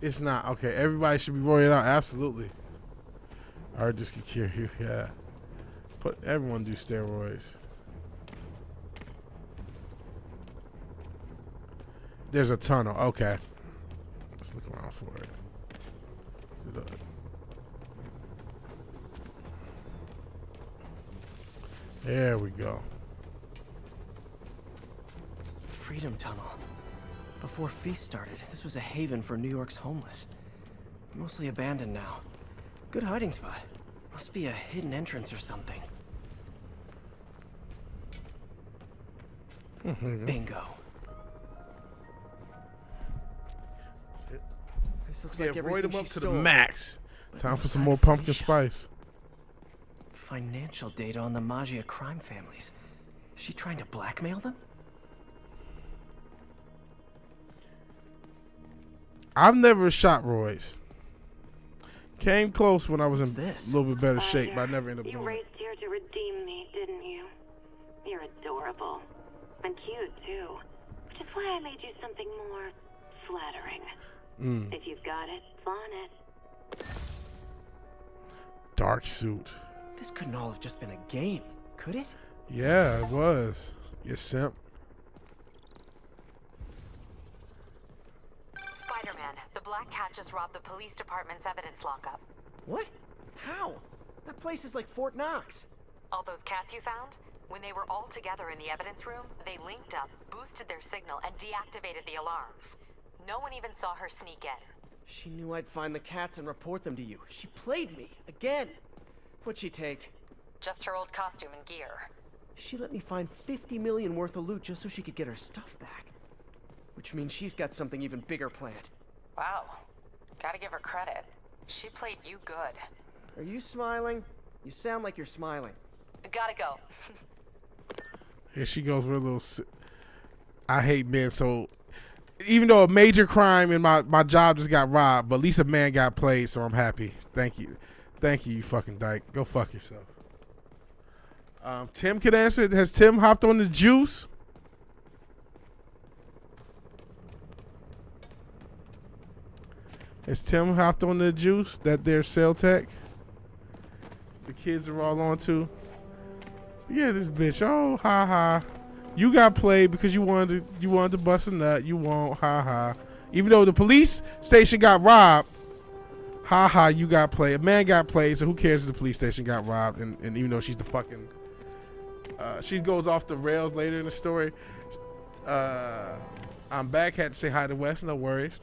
S1: It's not. Okay, everybody should be roided out. Absolutely. Or just get cure you. Yeah. Put everyone do steroids. There's a tunnel. Okay. Let's look around for it. Is it there we go.
S9: Freedom Tunnel. Before Feast started, this was a haven for New York's homeless. Mostly abandoned now. Good hiding spot. Must be a hidden entrance or something. Bingo. This looks like
S1: Yeah, roid
S9: everything
S1: them up
S9: she
S1: to the
S9: stole.
S1: max.
S9: But
S1: Time
S9: no
S1: for some
S9: sign
S1: more
S9: of
S1: pumpkin
S9: Felicia.
S1: spice.
S9: Financial data on the Maggia crime families. Is she trying to blackmail them?
S1: I've never shot Royce. Came close when I was in
S9: this?
S1: a little bit better shape, but I never ended up
S5: You
S1: doing it.
S5: raced here to redeem me, didn't you? You're adorable. And cute, too. Which is why I made you something more flattering. If you've got it, flaunt it.
S1: Dark suit.
S9: This couldn't all have just been a game, could it?
S1: Yeah, it was. You simp.
S2: Spider-Man, the Black Cat just robbed the police department's evidence lockup.
S9: What? How? That place is like Fort Knox.
S2: All those cats you found? When they were all together in the evidence room, they linked up, boosted their signal, and deactivated the alarms. No one even saw her sneak in.
S9: She knew I'd find the cats and report them to you. She played me, again. What'd she take?
S2: Just her old costume and gear.
S9: She let me find 50 million worth of loot just so she could get her stuff back. Which means she's got something even bigger planned.
S2: Wow. Gotta give her credit. She played you good.
S9: Are you smiling? You sound like you're smiling.
S2: Gotta go.
S1: Here she goes with a little. I hate men so. Even though a major crime in my job just got robbed, but at least a man got played, so I'm happy. Thank you, you fucking dyke. Go fuck yourself. Tim can answer. Has Tim hopped on the juice? Has Tim hopped on the juice that they're cell tech? The kids are all on to. Yeah, this bitch. Oh, ha ha. You got played because you wanted to bust a nut. You won't. Ha ha. Even though the police station got robbed. Ha ha. You got played. A man got played. So who cares if the police station got robbed? And even though she's the fucking. She goes off the rails later in the story. I'm back. Had to say hi to Wes. No worries.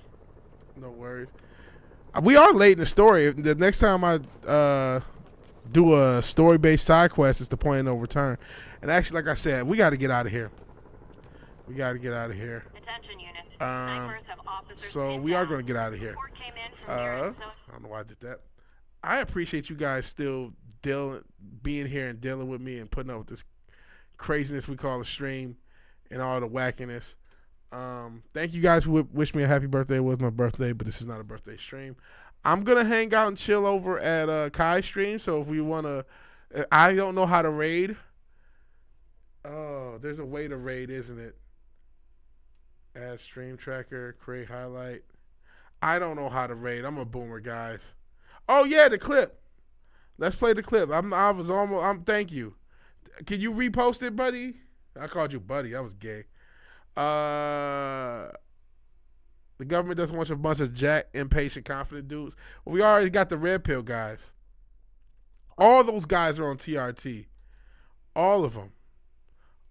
S1: No worries. We are late in the story. The next time I do a story-based side quest, it's the point of no return. And actually, like I said, we got to get out of here. We got to get out of here.
S5: Attention unit. Snipers have officers
S1: So we are going to
S5: inbound.
S1: get out of here.
S5: Report came in from near
S1: I don't know why I did that. I appreciate you guys still being here and dealing with me and putting up with this craziness we call a stream and all the wackiness. Thank you guys who wish me a happy birthday. It was my birthday, but this is not a birthday stream. I'm going to hang out and chill over at Kai's stream. So if we want to, I don't know how to raid. Oh, there's a way to raid, isn't it? Add stream tracker, create highlight. I don't know how to raid. I'm a boomer, guys. Oh yeah, the clip. Let's play the clip. Thank you. Can you repost it, buddy? I called you buddy. That was gay. The government doesn't want a bunch of jack, impatient, confident dudes. Well, we already got the red pill guys. All those guys are on TRT. All of them.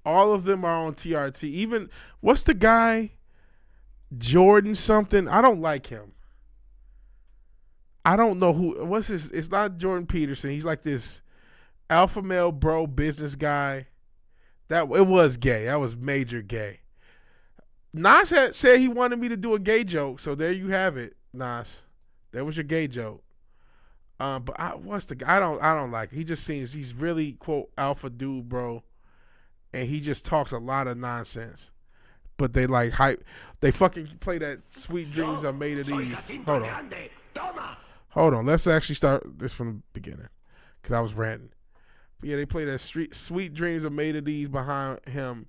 S1: All of them are on TRT. Even, what's the guy? Jordan something? I don't like him. I don't know who. What's his? It's not Jordan Peterson. He's like this alpha male bro business guy That it was gay. That was major gay. Nas had said he wanted me to do a gay joke, so there you have it, Nas. That was your gay joke. But I don't like it. He just seems he's really quote alpha dude, bro, and he just talks a lot of nonsense. But they like hype. They fucking play that "Sweet Dreams Are Made of These." Hold on. Let's actually start this from the beginning, because I was ranting. But yeah, they play that "Sweet Dreams Are Made of These" behind him,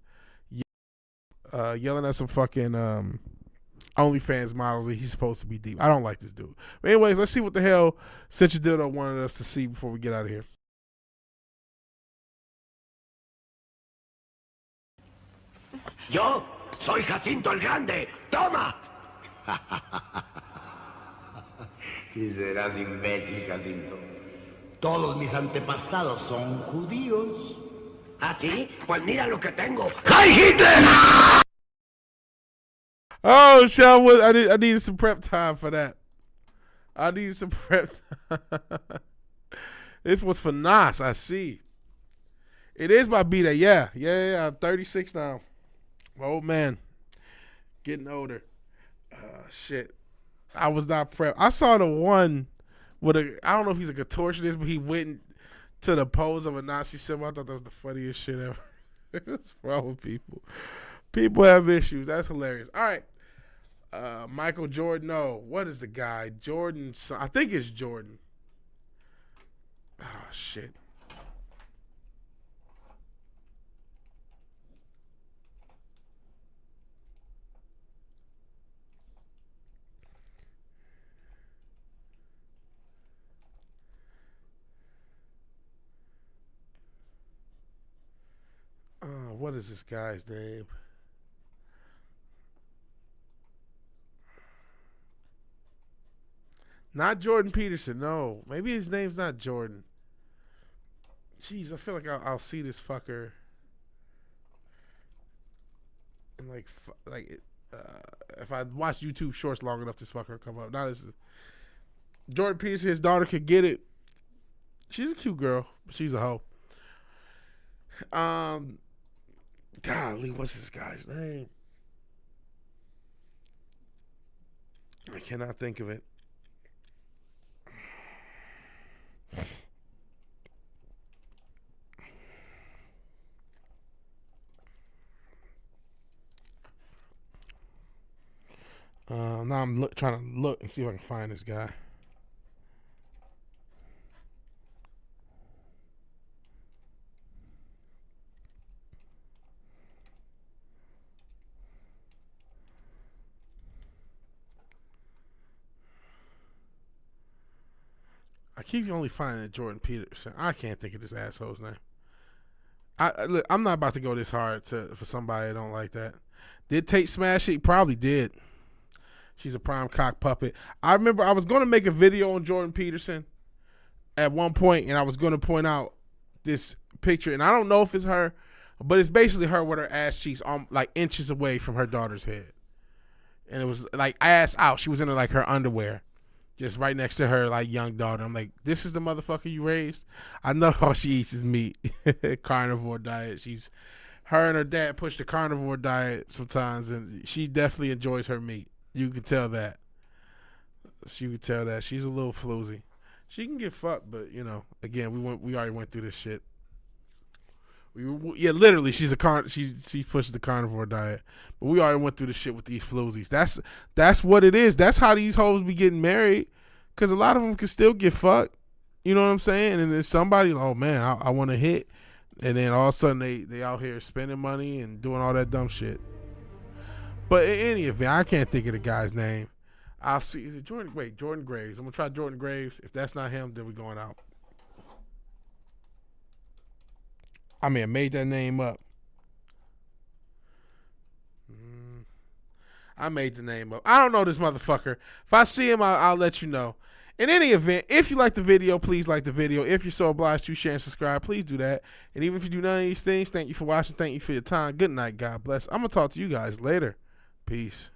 S1: yelling at some fucking OnlyFans models that he's supposed to be deep. I don't like this dude. But anyways, let's see what the hell Cinch Dildo wanted us to see before we get out of here.
S11: Yo soy Jacinto el Grande. Toma. Si serás imbécil, Jacinto. Todos mis antepasados son judíos. ¿Ah, sí? Pues mira lo que tengo. ¡Hey, Hitler!
S1: Oh, Sean, I needed some prep time for that. I needed some prep time. This was for Nas, I see. It is my B-Day, yeah. I'm 36 now. Old man. Getting older. Shit. I was not prepped. I saw the one with I don't know if he's a contortionist, but he went to the pose of a Nazi symbol. I thought that was the funniest shit ever. What's wrong with people? People have issues. That's hilarious. All right. Michael Jordan. No. What is the guy? Jordan. I think it's Jordan. Oh, shit. What is this guy's name? Not Jordan Peterson. No, maybe his name's not Jordan. Jeez, I feel like I'll see this fucker. And if I watch YouTube Shorts long enough, this fucker will come up. Now this is Jordan Peterson. His daughter could get it. She's a cute girl, but she's a hoe. Golly, what's this guy's name? I cannot think of it. Now I'm trying to look and see if I can find this guy. I keep only finding Jordan Peterson. I can't think of this asshole's name. Look, I'm not about to go this hard for somebody that don't like that. Did Tate smash it? Probably did. She's a prime cock puppet. I remember I was going to make a video on Jordan Peterson at one point, and I was going to point out this picture, and I don't know if it's her, but it's basically her with her ass cheeks on like inches away from her daughter's head, and it was like ass out. She was in her underwear, just right next to her like young daughter. I'm like, this is the motherfucker you raised? I know all she eats is meat. Carnivore diet. Her and her dad push the carnivore diet sometimes, and she definitely enjoys her meat. You can tell that. She's a little floozy. She can get fucked, but again, we already went through this shit. Literally, she pushes the carnivore diet, but we already went through the shit with these floozies. That's what it is. That's how these hoes be getting married, because a lot of them can still get fucked. You know what I'm saying? And then somebody, oh man, I want to hit, and then all of a sudden they out here spending money and doing all that dumb shit. But in any event, I can't think of the guy's name. I'll see. Is it Jordan? Wait, Jordan Graves. I'm gonna try Jordan Graves. If that's not him, then we're going out. I may have made that name up. I made the name up. I don't know this motherfucker. If I see him, I'll let you know. In any event, if you like the video, please like the video. If you're so obliged to share and subscribe, please do that. And even if you do none of these things, thank you for watching. Thank you for your time. Good night. God bless. I'm going to talk to you guys later. Peace.